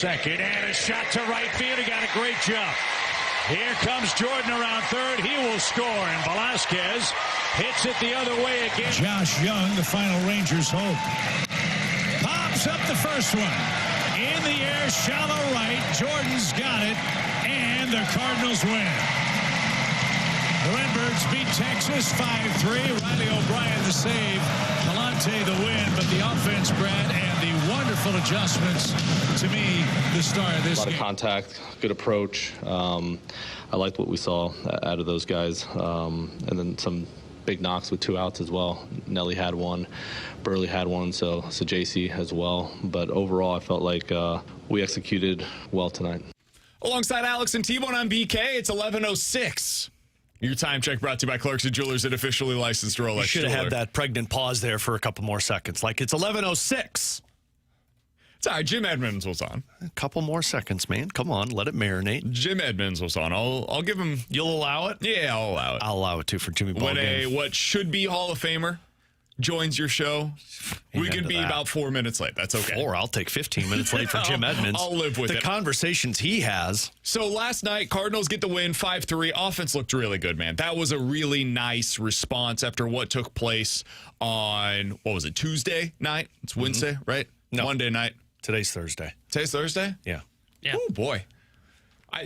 Second, and a shot to right field. He got a great jump. Here comes Jordan around third. He will score, and Velazquez hits it the other way again. Josh Young, the final Rangers hope. Pops up the first one. In the air, shallow right. Jordan's got it, and the Cardinals win. The Redbirds beat Texas 5-3. Riley O'Brien the save. Pallante the win, but the offense, Brad, and the wonderful adjustments, to me, the star of this game. A lot of contact, good approach. I liked what we saw out of those guys. And then some big knocks with 2 outs as well. Nelly had one, Burley had one, so JC as well. But overall, I felt like we executed well tonight. Alongside Alex and T-Bone on BK, it's 11:06. Your time check brought to you by Clarkson Jewelers, an officially licensed Rolex jeweler. You should have had that pregnant pause there for a couple more seconds. Like, it's 11:06. It's all right. Jim Edmonds was on. A couple more seconds, man. Come on, let it marinate. Jim Edmonds was on. I'll give him. You'll allow it? Yeah, I'll allow it. I'll allow it, too, for Jimmy Ball. When what should be Hall of Famer joins your show, we could be about 4 minutes late. That's okay. 4? I'll take 15 minutes late for Jim Edmonds. I'll live with it. The conversations he has. So last night, Cardinals get the win 5-3. Offense looked really good, man. That was a really nice response after what took place on, what was it, Tuesday night? It's Wednesday, right? No. Monday night. Today's Thursday. Today's Thursday? Yeah. Oh, boy.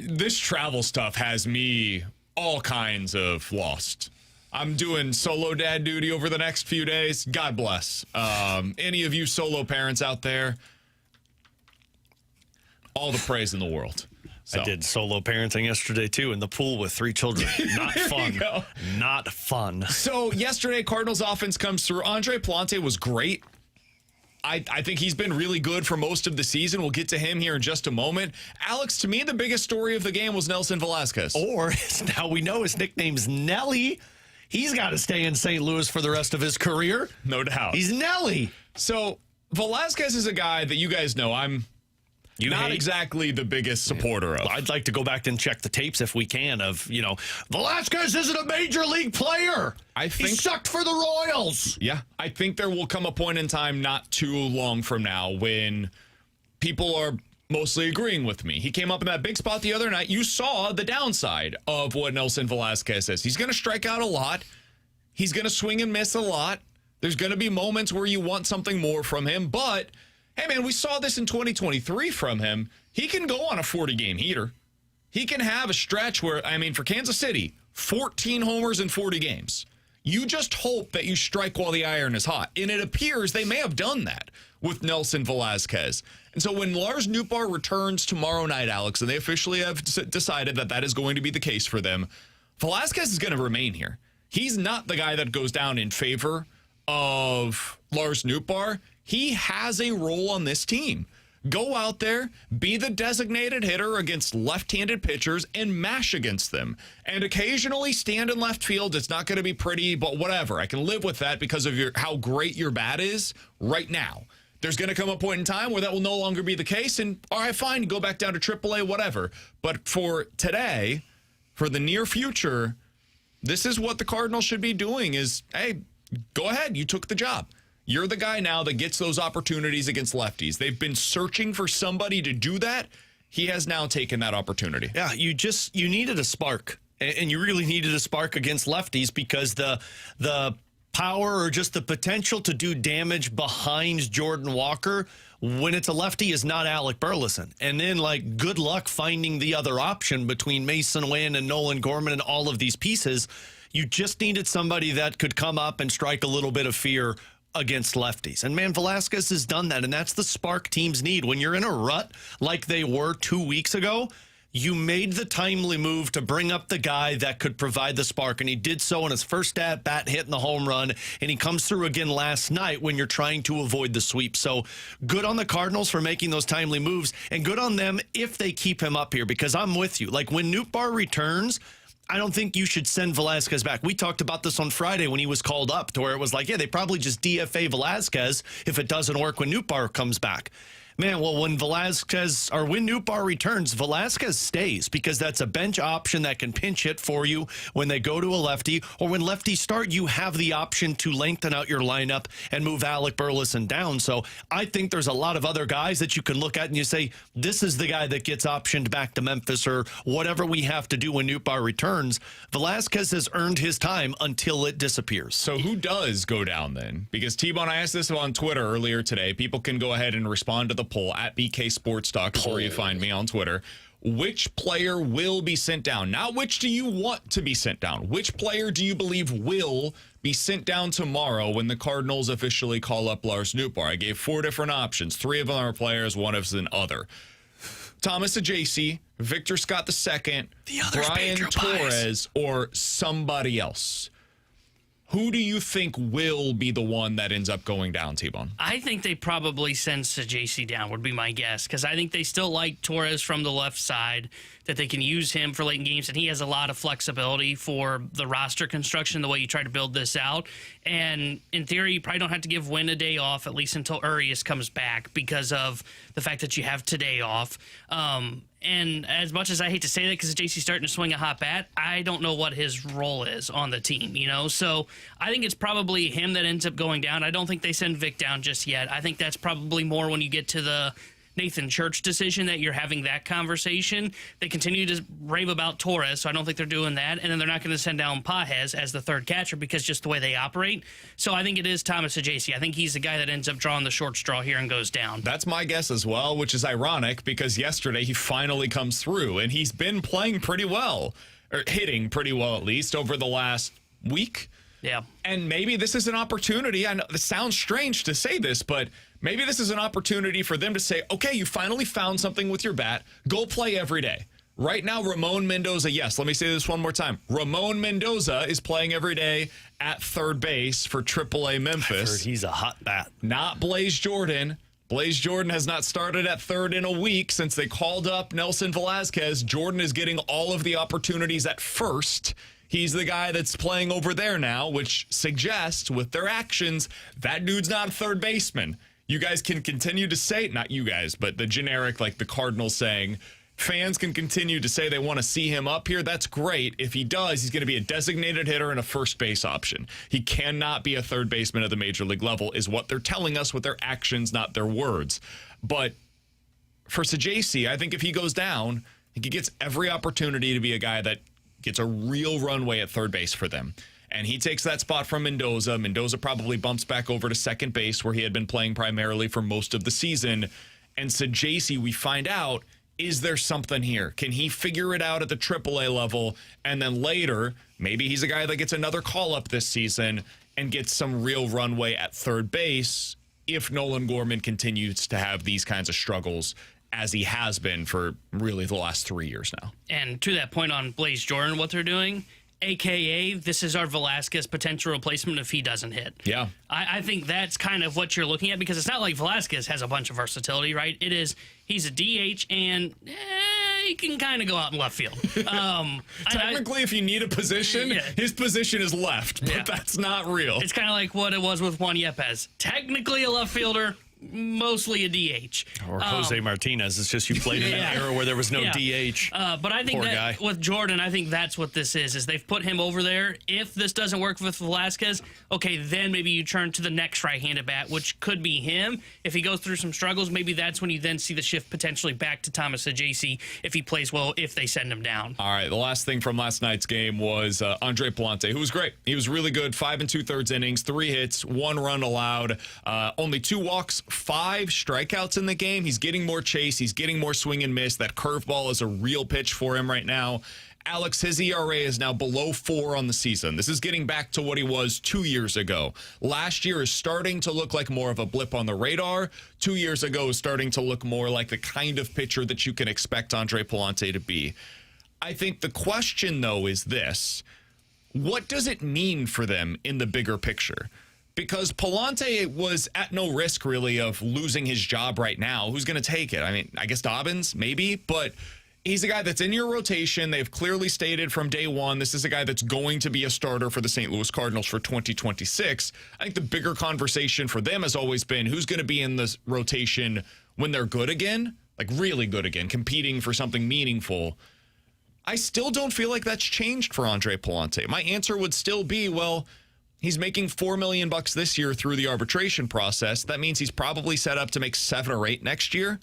This travel stuff has me all kinds of lost. I'm doing solo dad duty over the next few days. God bless. Any of you solo parents out there, all the praise in the world. So. I did solo parenting yesterday, too, in the pool with 3 children. Not fun. Not fun. So yesterday, Cardinals offense comes through. Andre Pallante was great. I think he's been really good for most of the season. We'll get to him here in just a moment. Alex, to me, the biggest story of the game was Nelson Velazquez. Or, now we know his nickname's Nelly. He's got to stay in St. Louis for the rest of his career. No doubt. He's Nelly. So, Velazquez is a guy that you guys know I'm not exactly the biggest supporter of. I'd like to go back and check the tapes if we can of, Velazquez isn't a major league player. He sucked for the Royals. Yeah. I think there will come a point in time not too long from now when people are mostly agreeing with me. He came up in that big spot the other night. You saw the downside of what Nelson Velazquez is. He's going to strike out a lot. He's going to swing and miss a lot. There's going to be moments where you want something more from him. But, hey, man, we saw this in 2023 from him. He can go on a 40-game heater. He can have a stretch where, for Kansas City, 14 homers in 40 games. You just hope that you strike while the iron is hot. And it appears they may have done that with Nelson Velazquez. And so when Lars Nootbaar returns tomorrow night, Alex, and they officially have decided that that is going to be the case for them, Velazquez is going to remain here. He's not the guy that goes down in favor of Lars Nootbaar. He has a role on this team. Go out there, be the designated hitter against left-handed pitchers, and mash against them. And occasionally stand in left field. It's not going to be pretty, but whatever. I can live with that because of how great your bat is right now. There's going to come a point in time where that will no longer be the case, and all right, fine, go back down to AAA, whatever. But for today, for the near future, this is what the Cardinals should be doing is, hey, go ahead, you took the job. You're the guy now that gets those opportunities against lefties. They've been searching for somebody to do that. He has now taken that opportunity. Yeah, you needed a spark, and you really needed a spark against lefties because the power or just the potential to do damage behind Jordan Walker when it's a lefty is not Alec Burleson. And then, good luck finding the other option between Mason Wynn and Nolan Gorman and all of these pieces. You just needed somebody that could come up and strike a little bit of fear against lefties. And, man, Velazquez has done that, and that's the spark teams need. When you're in a rut like they were 2 weeks ago, you made the timely move to bring up the guy that could provide the spark, and he did so in his first at-bat hitting the home run, and he comes through again last night when you're trying to avoid the sweep. So good on the Cardinals for making those timely moves, and good on them if they keep him up here, because I'm with you. When Nootbaar returns, I don't think you should send Velazquez back. We talked about this on Friday when he was called up to where it was they probably just DFA Velazquez if it doesn't work when Nootbaar comes back. Man, well, when Nootbaar returns, Velazquez stays because that's a bench option that can pinch hit for you when they go to a lefty, or when lefties start, you have the option to lengthen out your lineup and move Alec Burleson down. So I think there's a lot of other guys that you can look at and you say, this is the guy that gets optioned back to Memphis or whatever we have to do when Nootbaar returns. Velazquez has earned his time until it disappears. So who does go down then? Because T-Bone, I asked this on Twitter earlier today. People can go ahead and respond to the poll at BK Sports Talk is where you find me on Twitter. Which player will be sent down? Not which do you want to be sent down. Which player do you believe will be sent down tomorrow when the Cardinals officially call up Lars Nootbaar? I gave 4 different options. 3 of them are players, 1 is an other. Thomas Ajacey, Victor Scott II, Brian Torres, or somebody else. Who do you think will be the one that ends up going down, T-Bone? I think they probably send JC down, would be my guess, because I think they still like Torres from the left side, that they can use him for late in games, and he has a lot of flexibility for the roster construction, the way you try to build this out. And in theory, you probably don't have to give Wynn a day off, at least until Urias comes back, because of the fact that you have today off. And as much as I hate to say that because JC's starting to swing a hot bat, I don't know what his role is on the team, you know? So I think it's probably him that ends up going down. I don't think they send Vic down just yet. I think that's probably more when you get to the Nathan Church decision that you're having that conversation. They continue to rave about Torres, so I don't think they're doing that. And then they're not going to send down Pages as the third catcher because just the way they operate. So I think it is Thomas Ajacey. I think he's the guy that ends up drawing the short straw here and goes down. That's my guess as well, which is ironic because yesterday he finally comes through, and he's been playing pretty well, or hitting pretty well at least, over the last week. Yeah. And maybe this is an opportunity. I know this sounds strange to say this, but maybe this is an opportunity for them to say, okay, you finally found something with your bat. Go play every day. Right now, Ramon Mendoza, yes, let me say this one more time. Ramon Mendoza is playing every day at third base for AAA Memphis. I've heard he's a hot bat. Not Blaze Jordan. Blaze Jordan has not started at third in a week since they called up Nelson Velazquez. Jordan is getting all of the opportunities at first. He's the guy that's playing over there now, which suggests with their actions, that dude's not a third baseman. You guys can continue to say, not you guys, but the generic, like the Cardinals saying, fans can continue to say they want to see him up here. That's great. If he does, he's going to be a designated hitter and a first base option. He cannot be a third baseman at the major league level, is what they're telling us with their actions, not their words. But for Ajacey, I think if he goes down, I think he gets every opportunity to be a guy that gets a real runway at third base for them. And he takes that spot from Mendoza. Mendoza probably bumps back over to second base where he had been playing primarily for most of the season. And Ajacey, we find out, is there something here? Can he figure it out at the AAA level? And then later, maybe he's a guy that gets another call up this season and gets some real runway at third base if Nolan Gorman continues to have these kinds of struggles as he has been for really the last 3 years now. And to that point on Blaze Jordan, what they're doing, AKA, this is our Velazquez potential replacement if he doesn't hit. Yeah. I think that's kind of what you're looking at, because it's not like Velazquez has a bunch of versatility, right? It is, he's a DH and he can kind of go out in left field. Technically, if you need a position, his position is left, but that's not real. It's kind of like what it was with Juan Yepes. Technically a left fielder, mostly a DH. Or Jose Martinez. It's just you played in an era where there was no DH. But I think that with Jordan, I think that's what this is they've put him over there. If this doesn't work with Velazquez, okay, then maybe you turn to the next right-handed bat, which could be him. If he goes through some struggles, maybe that's when you then see the shift potentially back to Thomas Ajacey if he plays well, if they send him down. All right, the last thing from last night's game was Andre Pallante, who was great. He was really good, 5 2/3 innings, 3 hits, 1 run allowed, only 2 walks, 5 strikeouts in the game. He's getting more chase. He's getting more swing and miss. That curveball is a real pitch for him right now. Alex, his ERA is now below 4 on the season. This is getting back to what he was 2 years ago. Last year is starting to look like more of a blip on the radar. 2 years ago is starting to look more like the kind of pitcher that you can expect Andre Pallante to be. I think the question, though, is this. What does it mean for them in the bigger picture? Because Pallante was at no risk, really, of losing his job right now. Who's going to take it? I mean, I guess Dobbins, maybe, but he's a guy that's in your rotation. They've clearly stated from day one, this is a guy that's going to be a starter for the St. Louis Cardinals for 2026. I think the bigger conversation for them has always been who's going to be in this rotation when they're good again, like really good again, competing for something meaningful, I still don't feel like that's changed for Andre Pallante. My answer would still be, well, he's making $4 million this year through the arbitration process. That means he's probably set up to make 7 or 8 next year.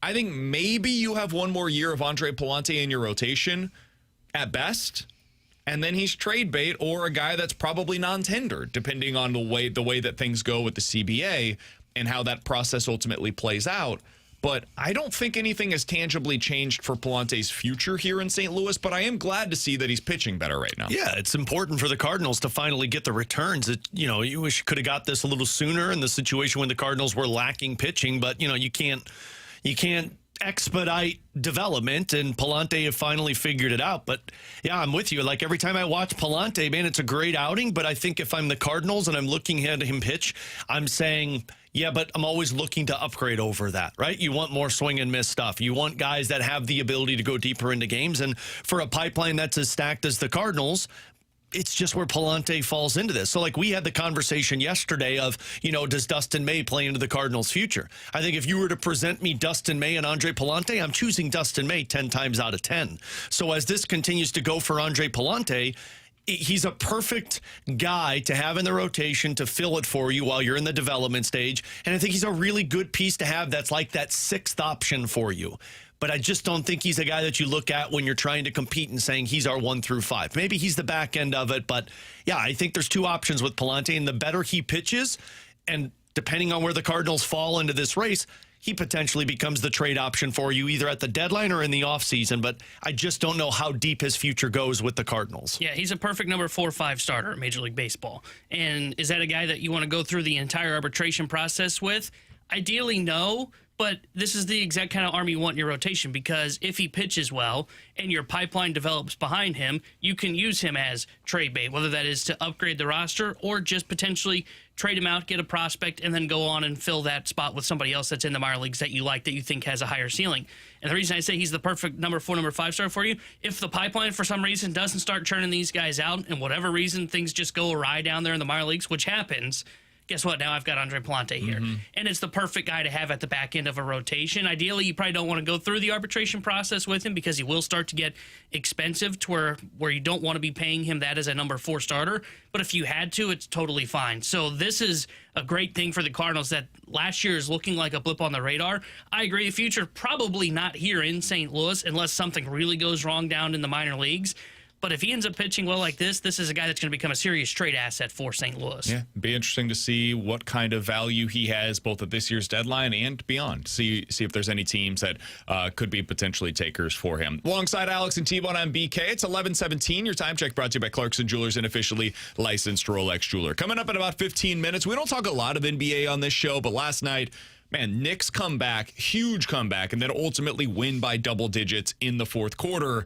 I think maybe you have one more year of Andre Pallante in your rotation at best, and then he's trade bait or a guy that's probably non-tendered, depending on the way that things go with the CBA and how that process ultimately plays out. But I don't think anything has tangibly changed for Pallante's future here in St. Louis, but I am glad to see that he's pitching better right now. Yeah, it's important for the Cardinals to finally get the returns. You wish you could have got this a little sooner in the situation when the Cardinals were lacking pitching, but, you can't expedite development, and Pallante have finally figured it out. But yeah, I'm with you. Like every time I watch Pallante, man, it's a great outing. But I think if I'm the Cardinals and I'm looking at him pitch, I'm saying, yeah, but I'm always looking to upgrade over that, right? You want more swing and miss stuff. You want guys that have the ability to go deeper into games. And for a pipeline that's as stacked as the Cardinals, it's just where Pallante falls into this. So, like, we had the conversation yesterday of, does Dustin May play into the Cardinals' future? I think if you were to present me Dustin May and Andre Pallante, I'm choosing Dustin May 10 times out of 10. So as this continues to go for Andre Pallante, he's a perfect guy to have in the rotation to fill it for you while you're in the development stage. And I think he's a really good piece to have that's like that 6th option for you. But I just don't think he's a guy that you look at when you're trying to compete and saying he's our 1 through 5. Maybe he's the back end of it, but yeah, I think there's 2 options with Pallante, and the better he pitches, and depending on where the Cardinals fall into this race, he potentially becomes the trade option for you either at the deadline or in the offseason. But I just don't know how deep his future goes with the Cardinals. Yeah, he's a perfect number 4 or 5 starter at Major League Baseball. And is that a guy that you want to go through the entire arbitration process with? Ideally, no. But this is the exact kind of arm you want in your rotation, because if he pitches well and your pipeline develops behind him, you can use him as trade bait, whether that is to upgrade the roster or just potentially trade him out, get a prospect, and then go on and fill that spot with somebody else that's in the minor leagues that you like, that you think has a higher ceiling. And the reason I say he's the perfect number 4, number 5 star for you, if the pipeline for some reason doesn't start churning these guys out, and whatever reason things just go awry down there in the minor leagues, which happens, guess what? Now I've got Andre Pallante here. And it's the perfect guy to have at the back end of a rotation. Ideally, you probably don't want to go through the arbitration process with him because he will start to get expensive to where you don't want to be paying him that as a number 4 starter. But if you had to, it's totally fine. So this is a great thing for the Cardinals that last year is looking like a blip on the radar. I agree. The future probably not here in St. Louis unless something really goes wrong down in the minor leagues. But if he ends up pitching well like this is a guy that's going to become a serious trade asset for St. Louis. Yeah, be interesting to see what kind of value he has both at this year's deadline and beyond. See if there's any teams that could be potentially takers for him. Alongside Alex and T-Bone on BK, it's 11:17. Your time check brought to you by Clarkson Jewelers, an officially licensed Rolex jeweler. Coming up in about 15 minutes. We don't talk a lot of NBA on this show, but last night, man, Knicks come back, huge comeback, and then ultimately win by double digits in the fourth quarter.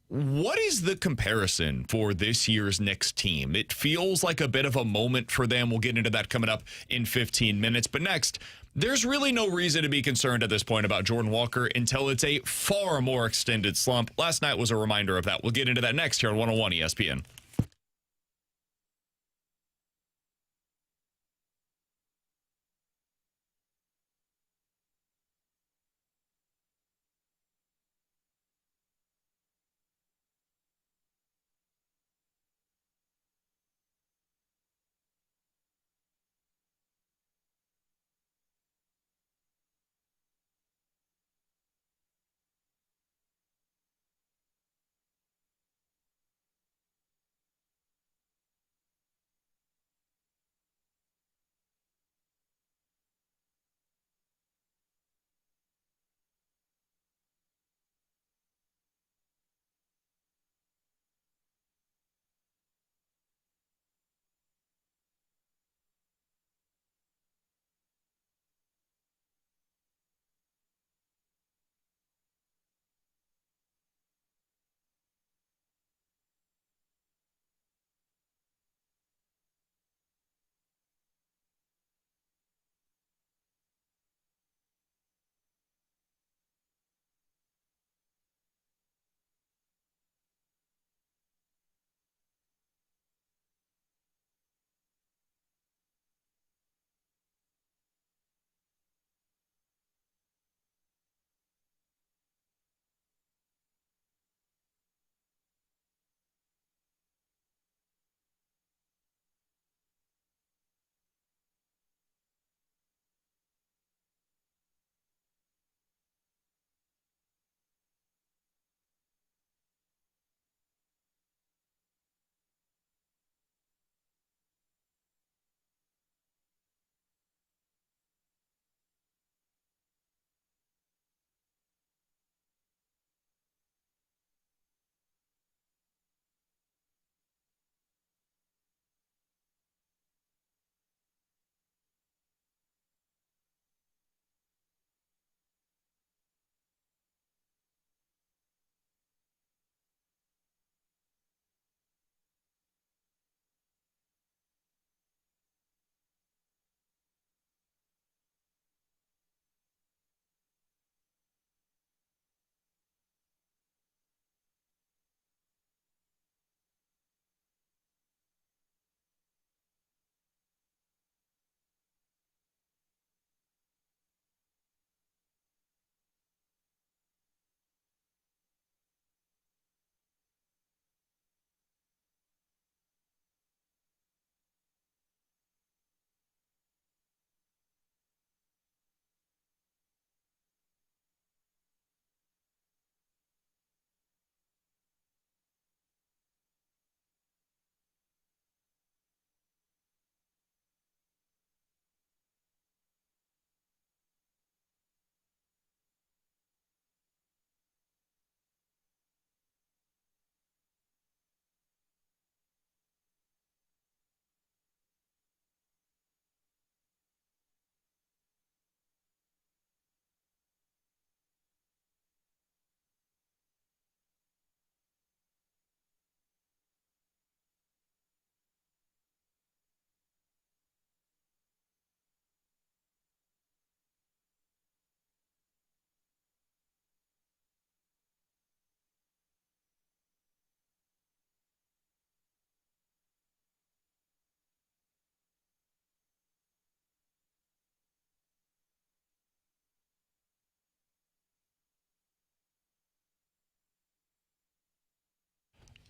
What is the comparison for this year's Knicks team? It feels like a bit of a moment for them. We'll get into that coming up in 15 minutes. But next, there's really no reason to be concerned at this point about Jordan Walker until it's a far more extended slump. Last night was a reminder of that. We'll get into that next here on 101 ESPN.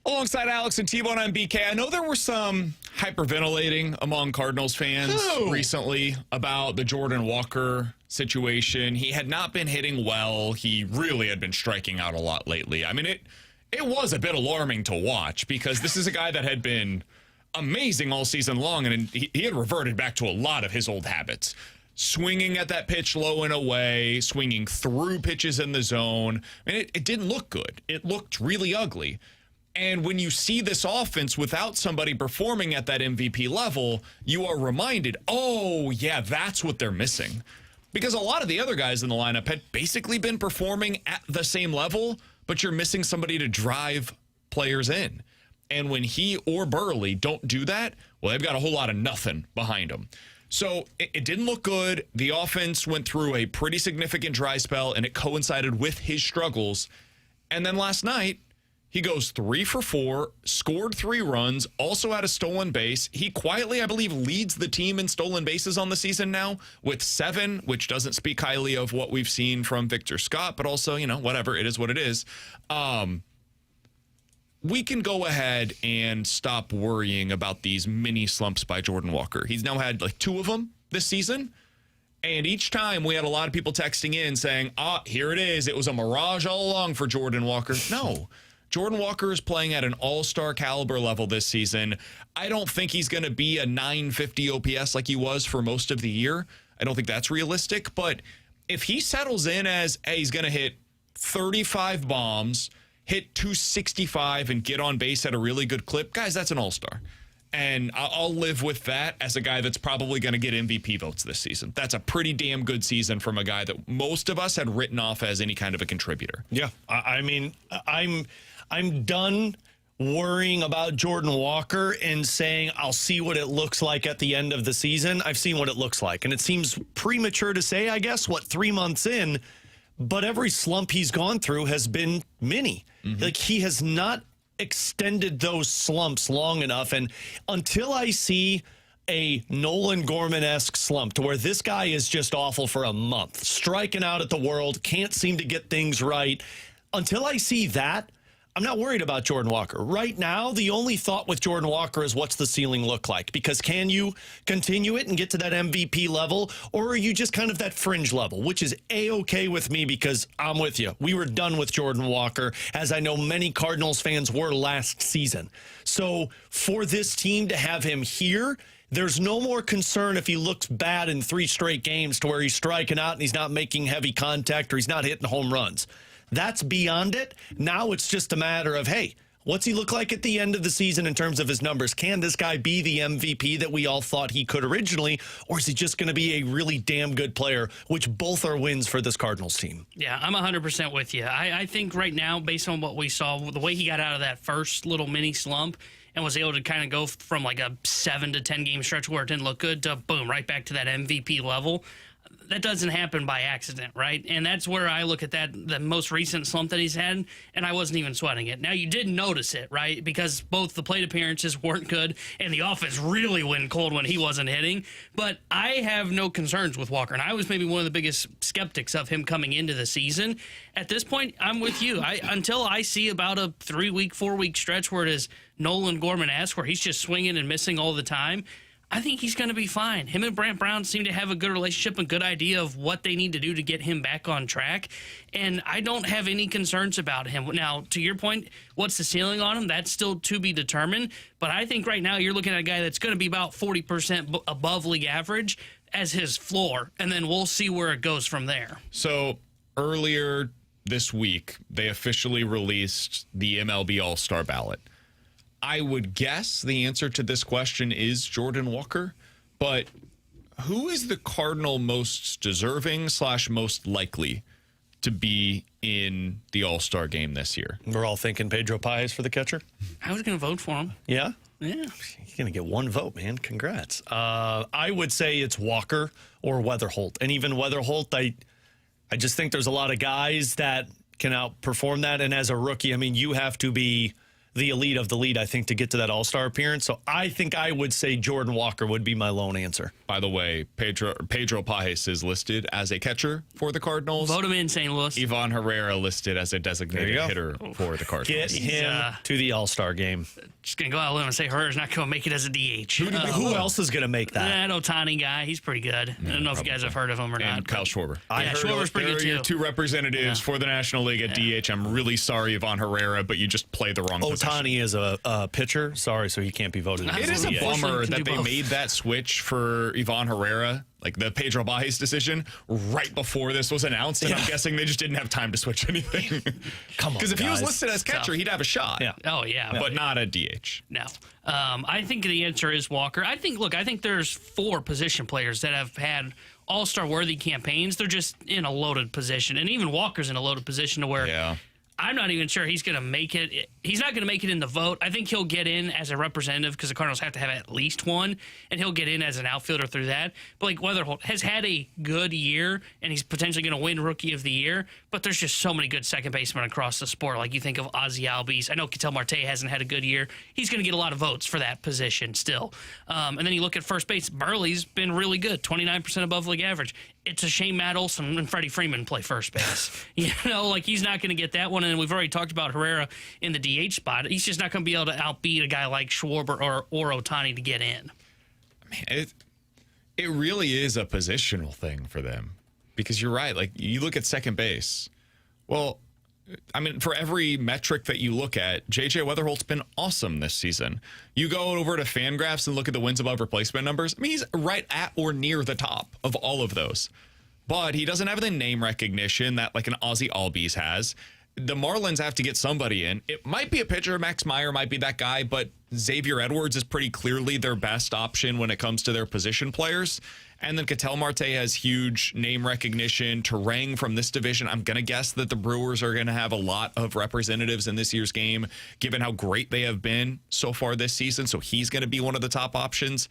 Alongside Alex and T-Bone on BK, I know there were some hyperventilating among Cardinals fans recently about the Jordan Walker situation. He had not been hitting well. He really had been striking out a lot lately. I mean, it was a bit alarming to watch because this is a guy that had been amazing all season long, and he had reverted back to a lot of his old habits. Swinging at that pitch low and away, swinging through pitches in the zone. I mean, it didn't look good. It looked really ugly. And when you see this offense without somebody performing at that MVP level, you are reminded, oh, yeah, that's what they're missing. Because a lot of the other guys in the lineup had basically been performing at the same level, but you're missing somebody to drive players in. And when he or Burley don't do that, well, they've got a whole lot of nothing behind them. So it didn't look good. The offense went through a pretty significant dry spell, and it coincided with his struggles. And then last night, he goes 3 for 4, scored 3 runs, also had a stolen base. He quietly, I believe, leads the team in stolen bases on the season now with 7, which doesn't speak highly of what we've seen from Victor Scott, but also, whatever, it is what it is. We can go ahead and stop worrying about these mini slumps by Jordan Walker. He's now had like 2 of them this season. And each time we had a lot of people texting in saying, here it is. It was a mirage all along for Jordan Walker. No. Jordan Walker is playing at an all-star caliber level this season. I don't think he's going to be a 950 OPS like he was for most of the year. I don't think that's realistic. But if he settles in as, hey, he's going to hit 35 bombs, hit 265, and get on base at a really good clip, guys, that's an all-star. And I'll live with that as a guy that's probably going to get MVP votes this season. That's a pretty damn good season from a guy that most of us had written off as any kind of a contributor. Yeah, I mean, I'm done worrying about Jordan Walker and saying I'll see what it looks like at the end of the season. I've seen what it looks like. And it seems premature to say, I guess, 3 months in, but every slump he's gone through has been mini. Mm-hmm. Like, he has not extended those slumps long enough. And until I see a Nolan Gorman-esque slump to where this guy is just awful for a month, striking out at the world, can't seem to get things right, until I see that, I'm not worried about Jordan Walker. Right now, the only thought with Jordan Walker is what's the ceiling look like? Because can you continue it and get to that MVP level, or are you just kind of that fringe level, which is A-okay with me because I'm with you. We were done with Jordan Walker, as I know many Cardinals fans were last season. So for this team to have him here, there's no more concern if he looks bad in 3 straight games to where he's striking out and he's not making heavy contact or he's not hitting home runs. That's beyond it. Now it's just a matter of, hey, what's he look like at the end of the season in terms of his numbers? Can this guy be the MVP that we all thought he could originally, or is he just going to be a really damn good player, which both are wins for this Cardinals team? Yeah, I'm 100% with you. I think right now, based on what we saw, the way he got out of that first little mini slump and was able to kind of go from like a 7 to 10 game stretch where it didn't look good to boom, right back to that MVP level. That doesn't happen by accident, right? And that's where I look at the most recent slump that he's had, and I wasn't even sweating it. Now, you did notice it, right? Because both the plate appearances weren't good, and the offense really went cold when he wasn't hitting. But I have no concerns with Walker, and I was maybe one of the biggest skeptics of him coming into the season. At this point, I'm with you. Until I see about a 3-week, 4-week stretch where it is Nolan Gorman-esque, where he's just swinging and missing all the time, I think he's going to be fine. Him and Brant Brown seem to have a good relationship and good idea of what they need to do to get him back on track. And I don't have any concerns about him. Now, to your point, what's the ceiling on him? That's still to be determined. But I think right now you're looking at a guy that's going to be about 40% above league average as his floor. And then we'll see where it goes from there. So earlier this week, they officially released the MLB All-Star ballot. I would guess the answer to this question is Jordan Walker, but who is the Cardinal most deserving / most likely to be in the All-Star game this year? We're all thinking Pedro Paez for the catcher. I was going to vote for him. Yeah? Yeah. You're going to get 1 vote, man. Congrats. I would say it's Walker or Weatherholt. And even Weatherholt, I just think there's a lot of guys that can outperform that. And as a rookie, I mean, you have to be the elite of the lead, I think, to get to that All-Star appearance. So I think I would say Jordan Walker would be my lone answer. By the way, Pedro Pajes is listed as a catcher for the Cardinals. Vote him in, St. Louis. Ivan Herrera listed as a designated hitter for the Cardinals. Get him to the All-Star game. Just going to go out on a limb and say Herrera's not going to make it as a DH. Who else is going to make that? That Ohtani guy, he's pretty good. I don't know if you guys have heard of him or And not. Kyle Schwarber. Schwarber's pretty There good are your too. two representatives for the National League at DH. I'm really sorry, Ivan Herrera, but you just played the wrong position. Ohtani is a pitcher. Sorry, so he can't be voted in. It is a DH. bummer Can that do they both. made that switch for Ivan Herrera, like the Pedro Pajes decision, right before this was announced, and I'm guessing they just didn't have time to switch anything. Come on, Because if he was guys. listed as catcher, Tough. he'd have a shot. Yeah. Oh, yeah. But not a DH. No. I think the answer is Walker. I think there's 4 position players that have had all-star worthy campaigns. They're just in a loaded position. And even Walker's in a loaded position to where I'm not even sure he's going to make it. He's not going to make it in the vote. I think he'll get in as a representative because the Cardinals have to have at least one, and he'll get in as an outfielder through that. But like Weatherholt has had a good year, and he's potentially going to win Rookie of the Year. But there's just so many good second basemen across the sport. Like you think of Ozzie Albies. I know Ketel Marte hasn't had a good year. He's going to get a lot of votes for that position still. And then you look at first base. Burley's been really good, 29% above league average. It's a shame Matt Olson and Freddie Freeman play first base. Like he's not going to get that one. And we've already talked about Herrera in the DH spot. He's just not going to be able to outbeat a guy like Schwarber or Ohtani to get in. Man, it really is a positional thing for them. Because you're right. Like, you look at second base. Well, I mean, for every metric that you look at, J.J. Weatherholt's been awesome this season. You go over to Fangraphs and look at the wins above replacement numbers. I mean, he's right at or near the top of all of those. But he doesn't have the name recognition that, like, an Ozzie Albies has. The Marlins have to get somebody in. It might be a pitcher. Max Meyer might be that guy, but Xavier Edwards is pretty clearly their best option when it comes to their position players. And then Ketel Marte has huge name recognition. Terang from this division, I'm going to guess that the Brewers are going to have a lot of representatives in this year's game, given how great they have been so far this season. So he's going to be one of the top options.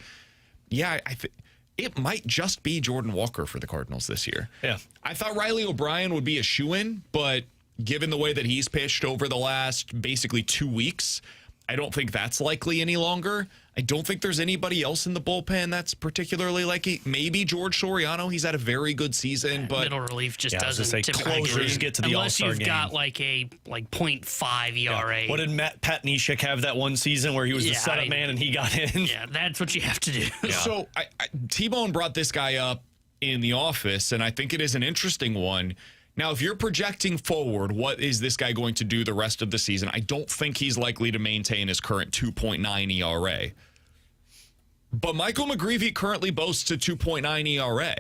Yeah, I think it might just be Jordan Walker for the Cardinals this year. Yeah. I thought Riley O'Brien would be a shoo-in, but given the way that he's pitched over the last basically 2 weeks, I don't think that's likely any longer. I don't think there's anybody else in the bullpen that's particularly likely. Maybe George Soriano. He's had a very good season, but middle relief just I was gonna doesn't say, typically closers get to the unless All-Star you've game. got like a 0.5 ERA. What did Pat Neshek have that one season where he was the setup man and he got in? Yeah, that's what you have to do. So T-Bone brought this guy up in the office, and I think it is an interesting one. Now, if you're projecting forward, what is this guy going to do the rest of the season? I don't think he's likely to maintain his current 2.9 ERA. But Michael McGreevy currently boasts a 2.9 ERA.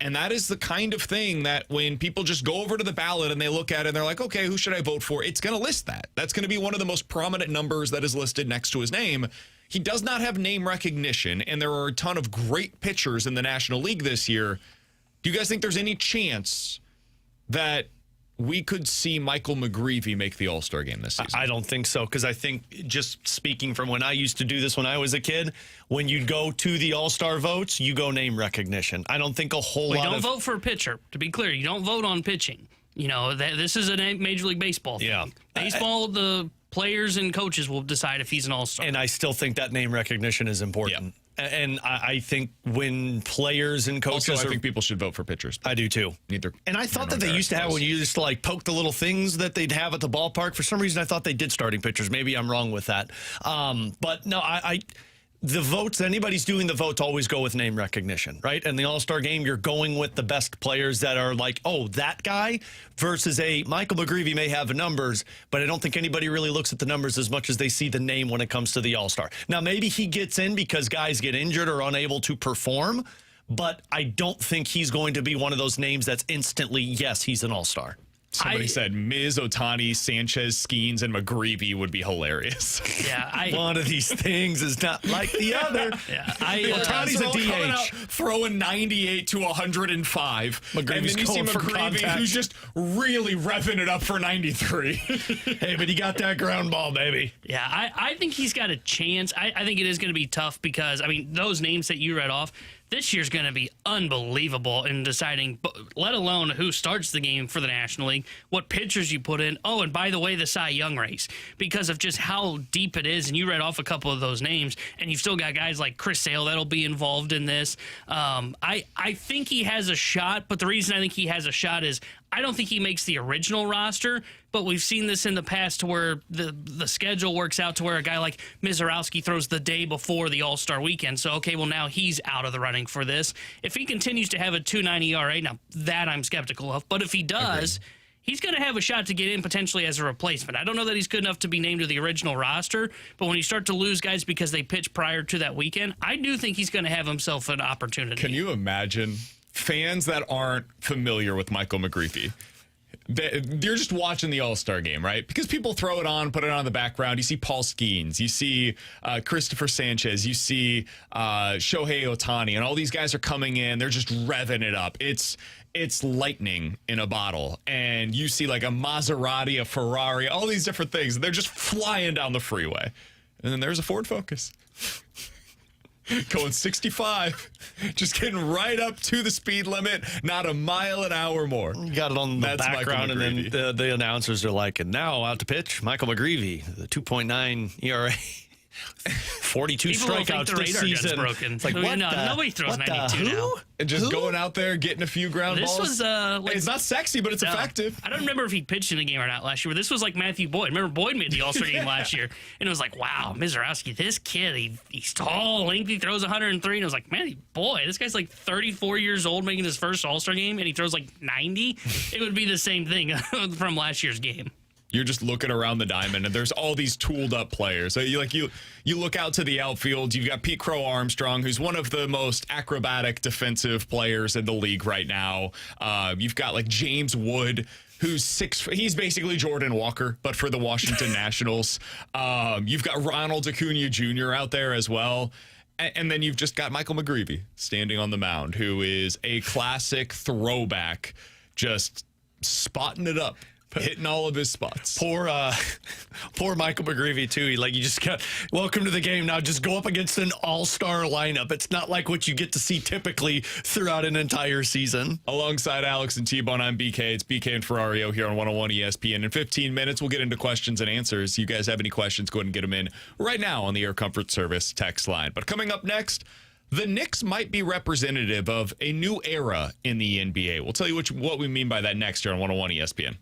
And that is the kind of thing that when people just go over to the ballot and they look at it and they're like, okay, who should I vote for? It's going to list that. That's going to be one of the most prominent numbers that is listed next to his name. He does not have name recognition, and there are a ton of great pitchers in the National League this year. Do you guys think there's any chance that we could see Michael McGreevy make the All-Star game this season? I don't think so, because I think, just speaking from when I used to do this when I was a kid, when you go to the All-Star votes, you go name recognition. I don't think a whole lot don't of... vote for a pitcher. To be clear, you don't vote on pitching. This is a Major League Baseball thing. Yeah. Baseball, the players and coaches will decide if he's an all-star. And I still think that name recognition is important. Yeah. And I think when players and coaches... Also, I think people should vote for pitchers. I do, too. And I thought that they used to have, when you used to, like, poke the little things that they'd have at the ballpark. For some reason, I thought they did starting pitchers. Maybe I'm wrong with that. But, no, the votes, anybody's doing the votes always go with name recognition, right? And the All-Star game, you're going with the best players that are like, oh, that guy, versus a Michael McGreevy may have numbers, but I don't think anybody really looks at the numbers as much as they see the name when it comes to the All-Star. Now, maybe he gets in because guys get injured or unable to perform, but I don't think he's going to be one of those names that's instantly, yes, he's an All-Star. Somebody said Miz, Ohtani, Sanchez, Skeens, and McGreevy would be hilarious. Yeah, one of these things is not like the other. Ohtani's a DH. Throwing 98 to 105. McGreevy's and then you see going for McGreevy, contact. who's just really revving it up for 93. Hey, but he got that ground ball, baby. Yeah, I think he's got a chance. I think it is going to be tough because, I mean, those names that you read off, this year's going to be unbelievable in deciding, let alone who starts the game for the National League, what pitchers you put in. Oh, and by the way, the Cy Young race, because of just how deep it is. And you read off a couple of those names, and you've still got guys like Chris Sale that'll be involved in this. I think he has a shot, but the reason I think he has a shot is I don't think he makes the original roster, but we've seen this in the past to where the schedule works out to where a guy like Mizorowski throws the day before the All-Star weekend. So, okay, well, now he's out of the running for this. If he continues to have a 2.90 ERA, now that I'm skeptical of, but if he does, he's going to have a shot to get in potentially as a replacement. I don't know that he's good enough to be named to the original roster, but when you start to lose guys because they pitch prior to that weekend, I do think he's going to have himself an opportunity. Can you imagine fans that aren't familiar with Michael McGreevy? You're just watching the All-Star game, right? Because people throw it on, put it on in the background. You see Paul Skeens, you see Christopher Sanchez, you see Shohei Ohtani, and all these guys are coming in. They're just revving it up. It's lightning in a bottle. And you see like a Maserati, a Ferrari, all these different things. They're just flying down the freeway. And then there's a Ford Focus. Going 65, just getting right up to the speed limit, not a mile an hour more. You got it on the background, and then the announcers are like, and now out to pitch, Michael McGreevy, the 2.9 ERA. 42 People strikeouts the this radar season. Broken. It's like, what nobody throws 92 now. And just going out there, getting a few ground This balls. was It's not sexy, but it's effective. I don't remember if he pitched in a game or not last year, but this was like Matthew Boyd. Remember Boyd made the All-Star game last year, and it was like, wow, Mizorowski, this kid, he's tall, lengthy, throws 103, and it was like, man, boy, this guy's like 34 years old making his first All-Star game, and he throws like 90. It would be the same thing from last year's game. You're just looking around the diamond, and there's all these tooled up players. So you look out to the outfield. You've got Pete Crow Armstrong, who's one of the most acrobatic defensive players in the league right now. You've got like James Wood, who's he's basically Jordan Walker, but for the Washington Nationals. You've got Ronald Acuna Jr. out there as well. And then you've just got Michael McGreevy standing on the mound, who is a classic throwback, just spotting it up. Hitting all of his spots. Poor Michael McGreevy, too. You just got, welcome to the game. Now just go up against an all-star lineup. It's not like what you get to see typically throughout an entire season. Alongside Alex and T-Bone, I'm BK. It's BK and Ferrario here on 101 ESPN. In 15 minutes, we'll get into questions and answers. You guys have any questions, go ahead and get them in right now on the Air Comfort Service text line. But coming up next, the Knicks might be representative of a new era in the NBA. We'll tell you what we mean by that next here on 101 ESPN.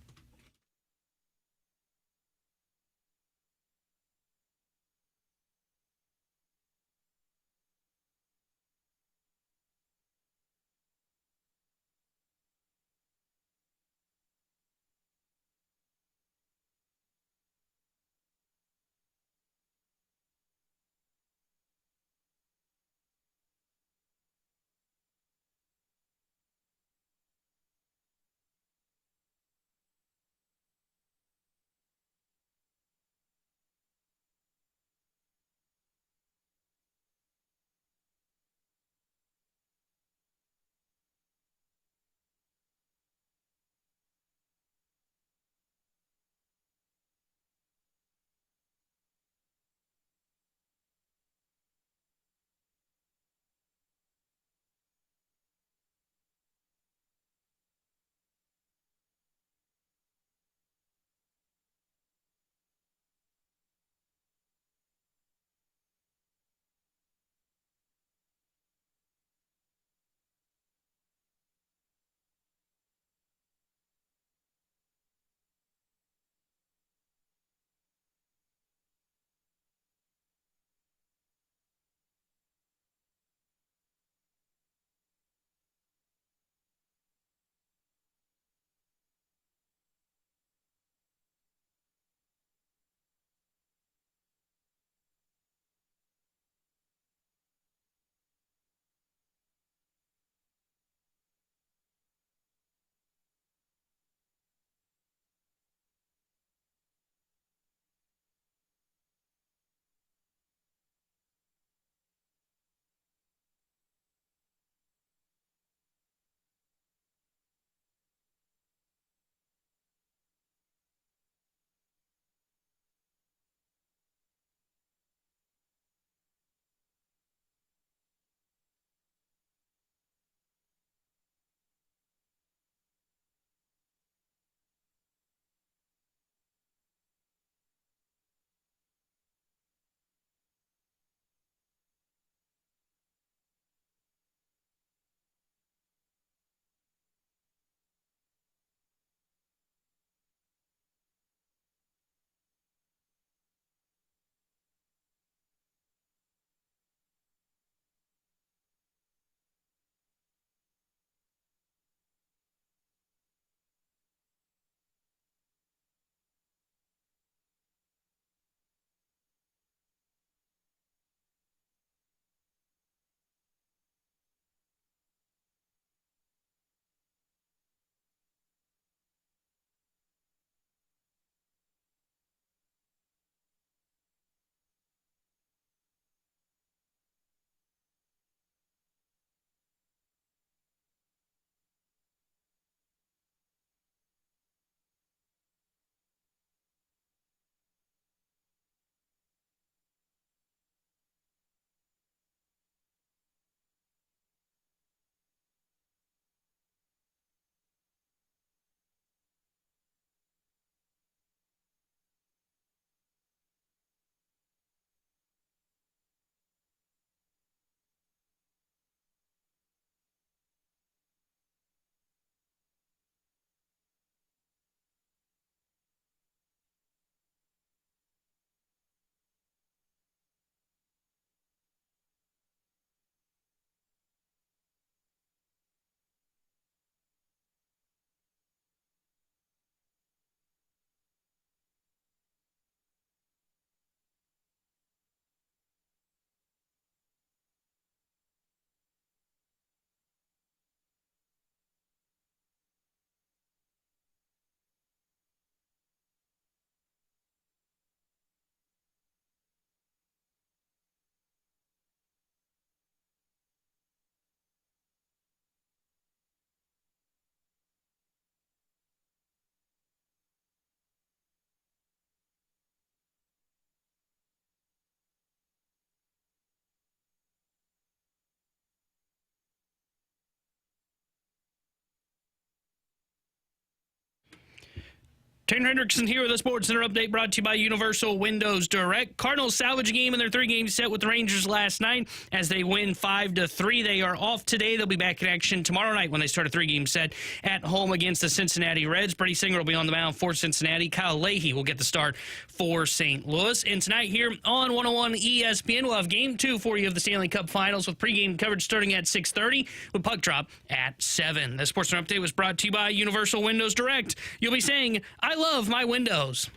Tanner Hendrickson here with a Sports Center update brought to you by Universal Windows Direct. Cardinals salvage a game in their 3-game set with the Rangers last night as they win 5-3. They are off today. They'll be back in action tomorrow night when they start a 3-game set at home against the Cincinnati Reds. Brady Singer will be on the mound for Cincinnati. Kyle Leahy will get the start for St. Louis. And tonight here on 101 ESPN, we'll have Game 2 for you of the Stanley Cup Finals with pregame coverage starting at 6:30 with puck drop at 7. The Sports Center update was brought to you by Universal Windows Direct. You'll be saying, I love my windows.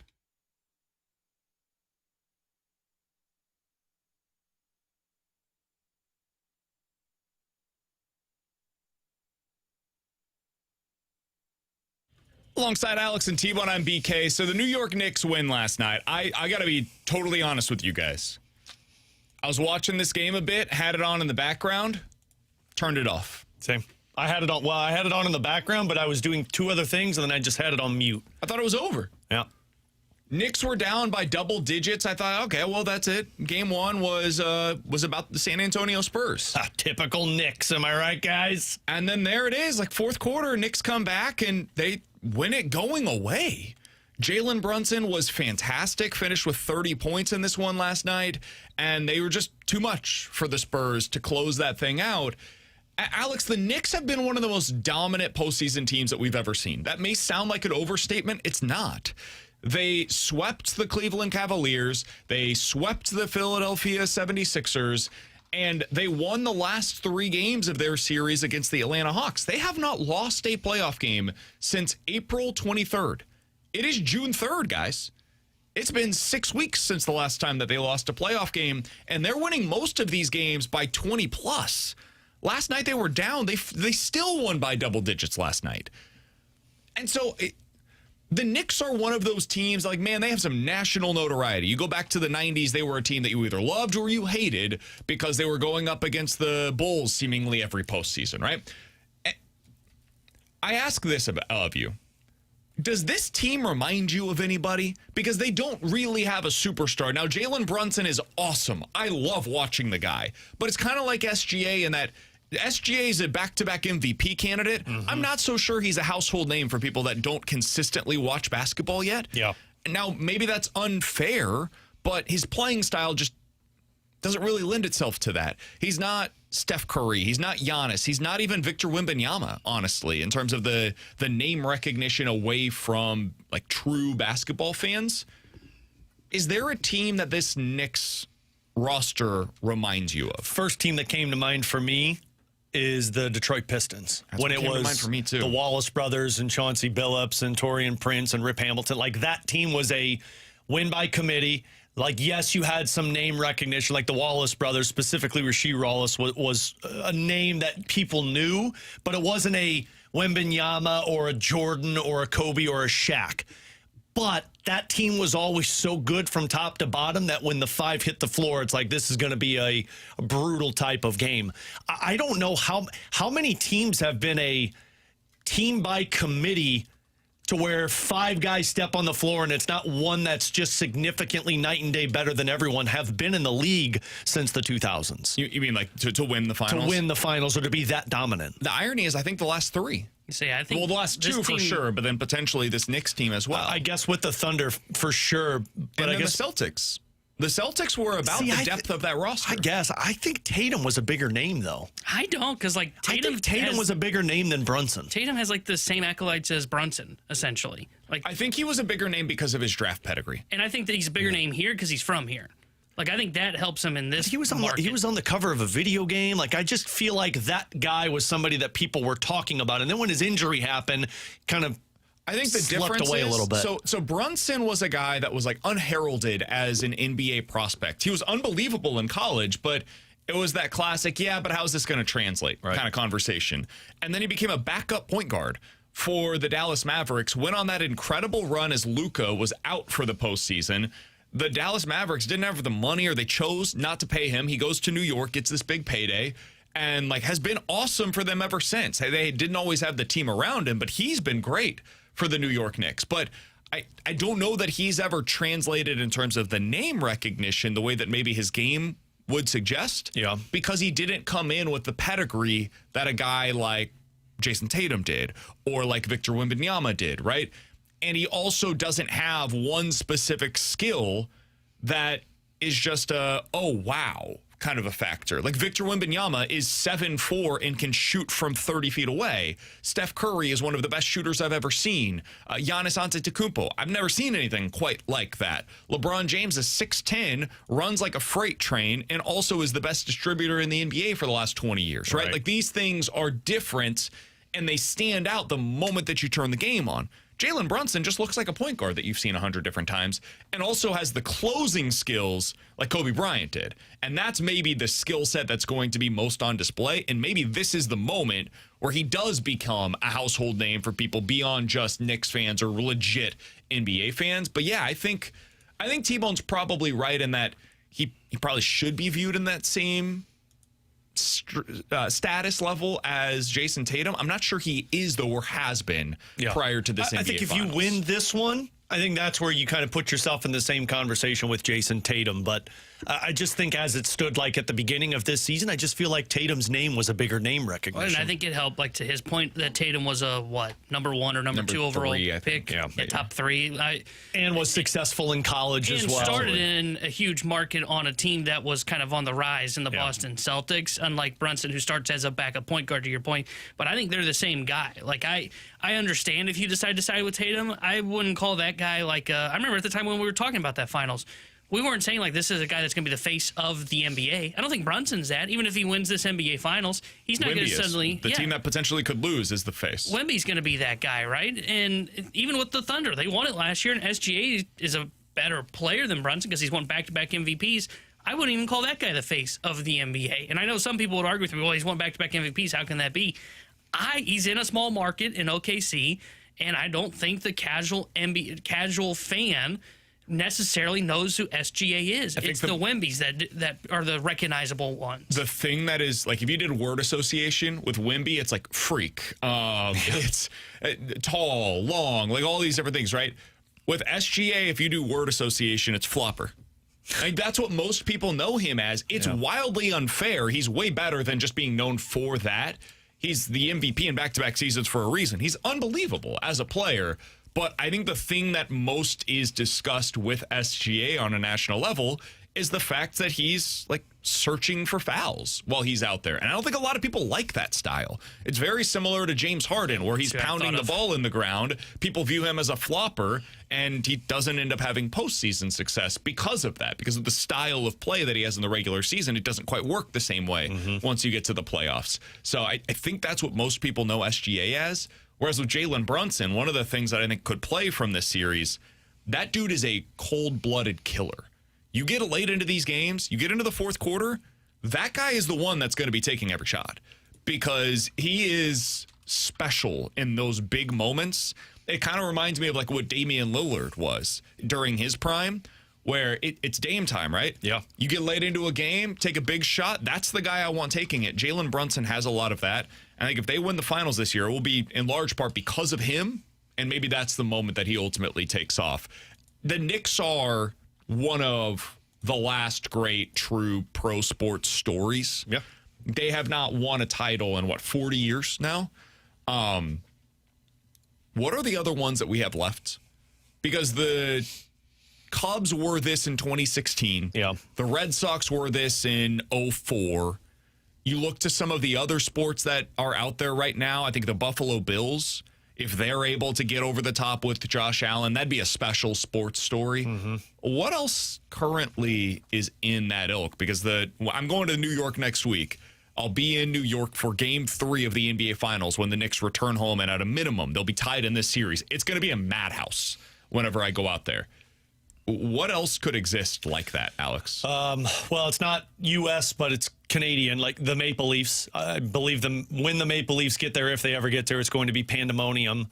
Alongside Alex and T-Bone, I'm BK. So the New York Knicks win last night. I got to be totally honest with you guys. I was watching this game a bit, had it on in the background, turned it off. Same. I had it on. Well, I had it on in the background, but I was doing 2 other things, and then I just had it on mute. I thought it was over. Yeah. Knicks were down by double digits. I thought, okay, well, that's it. Game 1 was about the San Antonio Spurs. Typical Knicks, am I right, guys? And then there it is, like fourth quarter, Knicks come back, and they win it going away. Jalen Brunson was fantastic, finished with 30 points in this one last night, and they were just too much for the Spurs to close that thing out. Alex, the Knicks have been one of the most dominant postseason teams that we've ever seen. That may sound like an overstatement. It's not. They swept the Cleveland Cavaliers. They swept the Philadelphia 76ers. And they won the last 3 games of their series against the Atlanta Hawks. They have not lost a playoff game since April 23rd. It is June 3rd, guys. It's been 6 weeks since the last time that they lost a playoff game, and they're winning most of these games by 20 plus. Last night they were down. They still won by double digits last night. And so the Knicks are one of those teams, like, man, they have some national notoriety. You go back to the 90s, they were a team that you either loved or you hated because they were going up against the Bulls seemingly every postseason, right? I ask this of you. Does this team remind you of anybody? Because they don't really have a superstar. Now, Jalen Brunson is awesome. I love watching the guy. But it's kind of like SGA in that SGA is a back-to-back MVP candidate. Mm-hmm. I'm not so sure he's a household name for people that don't consistently watch basketball yet. Yeah. Now, maybe that's unfair, but his playing style just doesn't really lend itself to that. He's not Steph Curry. He's not Giannis. He's not even Victor Wembanyama, honestly, in terms of the name recognition away from like true basketball fans. Is there a team that this Knicks roster reminds you of? First team that came to mind for me is the Detroit Pistons. That's when it was for me too. The Wallace brothers and Chauncey Billups and Taurean Prince and Rip Hamilton. Like, that team was a win by committee. Like, yes, you had some name recognition, like the Wallace brothers, specifically Rasheed Wallace was a name that people knew, but it wasn't a Wembanyama or a Jordan or a Kobe or a Shaq. But that team was always so good from top to bottom that when the 5 hit the floor, it's like, this is going to be a brutal type of game. I don't know how many teams have been a team by committee to where 5 guys step on the floor and it's not one that's just significantly night and day better than everyone, have been in the league since the 2000s. You mean like to win the finals? To win the finals or to be that dominant. The irony is I think the last 3. You say, I think the last 2 for sure, but then potentially this Knicks team as well. I guess with the Thunder for sure. But and I guess the Celtics. The Celtics were about the depth of that roster. I think Tatum was a bigger name, though. I don't, because like Tatum was a bigger name than Brunson. Tatum has like the same accolades as Brunson, essentially. Like, I think he was a bigger name because of his draft pedigree. And I think that he's a bigger name here because he's from here. Like, I think that helps him in this. He was on the cover of a video game. Like, I just feel like that guy was somebody that people were talking about. And then when his injury happened, kind of, I think the difference away is, a little bit. So Brunson was a guy that was like unheralded as an NBA prospect. He was unbelievable in college, but it was that classic, yeah, but how's this going to translate kind of conversation. And then he became a backup point guard for the Dallas Mavericks, went on that incredible run as Luka was out for the postseason. The Dallas Mavericks didn't have the money, or they chose not to pay him. He goes to New York, gets this big payday, and like has been awesome for them ever since. They didn't always have the team around him, but he's been great for the New York Knicks. But I don't know that he's ever translated in terms of the name recognition the way that maybe his game would suggest. Yeah. Because he didn't come in with the pedigree that a guy like Jason Tatum did, or like Victor Wembanyama did, right? and he also doesn't have one specific skill that is just a, oh, wow, kind of a factor. Like Victor Wembanyama is 7'4" and can shoot from 30 feet away. Steph Curry is one of the best shooters I've ever seen. Giannis Antetokounmpo, I've never seen anything quite like that. LeBron James is 6'10", runs like a freight train, and also is the best distributor in the NBA for the last 20 years, right? Like these things are different, and they stand out the moment that you turn the game on. Jalen Brunson just looks like a point guard that you've seen 100 different times, and also has the closing skills like Kobe Bryant did. And that's maybe the skill set that's going to be most on display. And maybe this is the moment where he does become a household name for people beyond just Knicks fans or legit NBA fans. But yeah, I think T-Bone's probably right in that he probably should be viewed in that same status level as Jason Tatum. I'm not sure he is, though, or has been prior to this NBA I think if Finals. you win this one, I think that's where you kind of put yourself in the same conversation with Jason Tatum. But I just think as it stood like at the beginning of this season, I just feel like Tatum's name was a bigger name recognition. And I think it helped, like to his point, that Tatum was a, number 1 or number 2 overall pick, top 3. And was successful in college as well. And started in a huge market on a team that was kind of on the rise in the Boston Celtics, unlike Brunson, who starts as a backup point guard, to your point. But I think they're the same guy. Like, I understand if you decide to side with Tatum. I wouldn't call that guy like, I remember at the time when we were talking about that finals, we weren't saying like this is a guy that's going to be the face of the NBA. I don't think Brunson's that. Even if he wins this NBA Finals, he's not going to suddenly... The team that potentially could lose is the face. Wemby's going to be that guy, right? And even with the Thunder, they won it last year, and SGA is a better player than Brunson because he's won back-to-back MVPs. I wouldn't even call that guy the face of the NBA. And I know some people would argue with me, well, he's won back-to-back MVPs. How can that be? He's in a small market in OKC, and I don't think the casual fan necessarily knows who SGA is. It's the Wembys that are the recognizable ones. The thing that is, like, if you did word association with Wemby, it's like freak. It's tall, long, like all these different things, right? With SGA, if you do word association, it's flopper. Like, that's what most people know him as. It's wildly unfair. He's way better than just being known for that. He's the MVP in back-to-back seasons for a reason. He's unbelievable as a player. But I think the thing that most is discussed with SGA on a national level is the fact that he's like searching for fouls while he's out there. And I don't think a lot of people like that style. It's very similar to James Harden, where he's pounding the ball in the ground. People view him as a flopper, and he doesn't end up having postseason success because of that, because of the style of play that he has in the regular season. It doesn't quite work the same way once you get to the playoffs. So I think that's what most people know SGA as. Whereas with Jalen Brunson, one of the things that I think could play from this series, that dude is a cold-blooded killer. You get late into these games, you get into the fourth quarter, that guy is the one that's going to be taking every shot because he is special in those big moments. It kind of reminds me of like what Damian Lillard was during his prime, where it's Dame time, right? Yeah. You get late into a game, take a big shot. That's the guy I want taking it. Jalen Brunson has a lot of that. I think if they win the finals this year, it will be in large part because of him, and maybe that's the moment that he ultimately takes off. The Knicks are one of the last great true pro sports stories. Yeah. They have not won a title in, 40 years now? What are the other ones that we have left? Because the Cubs were this in 2016. Yeah. The Red Sox were this in 2004. You look to some of the other sports that are out there right now. I think the Buffalo Bills, if they're able to get over the top with Josh Allen, that'd be a special sports story. What else currently is in that ilk? Because I'm going to New York next week. I'll be in New York for Game 3 of the NBA Finals when the Knicks return home, and at a minimum, they'll be tied in this series. It's going to be a madhouse whenever I go out there. What else could exist like that, Alex? Well, it's not U.S., but it's Canadian, like the Maple Leafs. I believe when the Maple Leafs get there, if they ever get there, it's going to be pandemonium.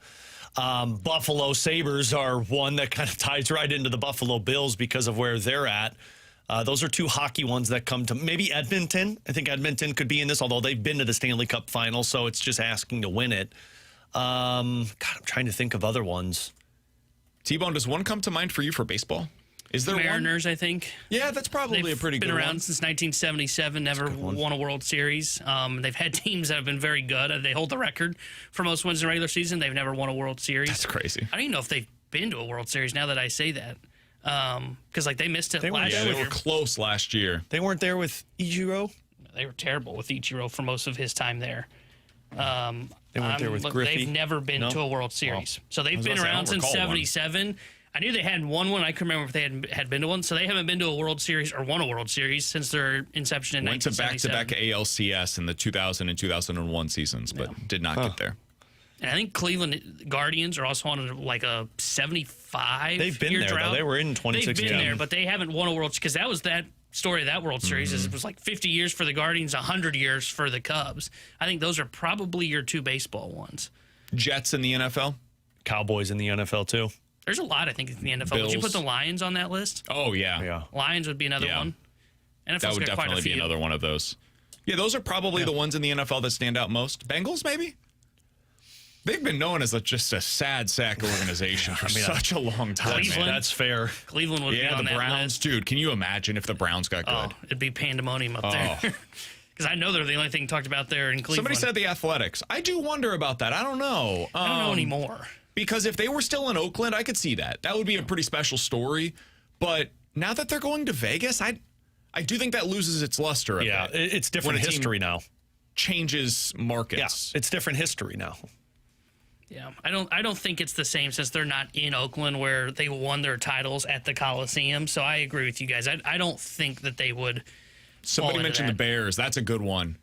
Buffalo Sabres are one that kind of ties right into the Buffalo Bills because of where they're at. Those are two hockey ones that come to maybe Edmonton. I think Edmonton could be in this, although they've been to the Stanley Cup final, so it's just asking to win it. I'm trying to think of other ones. T-Bone, does one come to mind for you for baseball? Is there Mariners, one? I think. Yeah, that's probably a pretty good one. They've been around since 1977, never won a World Series. They've had teams that have been very good. They hold the record for most wins in the regular season. They've never won a World Series. That's crazy. I don't even know if they've been to a World Series now that I say that. Because like they missed it last Yeah, year. they were close last year. They weren't there with Ichiro. They were terrible with Ichiro for most of his time there. They weren't there with Griffey. They've never been No? to a World Series. So they've been I don't around since recall one. '77. I knew they hadn't won one. I couldn't remember if they had been to one. So they haven't been to a World Series or won a World Series since their inception in Went to 1977. back-to-back ALCS in the 2000 and 2001 seasons, but did not get there. And I think Cleveland Guardians are also on like a 75. They've been year there, though. drought. They were in 2016. They've been there, but they haven't won a World because that was that story of that World Series. Is it was like 50 years for the Guardians, 100 years for the Cubs. I think those are probably your two baseball ones. Jets in the NFL? Cowboys in the NFL, too. There's a lot, I think, in the NFL. Would you Bills. put the Lions on that list? Oh, yeah. Yeah. Lions would be another Yeah. one. NFL's That would got quite a definitely be few. another one of those. Yeah, those are probably the ones in the NFL that stand out most. Bengals, maybe? They've been known as just a sad sack organization for such a long time. Cleveland. man. That's fair. Cleveland would be Yeah, on the that Browns. list. Dude, can you imagine if the Browns got Oh, good? it'd be pandemonium up there. Because I know they're the only thing talked about there in Cleveland. Somebody said the Athletics. I do wonder about that. I don't know. I don't know anymore. Because if they were still in Oakland, I could see that. That would be a pretty special story. But now that they're going to Vegas, I do think that loses its luster a Yeah, bit. it's different When a team history now. Changes Yeah, markets. it's different history now. Yeah, I don't think it's the same since they're not in Oakland where they won their titles at the Coliseum. So I agree with you guys. I don't think that they would. Somebody fall into mentioned that. the Bears. That's a good one.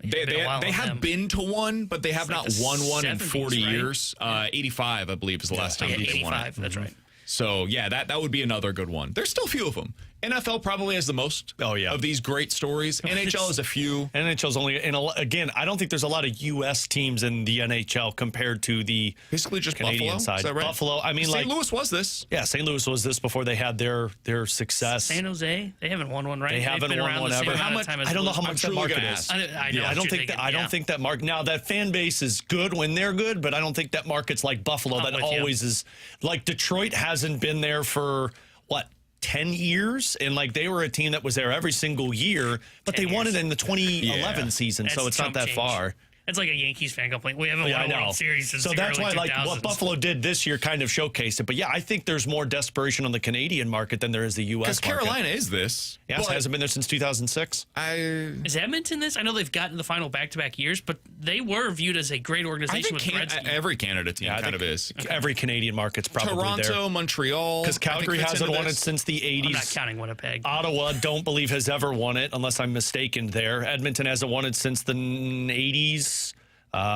They been a while on have them. been to one, but they have like not the won one in 70s, 40 right? years. 85, I believe, is the last time Yeah, they won it. 85. That's right. So, yeah, that would be another good one. There's still a few of them. NFL probably has the most of these great stories. NHL has a few. NHL's only, and again, I don't think there's a lot of U.S. teams in the NHL compared to the Basically just Canadian Buffalo. side. Is that right? Buffalo, I mean, St. like, Louis was this. yeah, St. Louis was this before they had their success. San Jose, they haven't won one, right? They haven't They've been won around one the same ever. amount How of much- time as I don't know Blues. how I'm much truly that market gonna is. ask. I know. Yeah, I what don't you're think thinking, I don't yeah. think that mark. Now that fan base is good when they're good, but I don't think that market's like Buffalo that with you. always is. Like Detroit hasn't been there for what 10 years, and like they were a team that was there every single year, but 10 they won years. it in the 2011 Yeah. season, so That's it's not chump that change. far. It's like a Yankees fan complaint. We haven't Yeah, I won a know. World Series since So the that's early why, like, 2000s. what Buffalo did this year kind of showcased it. But yeah, I think there's more desperation on the Canadian market than there is the U.S. Because market. Carolina is this. Yes, but hasn't been there since 2006. Is Edmonton this? I know they've gotten the final back-to-back years, but they were viewed as a great I organization think with Gretzky. every Canada team I kind of think is. Every Canadian market's probably Toronto, there. Montreal. Because I think Calgary fits hasn't into won it this. since the 80s. I'm not counting Winnipeg. Ottawa, don't believe, has ever won it, unless I'm mistaken there. Edmonton hasn't won it since the 80s.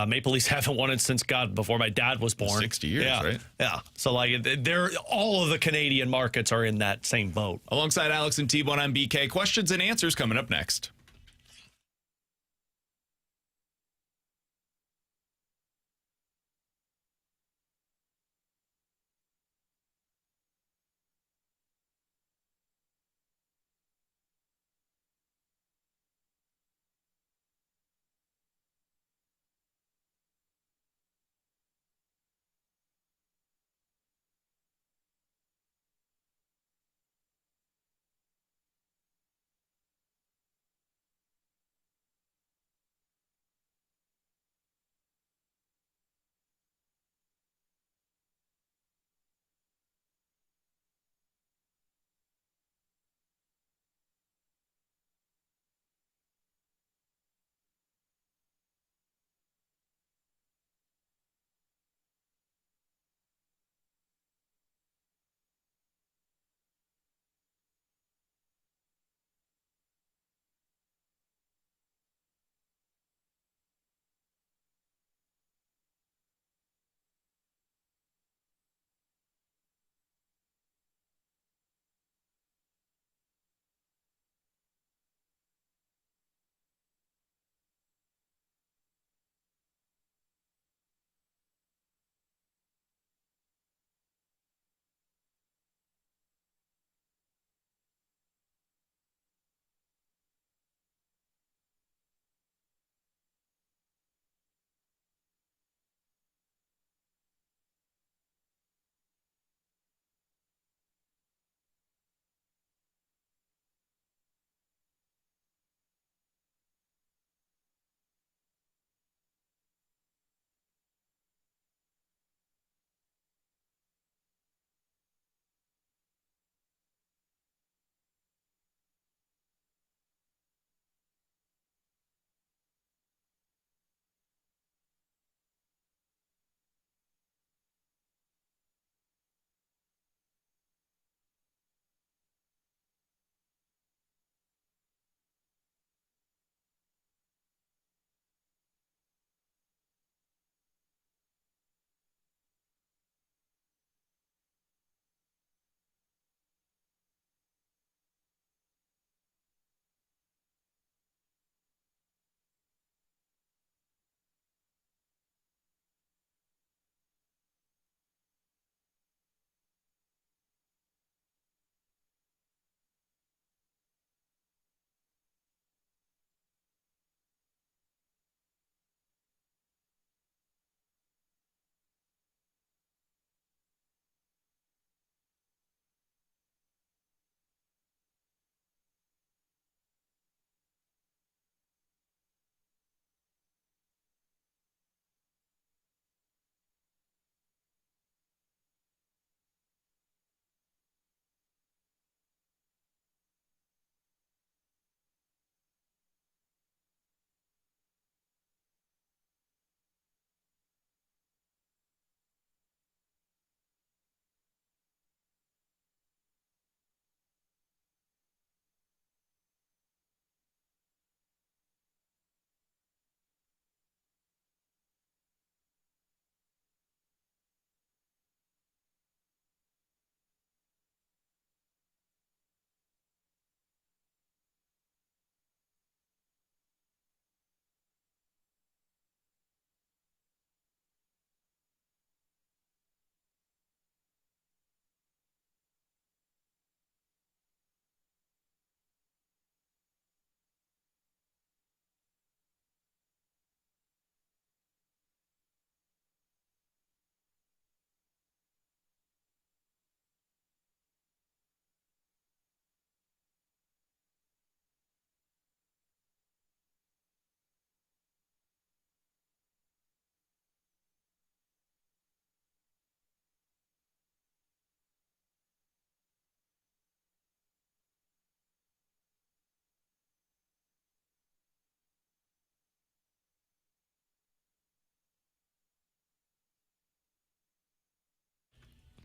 Maple Leafs haven't won it since, God, before my dad was born. 60 years, yeah. right? Yeah. So, like, all of the Canadian markets are in that same boat. Alongside Alex and T-Bone, I'm BK. Questions and answers coming up next.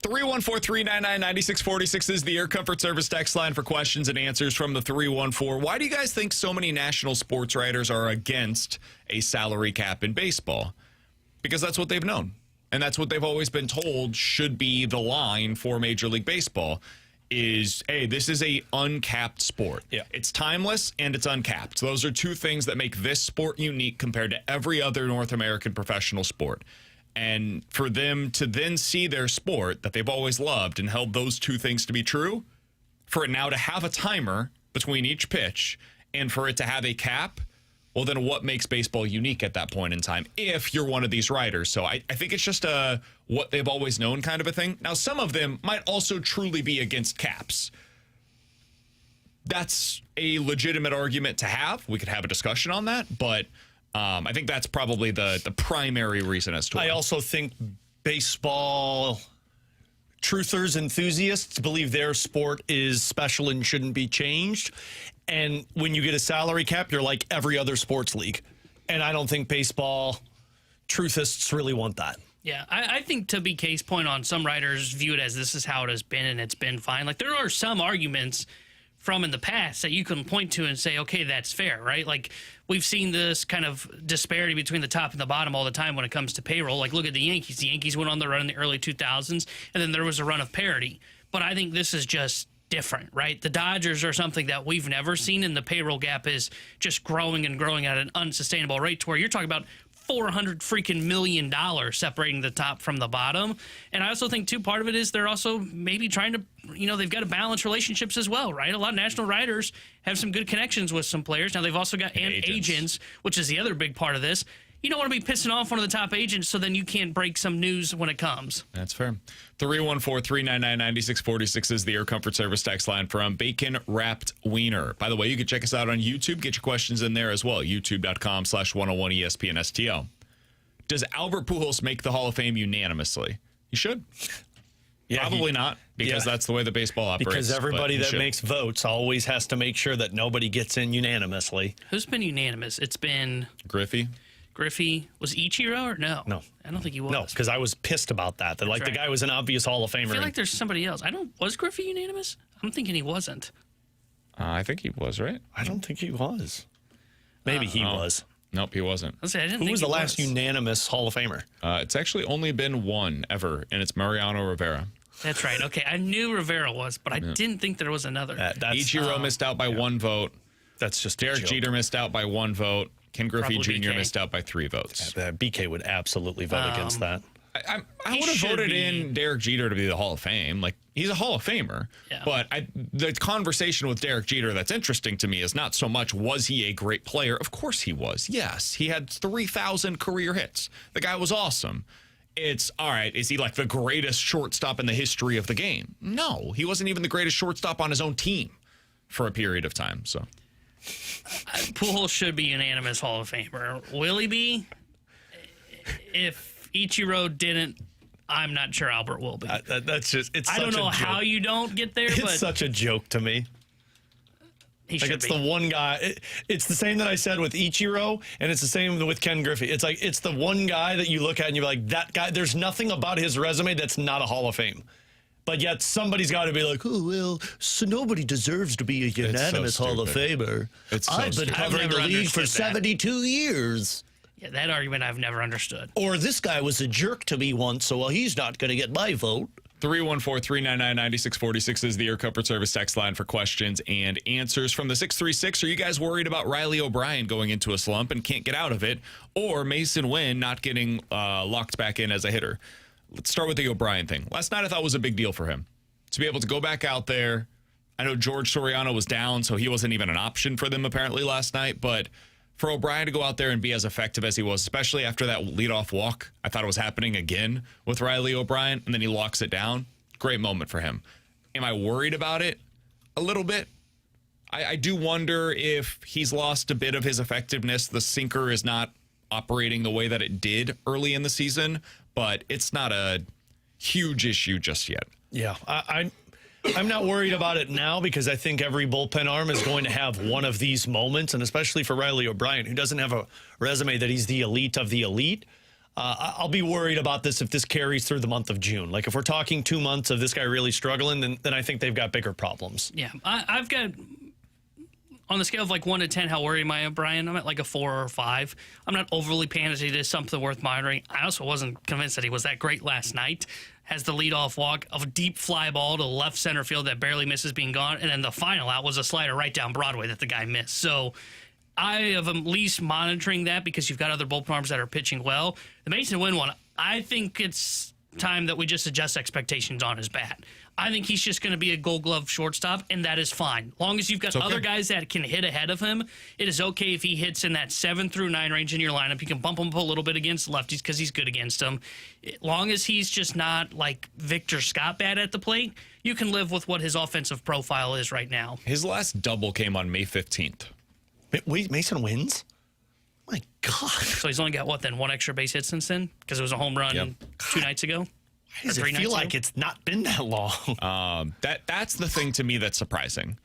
314-399-9646 is the Air Comfort Service text line for questions and answers from the 314. Why do you guys think so many national sports writers are against a salary cap in baseball? Because that's what they've known. And that's what they've always been told should be the line for Major League Baseball is, hey, this is a uncapped sport. Yeah. It's timeless and it's uncapped. Those are two things that make this sport unique compared to every other North American professional sport. And for them to then see their sport that they've always loved and held those two things to be true, for it now to have a timer between each pitch and for it to have a cap, well, then what makes baseball unique at that point in time if you're one of these writers? So I think it's just what they've always known kind of a thing. Now, some of them might also truly be against caps. That's a legitimate argument to have. We could have a discussion on that, but I think that's probably the primary reason as to why. I also think baseball truthers, enthusiasts believe their sport is special and shouldn't be changed. And when you get a salary cap, you're like every other sports league. And I don't think baseball truthists really want that. Yeah, I think to be case point on some writers view it as this is how it has been and it's been fine. Like there are some arguments from in the past that you can point to and say, okay, that's fair, right? Like we've seen this kind of disparity between the top and the bottom all the time when it comes to payroll. Like look at the Yankees. The Yankees went on the run in the early 2000s, and then there was a run of parity. But I think this is just different, right? The Dodgers are something that we've never seen, and the payroll gap is just growing and growing at an unsustainable rate to where you're talking about $400 million separating the top from the bottom. And I also think, too, part of it is they're also maybe trying to, they've got to balance relationships as well, right? A lot of national writers have some good connections with some players. Now, they've also got agents, which is the other big part of this. You don't want to be pissing off one of the top agents so then you can't break some news when it comes. That's fair. 314-399-9646 is the Air Comfort Service text line from Bacon Wrapped Wiener. By the way, you can check us out on YouTube. Get your questions in there as well. YouTube.com/101 ESPN STL. Does Albert Pujols make the Hall of Fame unanimously? He should. Yeah, Probably not, because that's the way the baseball operates. Because everybody that makes votes always has to make sure that nobody gets in unanimously. Who's been unanimous? It's been Griffey. Was Ichiro or no? No. I don't think he was. No, because I was pissed about that. That the guy was an obvious Hall of Famer. I feel like there's somebody else. Was Griffey unanimous? I'm thinking he wasn't. I think he was, right? I don't think he was. Maybe he was. Nope, he wasn't. Who was the last unanimous Hall of Famer? It's actually only been one ever, and it's Mariano Rivera. That's right. Okay, I knew Rivera was, but I didn't think there was another. Ichiro missed out by one vote. That's just Derek Jeter missed out by one vote. Ken Griffey Probably Jr. BK. missed out by 3 votes. BK would absolutely vote against that. I would have voted in Derek Jeter to be the Hall of Fame. Like, he's a Hall of Famer. Yeah. But the conversation with Derek Jeter that's interesting to me is not so much, was he a great player? Of course he was. Yes, he had 3,000 career hits. The guy was awesome. It's, all right, is he like the greatest shortstop in the history of the game? No, he wasn't even the greatest shortstop on his own team for a period of time, so... Pujols should be unanimous Hall of Famer. Will he be? If Ichiro didn't, I'm not sure Albert will be. That's just, it's I such don't know a joke. how you don't get there, It's but such a joke to me. he Like should it's be. the one guy. It's the same that I said with Ichiro, and it's the same with Ken Griffey. It's like it's the one guy that you look at and you're like, that guy. There's nothing about his resume that's not a Hall of Fame. But yet somebody's got to be like, oh, well, so nobody deserves to be a unanimous Hall of Famer. I've been covering the league for 72 years. Yeah, that argument I've never understood. Or this guy was a jerk to me once, so well, he's not going to get my vote. 314-399-9646 is the Air Comfort Service text line for questions and answers from the 636. Are you guys worried about Riley O'Brien going into a slump and can't get out of it, or Mason Wynn not getting locked back in as a hitter? Let's start with the O'Brien thing. Last night I thought was a big deal for him to be able to go back out there. I know George Soriano was down, so he wasn't even an option for them apparently last night, but for O'Brien to go out there and be as effective as he was, especially after that leadoff walk, I thought it was happening again with Riley O'Brien, and then he locks it down. Great moment for him. Am I worried about it? A little bit. I do wonder if he's lost a bit of his effectiveness. The sinker is not operating the way that it did early in the season, but it's not a huge issue just yet. Yeah, I'm not worried about it now because I think every bullpen arm is going to have one of these moments, and especially for Riley O'Brien, who doesn't have a resume that he's the elite of the elite. I'll be worried about this if this carries through the month of June. Like if we're talking 2 months of this guy really struggling, then I think they've got bigger problems. Yeah, I've got, on the scale of like 1 to 10, how worried am I, Brian? I'm at like a 4 or 5. I'm not overly panicked. It is something worth monitoring. I also wasn't convinced that he was that great last night. Has the leadoff walk of a deep fly ball to left center field that barely misses being gone, and then the final out was a slider right down Broadway that the guy missed. So I am at least monitoring that because you've got other bullpen arms that are pitching well. The Mason Wynn one, I think it's time that we just adjust expectations on his bat. I think he's just going to be a Gold Glove shortstop, and that is fine. Long as you've got other guys that can hit ahead of him, it is okay if he hits in that 7 through 9 range in your lineup. You can bump him up a little bit against lefties because he's good against them. Long as he's just not like Victor Scott bad at the plate, you can live with what his offensive profile is right now. His last double came on May 15th. Wait, Mason wins? My God. So he's only got, what then, 1 extra base hit since then? Because it was a home run 2 nights ago? Why does it feel like it's not been that long? That's the thing to me that's surprising.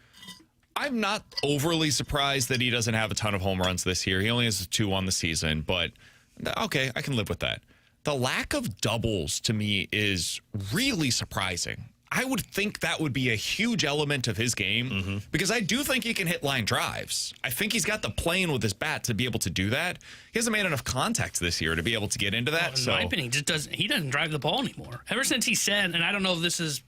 I'm not overly surprised that he doesn't have a ton of home runs this year. He only has 2 on the season, but okay, I can live with that. The lack of doubles to me is really surprising. I would think that would be a huge element of his game because I do think he can hit line drives. I think he's got the plane with his bat to be able to do that. He hasn't made enough contacts this year to be able to get into that. In my opinion, he doesn't drive the ball anymore. Ever since he said, and I don't know if this is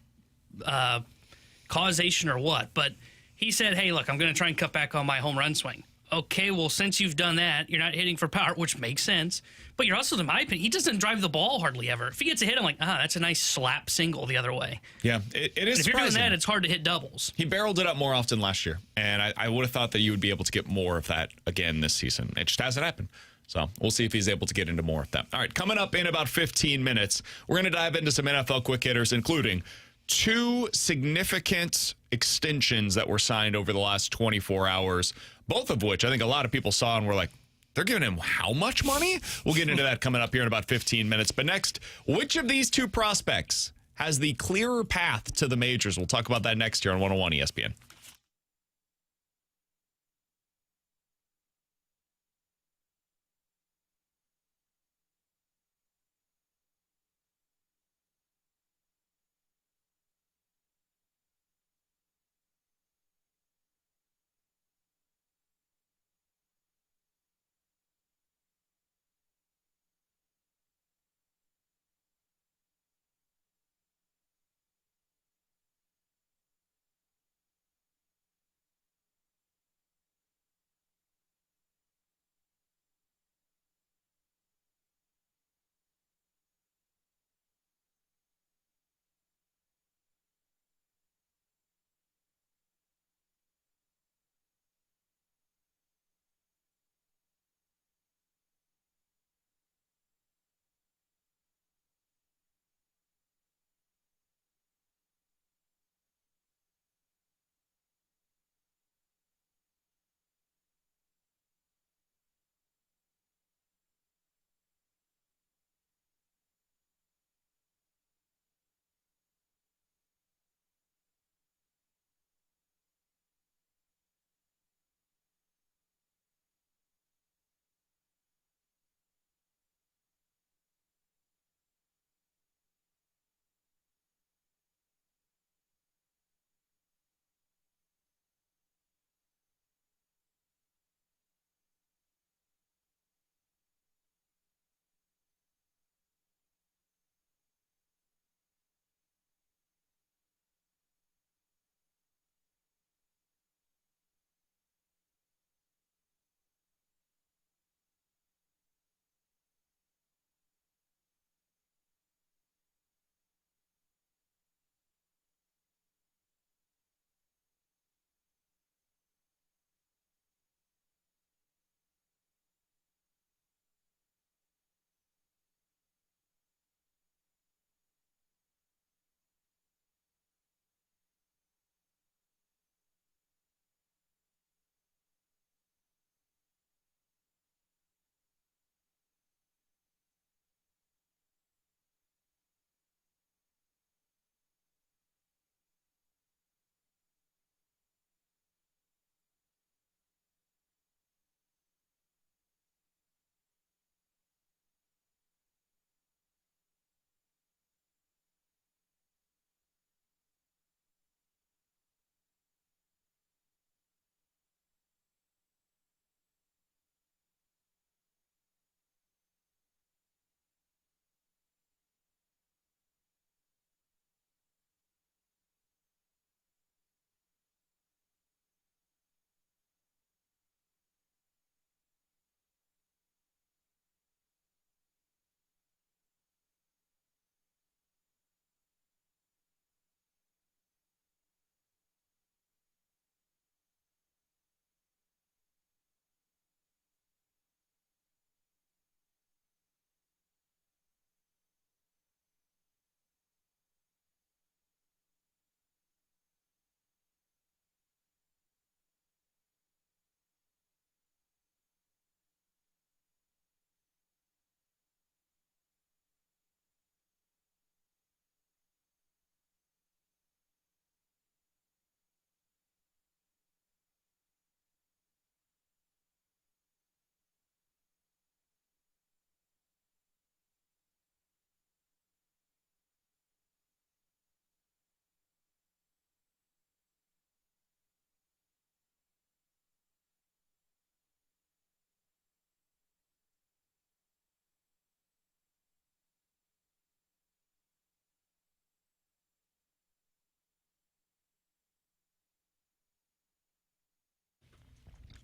causation or what, but he said, hey, look, I'm going to try and cut back on my home run swing. Okay, well, since you've done that, you're not hitting for power, which makes sense. But you're also, in my opinion, he doesn't drive the ball hardly ever. If he gets a hit, I'm like, that's a nice slap single the other way. Yeah, it is If surprising. you're doing that, it's hard to hit doubles. He barreled it up more often last year, and I would have thought that you would be able to get more of that again this season. It just hasn't happened. So we'll see if he's able to get into more of that. All right, coming up in about 15 minutes, we're going to dive into some NFL quick hitters, including 2 significant extensions that were signed over the last 24 hours, both of which I think a lot of people saw and were like, they're giving him how much money? We'll get into that coming up here in about 15 minutes. But next, which of these 2 prospects has the clearer path to the majors? We'll talk about that next year on 101 ESPN.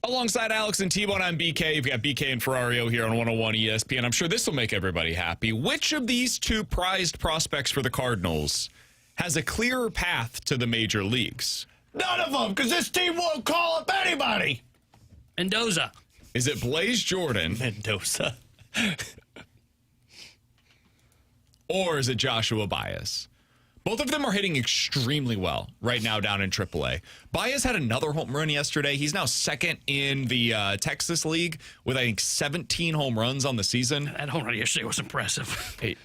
Alongside Alex and T-Bone, I'm BK. You've got BK and Ferrario here on 101 ESPN. I'm sure this will make everybody happy. Which of these two prized prospects for the Cardinals has a clearer path to the major leagues? None of them, because this team won't call up anybody. Mendoza. Is it Blaze Jordan? Mendoza. Or is it Joshua Baez? Both of them are hitting extremely well right now down in AAA. Baez had another home run yesterday. He's now second in the Texas League with, I think, 17 home runs on the season. That home run yesterday was impressive. Hey,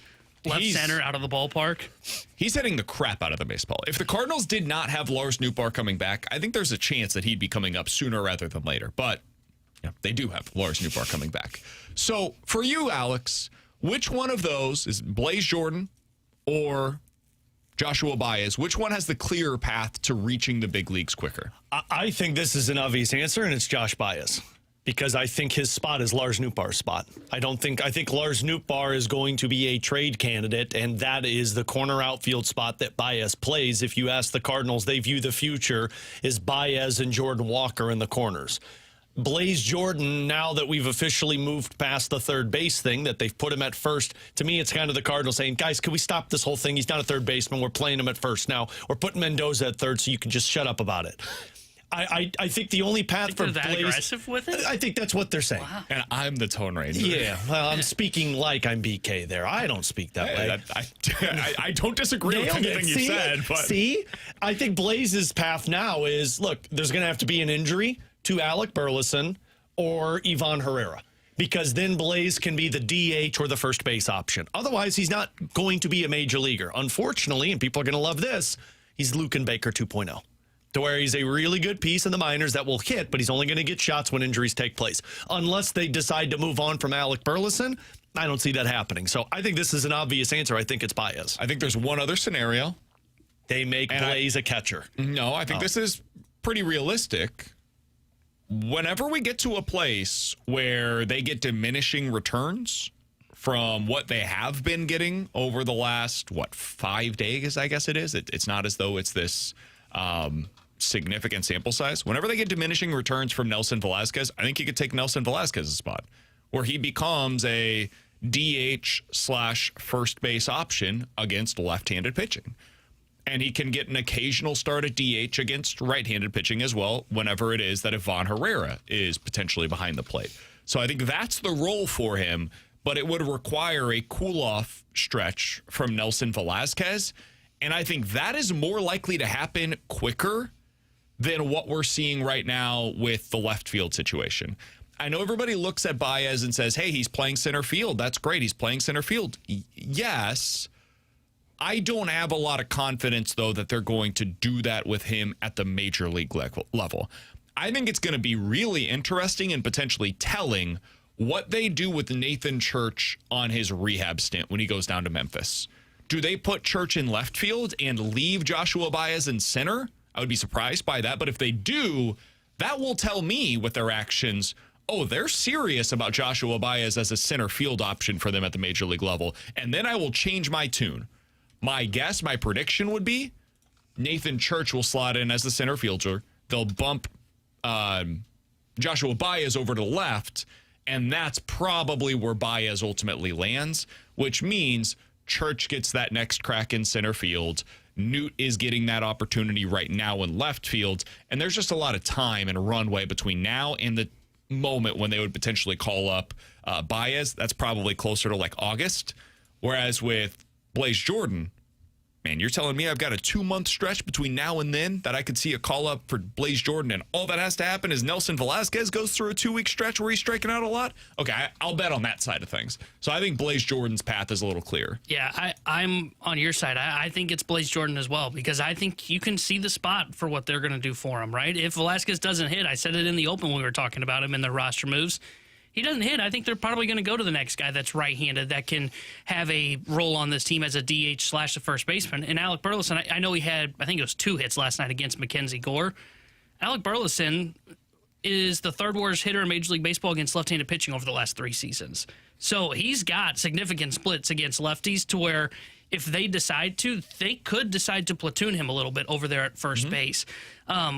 Left center out of the ballpark. He's hitting the crap out of the baseball. If the Cardinals did not have Lars Nootbaar coming back, I think there's a chance that he'd be coming up sooner rather than later. But they do have Lars Nootbaar coming back. So for you, Alex, which one of those is Blaze Jordan or Joshua Baez? Which one has the clearer path to reaching the big leagues quicker? I think this is an obvious answer, and it's Josh Baez. Because I think his spot is Lars Nootbaar's spot. I think Lars Nootbaar is going to be a trade candidate, and that is the corner outfield spot that Baez plays. If you ask the Cardinals, they view the future as Baez and Jordan Walker in the corners. Blaze Jordan, now that we've officially moved past the third base thing, that they've put him at first, to me it's kind of the Cardinals saying, guys, can we stop this whole thing? He's not a third baseman. We're playing him at first now. We're putting Mendoza at third so you can just shut up about it. I think the only path for They're that Blaze, aggressive with it? I think that's what they're saying. Wow. And I'm the Tone Ranger. Yeah, well, I'm speaking like I'm BK there. I don't speak that way. I don't disagree with anything you said. But See, I think Blaze's path now is, look, there's going to have to be an injury to Alec Burleson or Ivan Herrera, because then Blaze can be the DH or the first base option. Otherwise, he's not going to be a major leaguer. Unfortunately, and people are going to love this, he's Luke and Baker 2.0. To where he's a really good piece in the minors that will hit, but he's only going to get shots when injuries take place. Unless they decide to move on from Alec Burleson, I don't see that happening. So I think this is an obvious answer. I think it's Baez. I think there's one other scenario. They make Blaze a catcher. No, I think this is pretty realistic. Whenever we get to a place where they get diminishing returns from what they have been getting over the last, 5 days, I guess it is. It's not as though it's this significant sample size. Whenever they get diminishing returns from Nelson Velazquez, I think you could take Nelson Velazquez's spot, where he becomes a DH/first base option against left-handed pitching. And he can get an occasional start at DH against right-handed pitching as well, whenever it is that Ivan Herrera is potentially behind the plate. So I think that's the role for him, but it would require a cool-off stretch from Nelson Velazquez. And I think that is more likely to happen quicker than what we're seeing right now with the left field situation. I know everybody looks at Baez and says, hey, he's playing center field. That's great. He's playing center field. Yes. I don't have a lot of confidence, though, that they're going to do that with him at the major league level. I think it's going to be really interesting and potentially telling what they do with Nathan Church on his rehab stint when he goes down to Memphis. Do they put Church in left field and leave Joshua Baez in center? I would be surprised by that. But if they do, that will tell me with their actions, oh, they're serious about Joshua Baez as a center field option for them at the major league level. And then I will change my tune. My guess, my prediction would be Nathan Church will slot in as the center fielder. They'll bump Joshua Baez over to the left, and that's probably where Baez ultimately lands, which means Church gets that next crack in center field. Newt is getting that opportunity right now in left field, and there's just a lot of time and runway between now and the moment when they would potentially call up Baez. That's probably closer to like August, whereas with Blaze Jordan, man, you're telling me I've got a 2-month stretch between now and then that I could see a call up for Blaze Jordan, and all that has to happen is Nelson Velazquez goes through a 2-week stretch where he's striking out a lot? Okay, I'll bet on that side of things. So I think Blaze Jordan's path is a little clearer. Yeah, I'm on your side. I think it's Blaze Jordan as well, because I think you can see the spot for what they're going to do for him, right? If Velazquez doesn't hit, I said it in the open when we were talking about him in their roster moves, he doesn't hit, I think they're probably going to go to the next guy that's right-handed that can have a role on this team as a DH / a first baseman. And Alec Burleson, I know he had, I think it was 2 hits last night against Mackenzie Gore. Alec Burleson is the third worst hitter in Major League Baseball against left-handed pitching over the last 3 seasons. So he's got significant splits against lefties to where if they decide to, they could decide to platoon him a little bit over there at first base.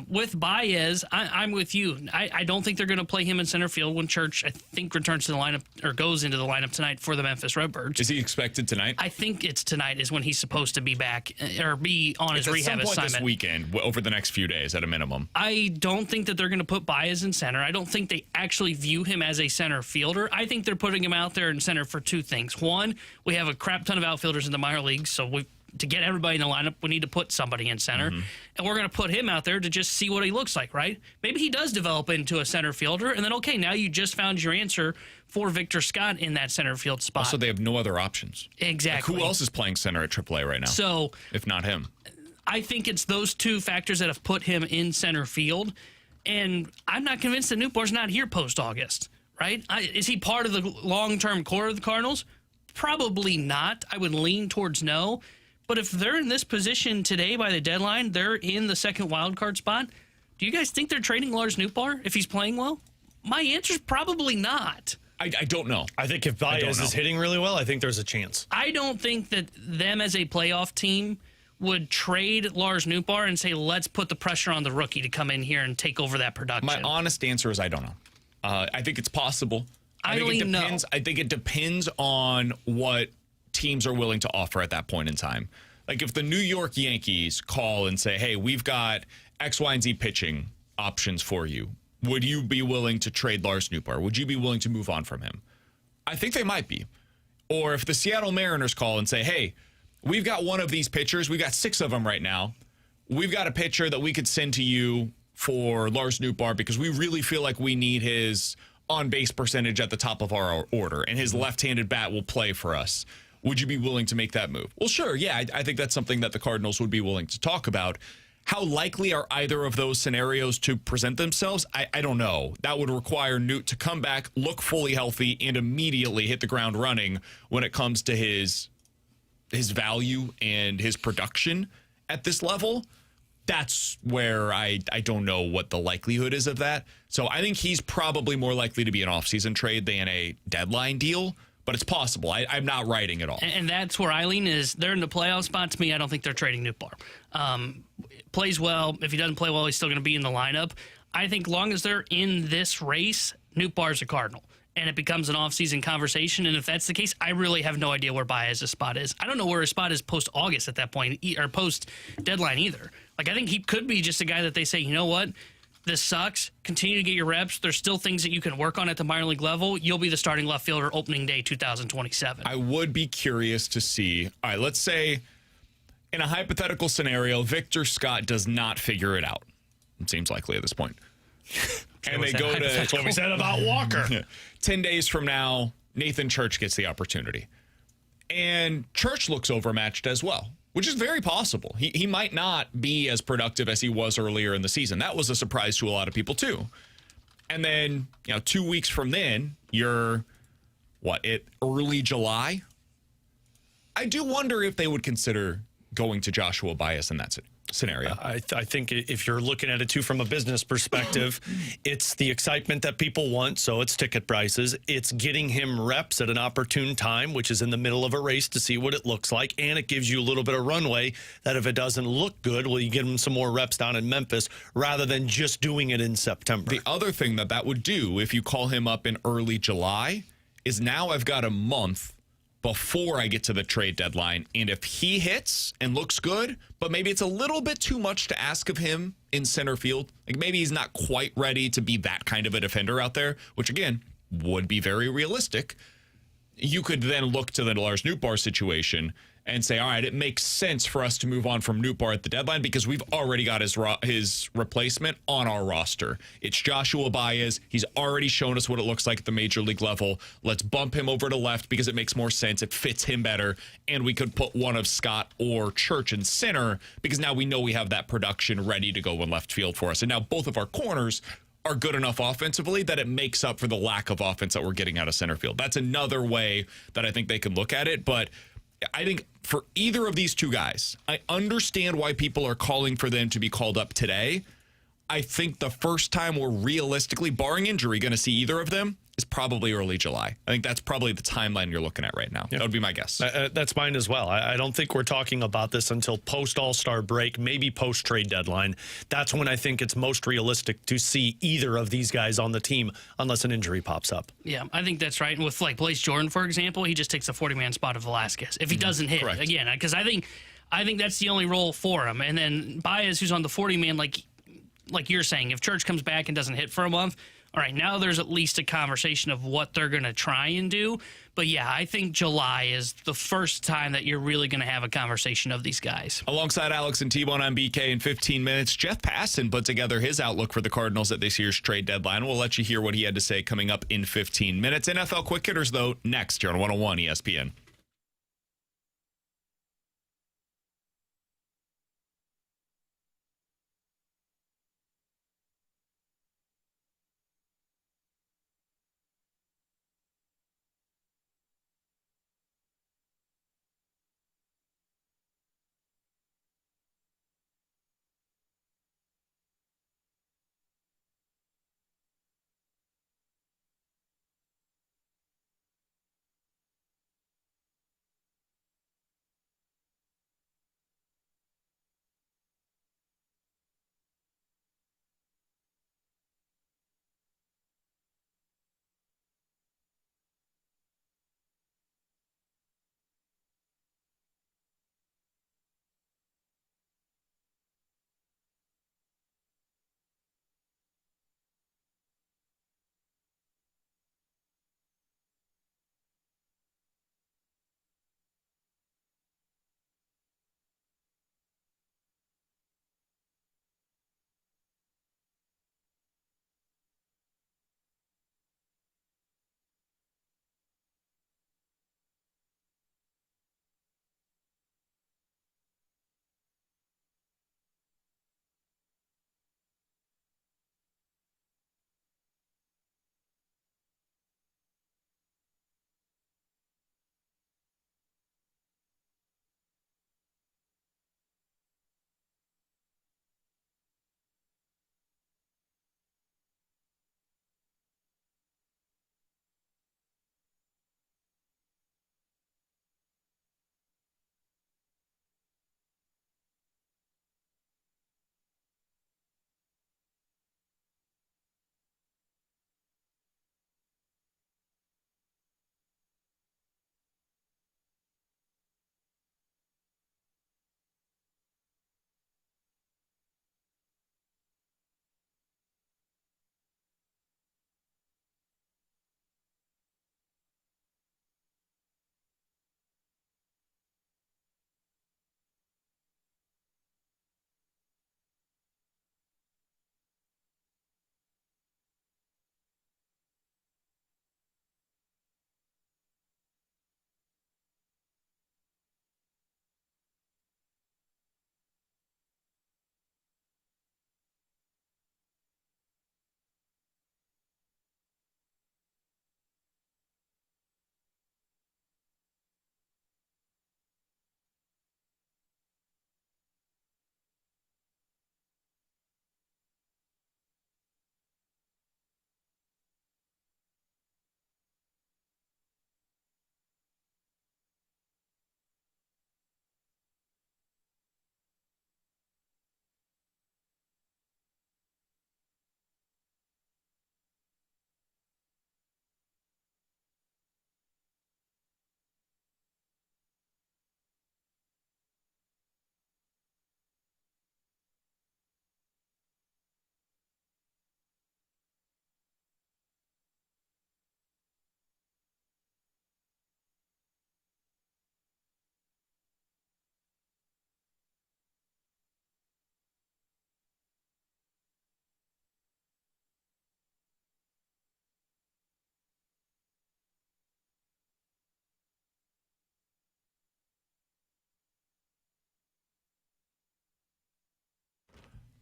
With Baez, I'm with you. I don't think they're going to play him in center field when Church, I think, returns to the lineup or goes into the lineup tonight for the Memphis Redbirds. Is he expected tonight? I think it's tonight is when he's supposed to be back or be on his rehab at some point assignment. This weekend, over the next few days at a minimum. I don't think that they're going to put Baez in center. I don't think they actually view him as a center fielder. I think they're putting him out there in center for two things. One, we have a crap ton of outfielders in the minor leagues, so to get everybody in the lineup, we need to put somebody in center. And we're going to put him out there to just see what he looks like, right? Maybe he does develop into a center fielder, and then, okay, now you just found your answer for Victor Scott in that center field spot. Also, they have no other options. Exactly. Like, who else is playing center at AAA right now? So, if not him. I think it's those two factors that have put him in center field, and I'm not convinced that Newbar's not here post-August, right? Is he part of the long-term core of the Cardinals? Probably not. I would lean towards no. But if they're in this position today by the deadline, they're in the second wild card spot. Do you guys think they're trading Lars Nootbaar if he's playing well? My answer is probably not. I don't know. I think if Baez is hitting really well, I think there's a chance. I don't think that them as a playoff team would trade Lars Nootbaar and say, let's put the pressure on the rookie to come in here and take over that production. My honest answer is I don't know. I think it's possible. I think it depends. I think it depends on what teams are willing to offer at that point in time. Like if the New York Yankees call and say, hey, we've got X, Y, and Z pitching options for you, would you be willing to trade Lars Nootbaar? Would you be willing to move on from him? I think they might be. Or if the Seattle Mariners call and say, hey, we've got one of these pitchers, we've got 6 of them right now, we've got a pitcher that we could send to you for Lars Nootbaar because we really feel like we need his on-base percentage at the top of our order, and his left-handed bat will play for us. Would you be willing to make that move? Well, sure, yeah. I think that's something that the Cardinals would be willing to talk about. How likely are either of those scenarios to present themselves? I don't know. That would require Newt to come back, look fully healthy, and immediately hit the ground running when it comes to his value and his production at this level. That's where I don't know what the likelihood is of that. So I think he's probably more likely to be an offseason trade than a deadline deal, but it's possible. I'm not writing it all. And that's where Eileen is. They're in the playoff spot. To me, I don't think they're trading Nootbaar. Plays well. If he doesn't play well, he's still going to be in the lineup. I think long as they're in this race, Nootbaar's a Cardinal. And it becomes an offseason conversation. And if that's the case, I really have no idea where Baez's spot is. I don't know where his spot is post-August at that point, or post-deadline either. Like, I think he could be just a guy that they say, you know what, this sucks. Continue to get your reps. There's still things that you can work on at the minor league level. You'll be the starting left fielder opening day 2027. I would be curious to see, all right, let's say in a hypothetical scenario, Victor Scott does not figure it out. It seems likely at this point. And they go to... That's what we said about Walker. 10 days from now, Nathan Church gets the opportunity. And Church looks overmatched as well, which is very possible. He might not be as productive as he was earlier in the season. That was a surprise to a lot of people, too. And then, 2 weeks from then, you're, early July? I do wonder if they would consider going to Joshua Baez in that scenario. I think if you're looking at it too from a business perspective, it's the excitement that people want, so it's ticket prices. It's getting him reps at an opportune time, which is in the middle of a race to see what it looks like, and it gives you a little bit of runway that if it doesn't look good, well, you give him some more reps down in Memphis rather than just doing it in September. The other thing that would do if you call him up in early July is now I've got a month before I get to the trade deadline. And if he hits and looks good, but maybe it's a little bit too much to ask of him in center field, like maybe he's not quite ready to be that kind of a defender out there, which again would be very realistic. You could then look to the Lars Nootbaar situation and say, all right, it makes sense for us to move on from Nootbaar at the deadline because we've already got his replacement on our roster. It's Joshua Baez. He's already shown us what it looks like at the major league level. Let's bump him over to left because it makes more sense. It fits him better. And we could put one of Scott or Church in center because now we know we have that production ready to go in left field for us. And now both of our corners are good enough offensively that it makes up for the lack of offense that we're getting out of center field. That's another way that I think they can look at it. But I think for either of these two guys, I understand why people are calling for them to be called up today. I think the first time we're realistically, barring injury, going to see either of them is probably early July. I think that's probably the timeline you're looking at right now. That would be my guess. That's mine as well. I don't think we're talking about this until post-All-Star break, maybe post-trade deadline. That's when I think it's most realistic to see either of these guys on the team unless an injury pops up. Yeah, I think that's right. And with like Blaze Jordan, for example, he just takes a 40-man spot of Velazquez if he doesn't hit. Correct. Again, because I think that's the only role for him. And then Baez, who's on the 40-man, like you're saying, if Church comes back and doesn't hit for a month, all right, now there's at least a conversation of what they're going to try and do. But yeah, I think July is the first time that you're really going to have a conversation of these guys. Alongside Alex and T-Bone on BK in 15 minutes, Jeff Passan put together his outlook for the Cardinals at this year's trade deadline. We'll let you hear what he had to say coming up in 15 minutes. NFL Quick Hitters, though, next here on 101 ESPN.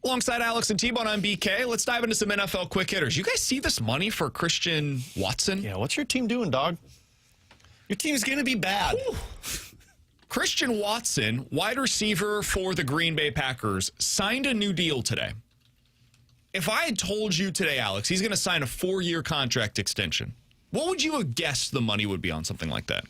Alongside Alex and T-Bone on BK, let's dive into some NFL quick hitters. You guys see this money for Christian Watson? Yeah, what's your team doing, dog? Your team's going to be bad. Ooh. Christian Watson, wide receiver for the Green Bay Packers, signed a new deal today. If I had told you today, Alex, he's going to sign a 4-year contract extension, What would you have guessed the money would be on something like that?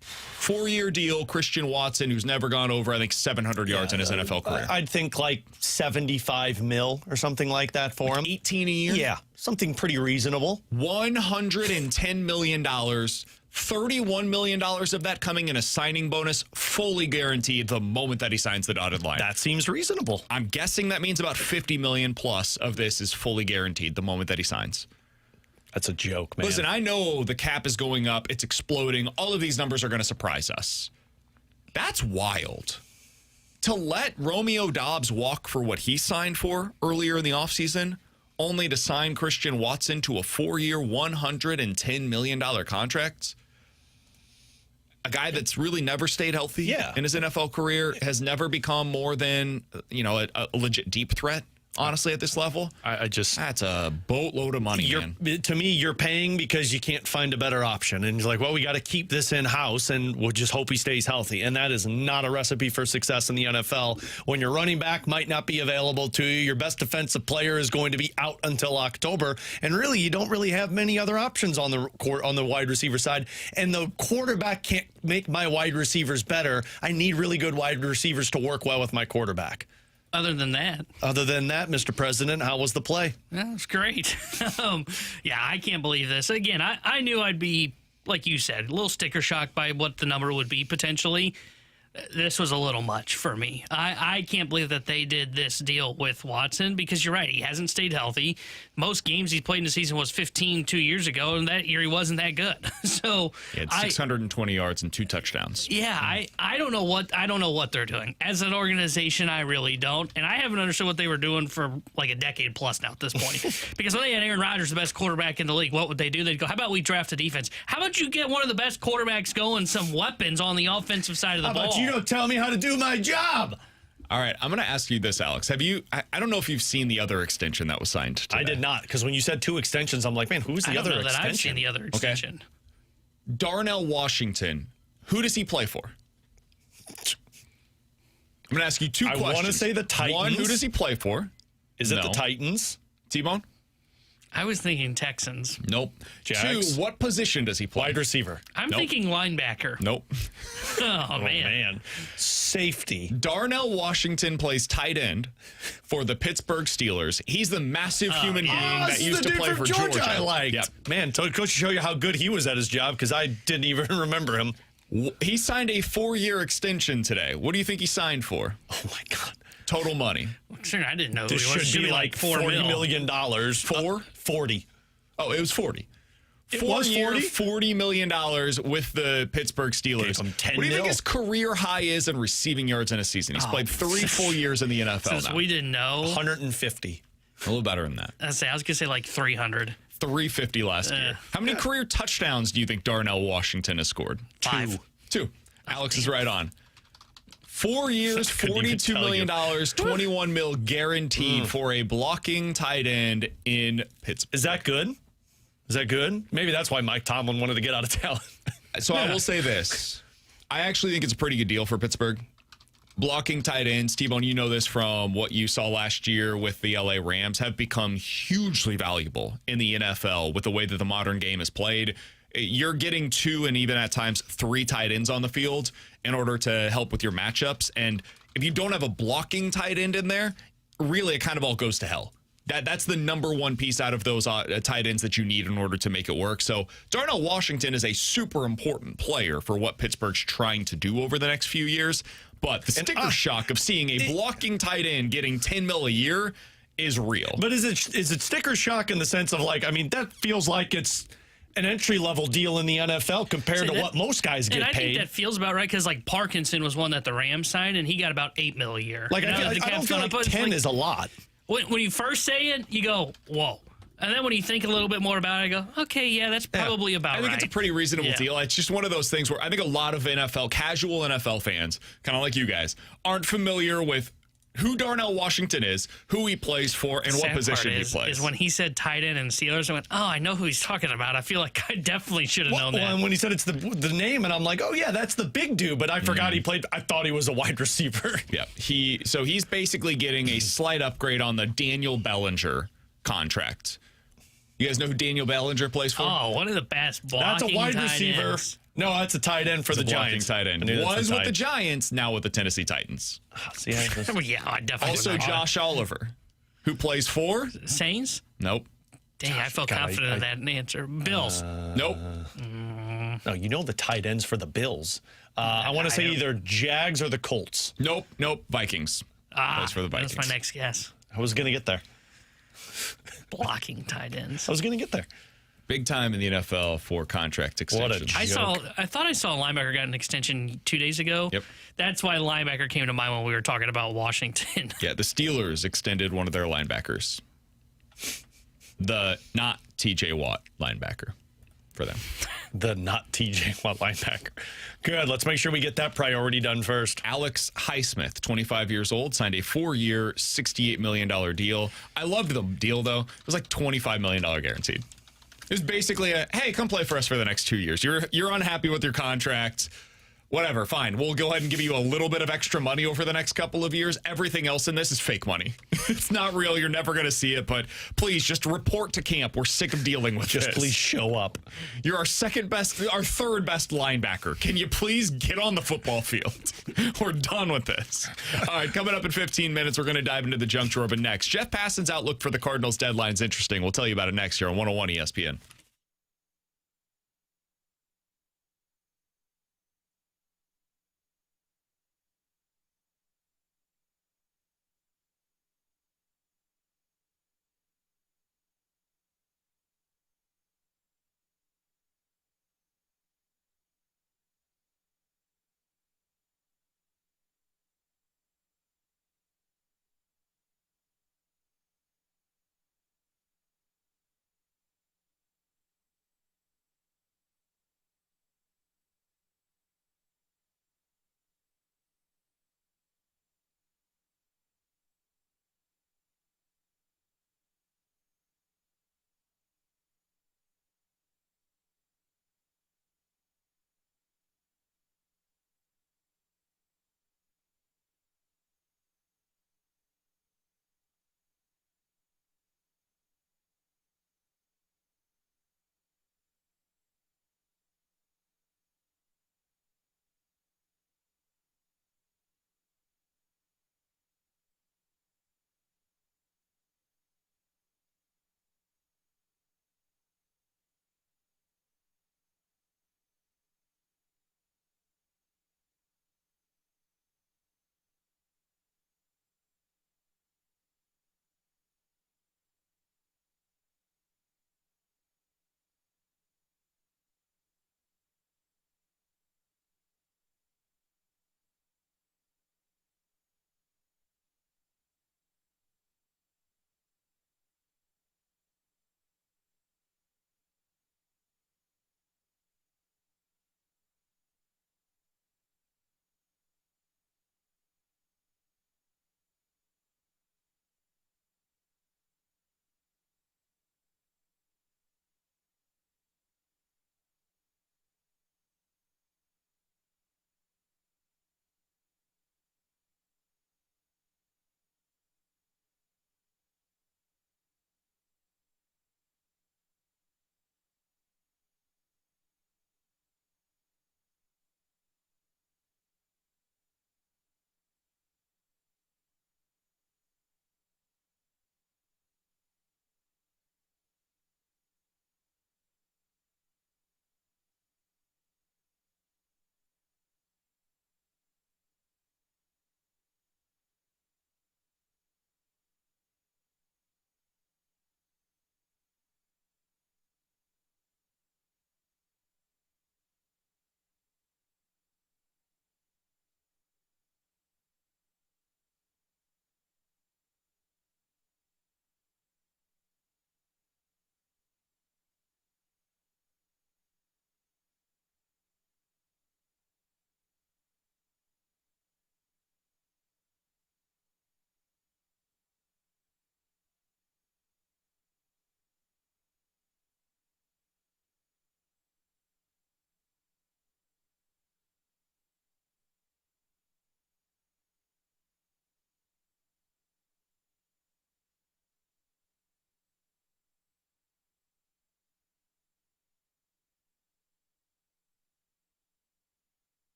4-year deal, Christian Watson, who's never gone over, I think, 700 yards in his NFL career. I'd think like 75 mil or something like that for him. 18 a year? Yeah, something pretty reasonable. $110 million, $31 million of that coming in a signing bonus, fully guaranteed the moment that he signs the dotted line. That seems reasonable. I'm guessing that means about $50 million plus of this is fully guaranteed the moment that he signs. That's a joke, man. Listen, I know the cap is going up. It's exploding. All of these numbers are going to surprise us. That's wild. To let Romeo Doubs walk for what he signed for earlier in the offseason, only to sign Christian Watson to a 4-year, $110 million contract. A guy that's really never stayed healthy in his NFL career, has never become more than, a legit deep threat. Honestly, at this level, that's a boatload of money, man. To me, you're paying because you can't find a better option. And you're like, well, we got to keep this in-house, and we'll just hope he stays healthy. And that is not a recipe for success in the NFL. When your running back might not be available to you, your best defensive player is going to be out until October. And really, you don't really have many other options on the wide receiver side. And the quarterback can't make my wide receivers better. I need really good wide receivers to work well with my quarterback. Other than that, Mr. President, how was the play? Yeah, it's great. I can't believe this. Again, I knew I'd be, like you said, a little sticker shocked by what the number would be potentially. This was a little much for me. I can't believe that they did this deal with Watson because you're right. He hasn't stayed healthy. Most games he's played in the season was 15 2 years ago, and that year he wasn't that good. So he had 620 yards and 2 touchdowns. Yeah, I don't know what they're doing. As an organization, I really don't. And I haven't understood what they were doing for like a decade plus now at this point. Because when they had Aaron Rodgers, the best quarterback in the league, what would they do? They'd go, how about we draft a defense? How about you get one of the best quarterbacks going, some weapons on the offensive side of the ball? You don't tell me how to do my job. All right, I'm going to ask you this, Alex. I don't know if you've seen the other extension that was signed today. I did not, because when you said 2 extensions, I'm like, man, who's the other extension? That I've seen the other extension. Okay. Darnell Washington, who does he play for? I'm going to ask you 2 questions. I want to say the Titans. One, who does he play for? Is it the Titans? T-Bone? I was thinking Texans. Nope. Jags? 2, what position does he play? Wide receiver. I'm thinking linebacker. Nope. Oh, man. Safety. Darnell Washington plays tight end for the Pittsburgh Steelers. He's the massive human being that used to play for Georgia. I liked. Yep. Man, coach show you how good he was at his job because I didn't even remember him. He signed a 4-year extension today. What do you think he signed for? Oh, my God. Total money. Sure, I didn't know. This should be like $40 million. 40. Oh, it was 40. It was 40? $40 million with the Pittsburgh Steelers. $10 What do you think mil. his career high is in receiving yards in a season? He's played 3 full years in the NFL Since now. we didn't know. 150. A little better than that. I was going to say like 300. 350 last year. How many career touchdowns do you think Darnell Washington has scored? 5. 2. Alex is right on. 4 years, $42 million, $21 mil guaranteed for a blocking tight end in Pittsburgh. Is that good? Is that good? Maybe that's why Mike Tomlin wanted to get out of town. So I will say this. I actually think it's a pretty good deal for Pittsburgh. Blocking tight ends, T-Bone, you know this from what you saw last year with the LA Rams, have become hugely valuable in the NFL with the way that the modern game is played. You're getting 2 and even at times 3 tight ends on the field in order to help with your matchups. And if you don't have a blocking tight end in there, really it kind of all goes to hell. That's the number one piece out of those tight ends that you need in order to make it work. So Darnell Washington is a super important player for what Pittsburgh's trying to do over the next few years. But the sticker shock of seeing a blocking tight end getting $10 million a year is real. But is it sticker shock in the sense of like, I mean, that feels like it's an entry-level deal in the NFL compared to what most guys get paid. And I think that feels about right because, like, Parkinson was one that the Rams signed, and he got about $8 million a year. Like, I don't feel like 10 is a lot. When you first say it, you go, whoa. And then when you think a little bit more about it, I go, okay, yeah, that's probably about right. I think it's a pretty reasonable deal. It's just one of those things where I think a lot of casual NFL fans, kind of like you guys, aren't familiar with who Darnell Washington is, who he plays for, and what position he plays. Is when he said tight end and Steelers, I went, oh, I know who he's talking about. I feel like I definitely should have known that. And when he said it's the name, and I'm like, oh, yeah, that's the big dude, but I forgot he played. I thought he was a wide receiver. Yeah, he's basically getting a slight upgrade on the Daniel Bellinger contract. You guys know who Daniel Bellinger plays for? Oh, one of the best blocking That's a wide tight receiver. ends. No, that's a tight end for He's the a blocking Giants. tight end. I knew that's Was the with the tight. Giants, now with the Tennessee Titans. See, I just- Oh, yeah, I definitely Also, know. Josh Oliver, who plays for? Saints? Nope. Dang, I felt God, confident of that answer. Bills. Nope. no, you know the tight ends for the Bills. I want to say either Jags or the Colts. Nope. Vikings. Plays for the Vikings. That's my next guess. I was going to get there. Blocking tight ends. I was going to get there. Big time in the NFL for contract extensions. What a I thought I saw a linebacker got an extension 2 days ago. Yep. That's why linebacker came to mind when we were talking about Washington. Yeah, the Steelers extended one of their linebackers. The not TJ Watt linebacker for them. The not TJ Watt linebacker. Good. Let's make sure we get that priority done first. Alex Highsmith, 25 years old, signed a 4-year, $68 million deal. I loved the deal, though. It was like $25 million guaranteed. It was basically a, hey, come play for us for the next 2 years. You're unhappy with your contract. Whatever, fine. We'll go ahead and give you a little bit of extra money over the next couple of years. Everything else in this is fake money. It's not real. You're never going to see it, but please just report to camp. We're sick of dealing with this. Just please show up. You're our third best linebacker. Can you please get on the football field? We're done with this. All right, coming up in 15 minutes, we're going to dive into the junk drawer. But next, Jeff Passan's outlook for the Cardinals deadline is interesting. We'll tell you about it next year on 101 ESPN.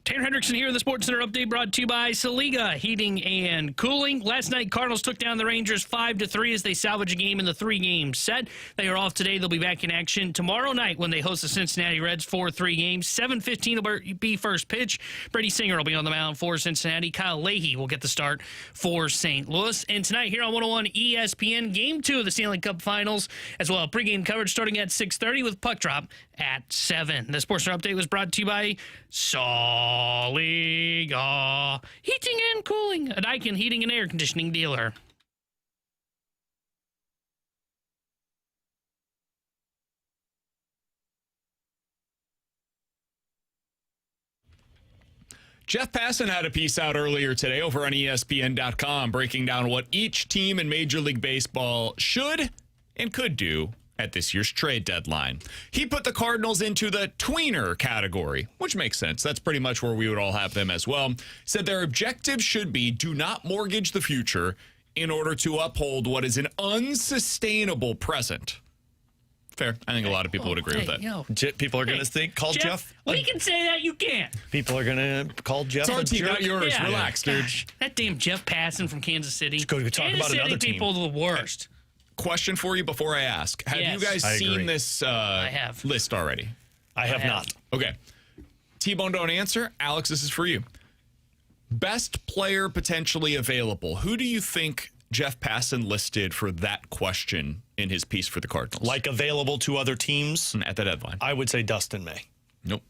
Tanner Hendrickson here in the Sports Center update brought to you by Saliga Heating and Cooling. Last night, Cardinals took down the Rangers 5-3 as they salvage a game in the 3-game set. They are off today. They'll be back in action tomorrow night when they host the Cincinnati Reds for 3 games. 7:15 will be first pitch. Brady Singer will be on the mound for Cincinnati. Kyle Leahy will get the start for St. Louis. And tonight here on 101 ESPN, Game 2 of the Stanley Cup Finals, as well as pregame coverage starting at 6:30 with puck drop at 7. The Sports Center update was brought to you by Saliga Heating and Cooling, a Daikin heating and air conditioning dealer. Jeff Passan had a piece out earlier today over on ESPN.com breaking down what each team in Major League Baseball should and could do at this year's trade deadline. He put the Cardinals into the tweener category, which makes sense. That's pretty much where we would all have them as well. Said their objective should be do not mortgage the future in order to uphold what is an unsustainable present. Fair. I think a lot of people would agree with that. People are going to think, call Jeff. We can say that, you can't. People are going to call Jeff. It's our team, not yours. Yeah. Relax, dude. Gosh, that damn Jeff Passan from Kansas City. Go talk about another team. People are the worst. Question for you before I ask. Have you guys seen this list already? I have not. Okay. T-Bone, don't answer. Alex, this is for you. Best player potentially available. Who do you think Jeff Passan listed for that question in his piece for the Cardinals? Like available to other teams? At the deadline. I would say Dustin May. Nope.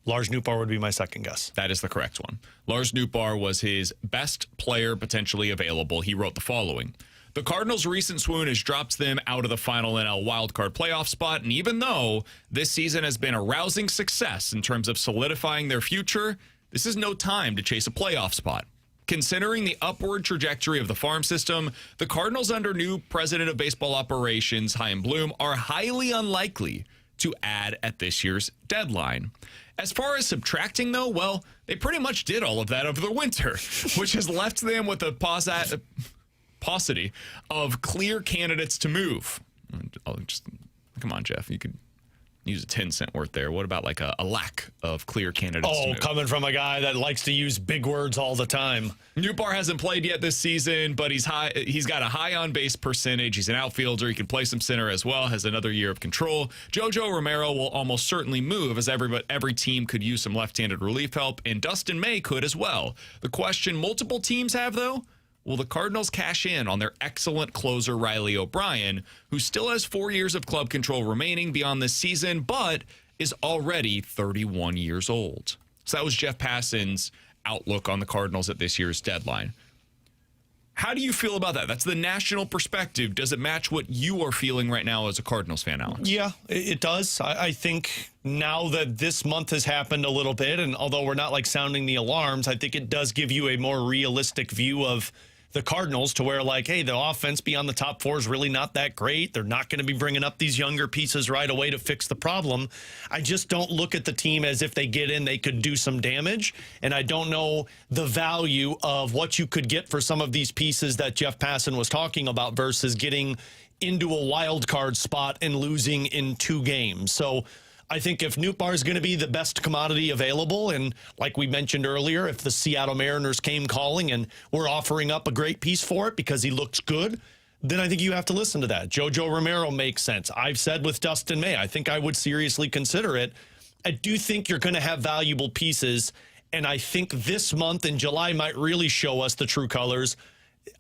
Lars Nootbaar would be my second guess. That is the correct one. Lars Nootbaar was his best player potentially available. He wrote the following. The Cardinals' recent swoon has dropped them out of the final NL wildcard playoff spot, and even though this season has been a rousing success in terms of solidifying their future, this is no time to chase a playoff spot. Considering the upward trajectory of the farm system, the Cardinals under new president of baseball operations, Chaim Bloom, are highly unlikely to add at this year's deadline. As far as subtracting, though, well, they pretty much did all of that over the winter, which has left them with a paucity of clear candidates to move. Come on, Jeff. You could use a 10-cent word there. What about like a lack of clear candidates to move? Coming from a guy that likes to use big words all the time. Nootbaar hasn't played yet this season, but he's got a high on-base percentage. He's an outfielder. He can play some center as well, has another year of control. Jojo Romero will almost certainly move, as every team could use some left-handed relief help, and Dustin May could as well. The question multiple teams have, though, will the Cardinals cash in on their excellent closer, Riley O'Brien, who still has 4 years of club control remaining beyond this season, but is already 31 years old? So that was Jeff Passan's outlook on the Cardinals at this year's deadline. How do you feel about that? That's the national perspective. Does it match what you are feeling right now as a Cardinals fan, Alex? Yeah, it does. I think now that this month has happened a little bit, and although we're not like sounding the alarms, I think it does give you a more realistic view of the Cardinals to where, like, hey, the offense beyond the top four is really not that great. They're not going to be bringing up these younger pieces right away to fix the problem. I just don't look at the team as if they get in, they could do some damage. And I don't know the value of what you could get for some of these pieces that Jeff Passan was talking about versus getting into a wild card spot and losing in 2 games. So I think if Nootbaar is going to be the best commodity available, and like we mentioned earlier, if the Seattle Mariners came calling and we're offering up a great piece for it because he looks good, then I think you have to listen to that. Jojo Romero makes sense. I've said with Dustin May, I think I would seriously consider it. I do think you're going to have valuable pieces, and I think this month in July might really show us the true colors.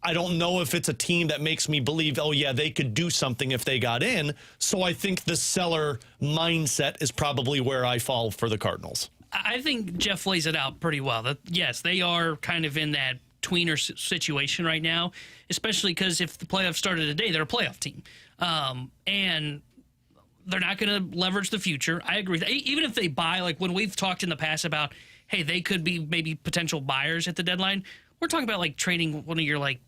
I don't know if it's a team that makes me believe, oh, yeah, they could do something if they got in. So I think the seller mindset is probably where I fall for the Cardinals. I think Jeff lays it out pretty well. Yes, they are kind of in that tweener situation right now, especially because if the playoffs started today, they're a playoff team. And they're not going to leverage the future. I agree with that. Even if they buy, like when we've talked in the past about, hey, they could be maybe potential buyers at the deadline, we're talking about like trading one of your like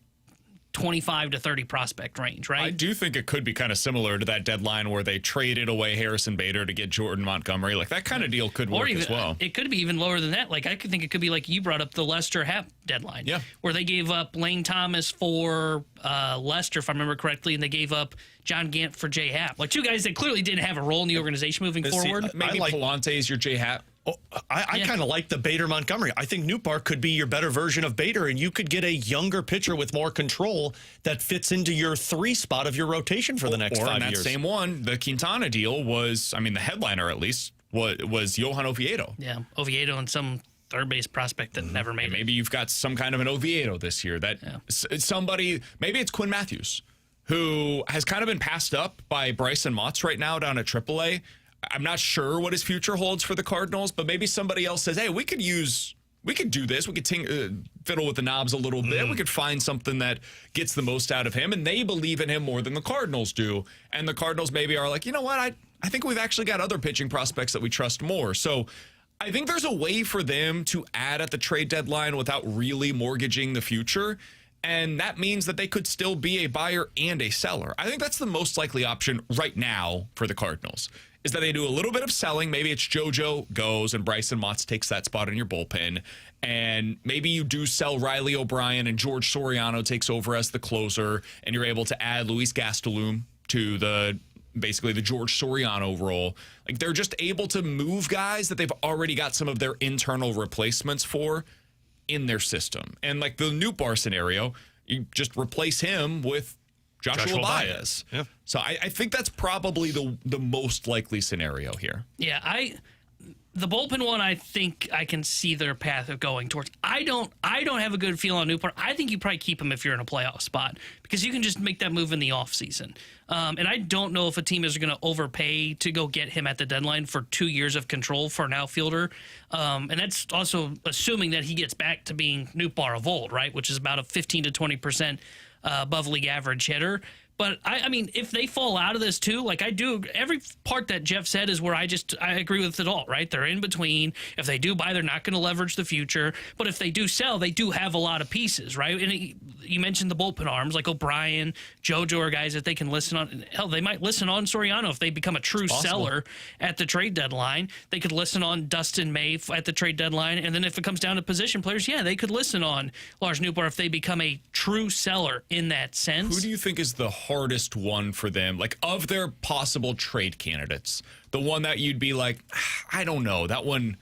25 to 30 prospect range, right? I do think it could be kind of similar to that deadline where they traded away Harrison Bader to get Jordan Montgomery. Like that kind of deal could work as well. It could be even lower than that. Like I could think it could be like you brought up the Lester Hap deadline, where they gave up Lane Thomas for Lester, if I remember correctly, and they gave up John Gant for Jay Happ. Like 2 guys that clearly didn't have a role in the organization moving forward. Maybe Pallante is your Jay Happ. Oh, I kind of like the Bader Montgomery. I think Nootbaar could be your better version of Bader, and you could get a younger pitcher with more control that fits into your 3 spot of your rotation for the next 5 years. Or in that same one, the Quintana deal was, I mean, the headliner at least, was Johan Oviedo. Yeah, Oviedo and some third base prospect that never made And it. maybe you've got some kind of an Oviedo this year that somebody, maybe it's Quinn Matthews, who has kind of been passed up by Bryson Motts right now down at AAA. I'm not sure what his future holds for the Cardinals, but maybe somebody else says, hey, we could do this. We could fiddle with the knobs a little bit. We could find something that gets the most out of him, and they believe in him more than the Cardinals do. And the Cardinals maybe are like, you know what, I think we've actually got other pitching prospects that we trust more. So I think there's a way for them to add at the trade deadline without really mortgaging the future. And that means that they could still be a buyer and a seller. I think that's the most likely option right now for the Cardinals, is that they do a little bit of selling. Maybe it's JoJo goes and Bryson Motts takes that spot in your bullpen. And maybe you do sell Riley O'Brien and George Soriano takes over as the closer, and you're able to add Luis Gastelum to basically the George Soriano role. Like, they're just able to move guys that they've already got some of their internal replacements for in their system. And like the Nootbaar scenario, you just replace him with Joshua Baez. Yeah. So I think that's probably the most likely scenario here. Yeah, the bullpen one, I think I can see their path of going towards. I don't have a good feel on Nootbaar. I think you probably keep him if you're in a playoff spot, because you can just make that move in the offseason. And I don't know if a team is going to overpay to go get him at the deadline for 2 years of control for an outfielder. And that's also assuming that he gets back to being Nootbaar of old, right? Which is about a 15 to 20% above league average hitter. But I mean, if they fall out of this too, like I do, every part that Jeff said is where I agree with it all, right? They're in between. If they do buy, they're not going to leverage the future. But if they do sell, they do have a lot of pieces, right? And you mentioned the bullpen arms like O'Brien, JoJo are guys that they can listen on. Hell, they might listen on Soriano if they become a true seller at the trade deadline. They could listen on Dustin May at the trade deadline. And then if it comes down to position players, yeah, they could listen on Lars Nootbaar if they become a true seller in that sense. Who do you think is the hardest one for them, like of their possible trade candidates, the one that you'd be like, I don't know, that one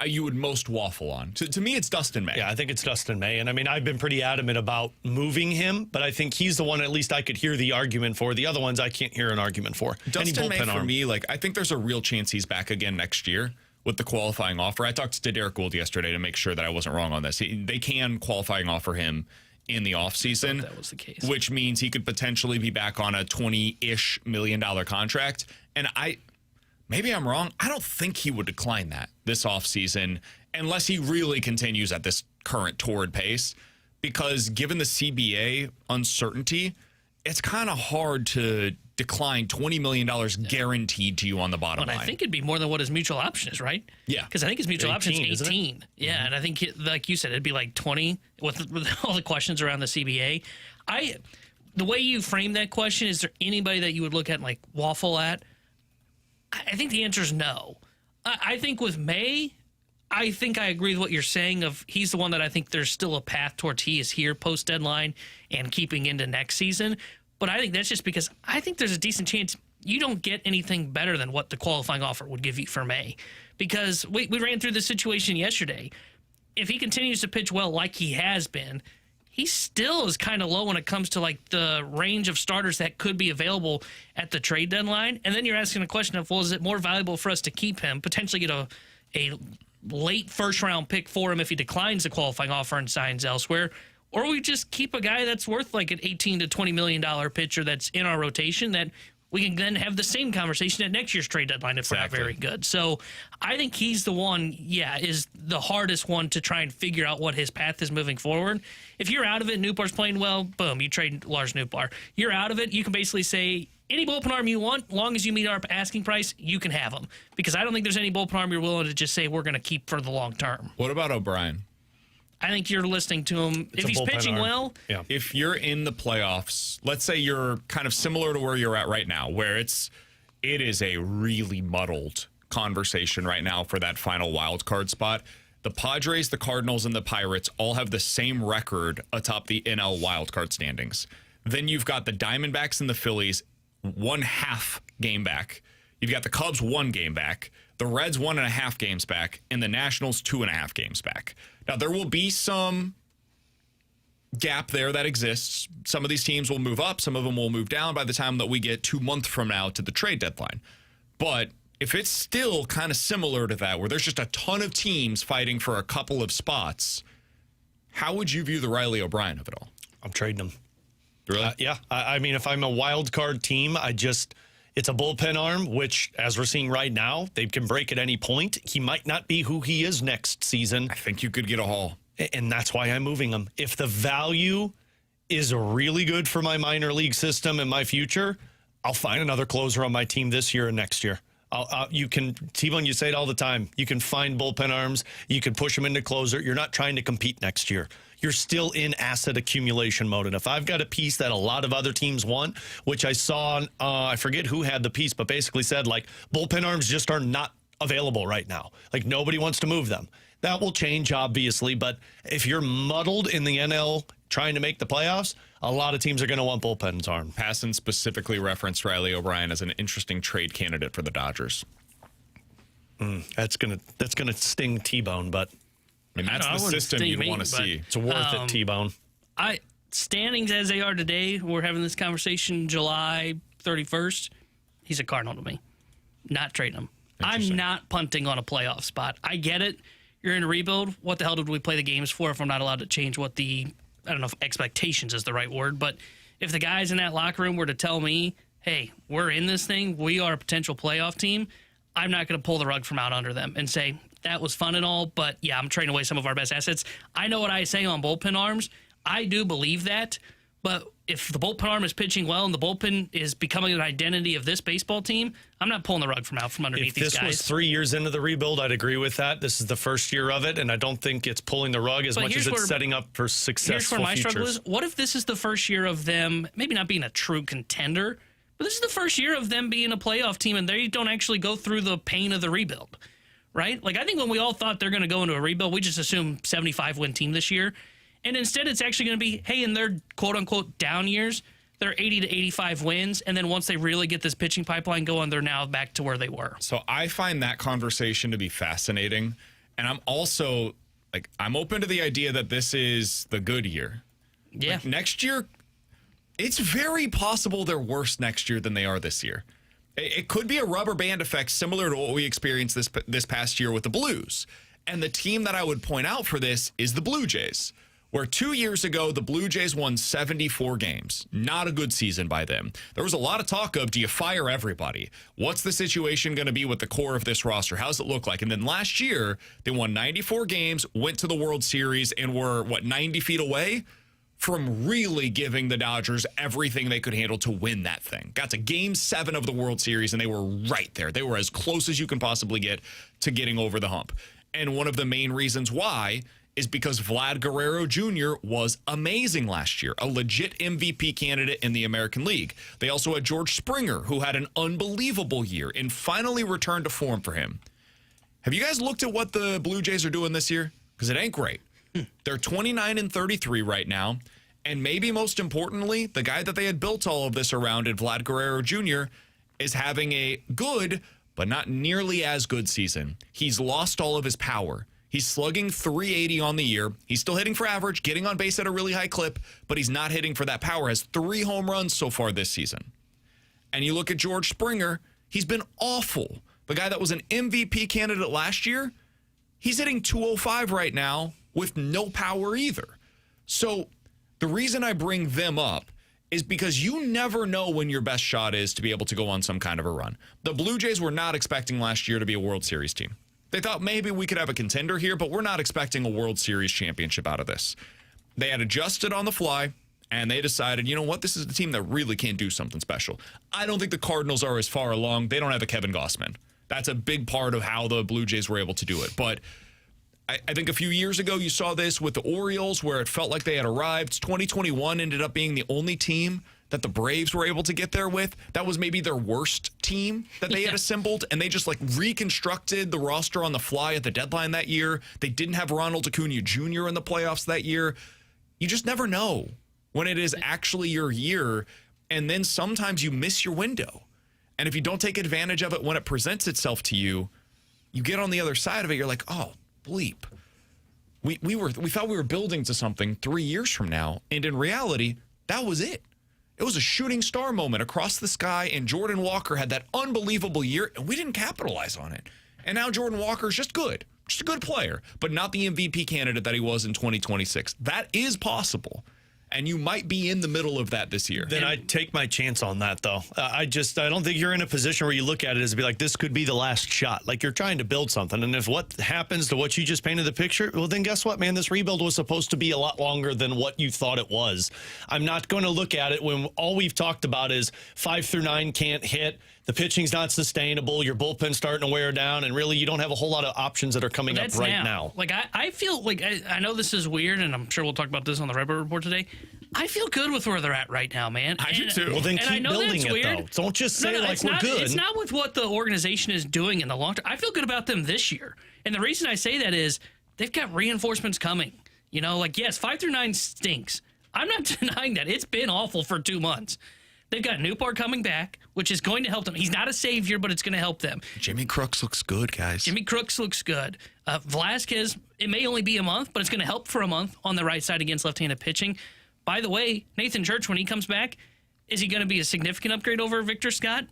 you would most waffle on? To me, it's Dustin May. Yeah, I think it's Dustin May. And I mean, I've been pretty adamant about moving him, but I think he's the one at least I could hear the argument for. The other ones I can't hear an argument for. Dustin May, for me, like, I think there's a real chance he's back again next year with the qualifying offer. I talked to Derek Gould yesterday to make sure that I wasn't wrong on this. They can qualifying offer him in the offseason, that was the case, which means he could potentially be back on a $20-ish million contract. And maybe I'm wrong. I don't think he would decline that this offseason unless he really continues at this current torrid pace, because given the CBA uncertainty, it's kind of hard to decline $20 million guaranteed to you on the bottom line. I think it'd be more than what his mutual option is, right? Yeah. Because I think his mutual option is 18. Yeah, Mm-hmm. and I think, like you said, it'd be like 20 with all the questions around the CBA. The way you frame that question, is there anybody that you would look at and like waffle at? I think the answer is no. I think with May, I think I agree with what you're saying of he's the one that I think there's still a path towards he is here post-deadline and keeping into next season. But I think that's just because I think there's a decent chance you don't get anything better than what the qualifying offer would give you for May. Because we ran through the situation yesterday. If he continues to pitch well like he has been, he still is kind of low when it comes to like the range of starters that could be available at the trade deadline. And then you're asking a question of, well, is it more valuable for us to keep him, potentially get a late first-round pick for him if he declines the qualifying offer and signs elsewhere? Or we just keep a guy that's worth like an $18 to $20 million pitcher that's in our rotation that we can then have the same conversation at next year's trade deadline if we're not very good. So I think he's the one, is the hardest one to try and figure out what his path is moving forward. If you're out of it, Nootbaar's playing well, boom, you trade Lars Nootbaar. You're out of it, you can basically say, any bullpen arm you want, long as you meet our asking price, you can have them. Because I don't think there's any bullpen arm you're willing to just say we're going to keep for the long term. What about O'Brien? I think you're listening to him. If he's pitching well, if you're in the playoffs, let's say you're kind of similar to where you're at right now, where it is a really muddled conversation right now for that final wild card spot. The Padres, the Cardinals, and the Pirates all have the same record atop the NL wild card standings. Then you've got the Diamondbacks and the Phillies 1/2 game back. You've got the Cubs 1 game back. the Reds 1.5 games back, and the Nationals 2.5 games back. Now, there will be some gap there that exists. Some of these teams will move up, some of them will move down by the time that we get 2 months from now to the trade deadline. But if it's still kind of similar to that, where there's just a ton of teams fighting for a couple of spots, how would you view the Riley O'Brien of it all? I'm trading him. Really? Yeah. I mean, if I'm a wild card team, it's a bullpen arm, which, as we're seeing right now, they can break at any point. He might not be who he is next season. I think you could get a haul. And that's why I'm moving him. If the value is really good for my minor league system and my future, I'll find another closer on my team this year and next year. T-Bone, you say it all the time. You can find bullpen arms. You can push them into closer. You're not trying to compete next year. You're still in asset accumulation mode. And if I've got a piece that a lot of other teams want, which I saw, I forget who had the piece, but basically said, like, bullpen arms just are not available right now. Like, nobody wants to move them. That will change, obviously, but if you're muddled in the NL trying to make the playoffs, a lot of teams are going to want bullpens arm. Passan specifically referenced Riley O'Brien as an interesting trade candidate for the Dodgers. That's gonna sting T-Bone, but I mean, that's the system you'd want to see. It's worth it, T-Bone. Standings as they are today, we're having this conversation July 31st. He's a Cardinal to me. Not trading him. I'm not punting on a playoff spot. I get it. You're in a rebuild. What the hell did we play the games for if I'm not allowed to change what I don't know if expectations is the right word, but if the guys in that locker room were to tell me, hey, we're in this thing, we are a potential playoff team, I'm not going to pull the rug from out under them and say, that was fun and all, but yeah, I'm trading away some of our best assets. I know what I say on bullpen arms. I do believe that, but if the bullpen arm is pitching well and the bullpen is becoming an identity of this baseball team, I'm not pulling the rug from underneath these guys. If this was 3 years into the rebuild, I'd agree with that. This is the first year of it, and I don't think it's pulling the rug as much as it's setting up for successful futures. Here's where my struggle is. What if this is the first year of them maybe not being a true contender, but this is the first year of them being a playoff team, and they don't actually go through the pain of the rebuild, right? Like, I think when we all thought they're going to go into a rebuild, we just assumed 75-win team this year. And instead, it's actually going to be, hey, in their quote-unquote down years, they're 80 to 85 wins. And then once they really get this pitching pipeline going, they're now back to where they were. So I find that conversation to be fascinating. And I'm also, I'm open to the idea that this is the good year. Yeah. Like, next year, it's very possible they're worse next year than they are this year. It could be a rubber band effect similar to what we experienced this past year with the Blues. And the team that I would point out for this is the Blue Jays, where 2 years ago, the Blue Jays won 74 games. Not a good season by them. There was a lot of talk of, do you fire everybody? What's the situation going to be with the core of this roster? How does it look like? And then last year, they won 94 games, went to the World Series, and were, 90 feet away from really giving the Dodgers everything they could handle to win that thing. Got to Game 7 of the World Series, and they were right there. They were as close as you can possibly get to getting over the hump. And one of the main reasons why is because Vlad Guerrero Jr. was amazing last year, a legit MVP candidate in the American League. They also had George Springer, who had an unbelievable year and finally returned to form for him. Have you guys looked at what the Blue Jays are doing this year? Because it ain't great. They're 29-33 right now, and maybe most importantly, the guy that they had built all of this around in Vlad Guerrero Jr. is having a good, but not nearly as good season. He's lost all of his power. He's slugging .380 on the year. He's still hitting for average, getting on base at a really high clip, but he's not hitting for that power. Has 3 home runs so far this season. And you look at George Springer, he's been awful. The guy that was an MVP candidate last year, he's hitting .205 right now with no power either. So the reason I bring them up is because you never know when your best shot is to be able to go on some kind of a run. The Blue Jays were not expecting last year to be a World Series team. They thought maybe we could have a contender here, but we're not expecting a World Series championship out of this. They had adjusted on the fly, and they decided, you know what, this is the team that really can't do something special. I don't think the Cardinals are as far along. They don't have a Kevin Gossman. That's a big part of how the Blue Jays were able to do it. But I think a few years ago you saw this with the Orioles where it felt like they had arrived. 2021 ended up being the only team that the Braves were able to get there with. That was maybe their worst team that they had assembled, and they just reconstructed the roster on the fly at the deadline that year. They didn't have Ronald Acuna Jr. in the playoffs that year. You just never know when it is actually your year, and then sometimes you miss your window. And if you don't take advantage of it when it presents itself to you, you get on the other side of it, you're like, oh, bleep. We thought we were building to something 3 years from now, and in reality, that was it. It was a shooting star moment across the sky, and Jordan Walker had that unbelievable year, and we didn't capitalize on it. And now Jordan Walker is just good. Just a good player, but not the MVP candidate that he was in 2026. That is possible. And you might be in the middle of that this year. Then I'd take my chance on that, though. I don't think you're in a position where you look at it as be like, this could be the last shot. Like, you're trying to build something. And if what happens to what you just painted the picture, well, then guess what, man? This rebuild was supposed to be a lot longer than what you thought it was. I'm not going to look at it when all we've talked about is 5 through 9 can't hit. The pitching's not sustainable. Your bullpen's starting to wear down. And really, you don't have a whole lot of options that are coming up right now. Like, I feel like I know this is weird, and I'm sure we'll talk about this on the Red Bird Report today. I feel good with where they're at right now, man. I do too. Well, then keep building it, weird. though. Don't just say, we're good. It's not with what the organization is doing in the long term. I feel good about them this year. And the reason I say that is they've got reinforcements coming. You know, like, yes, 5 through 9 stinks. I'm not denying that. It's been awful for 2 months. They've got Newport coming back, which is going to help them. He's not a savior, but it's going to help them. Jimmy Crooks looks good, guys. Jimmy Crooks looks good. Velazquez, it may only be a month, but it's going to help for a month on the right side against left-handed pitching. By the way, Nathan Church, when he comes back, is he going to be a significant upgrade over Victor Scott?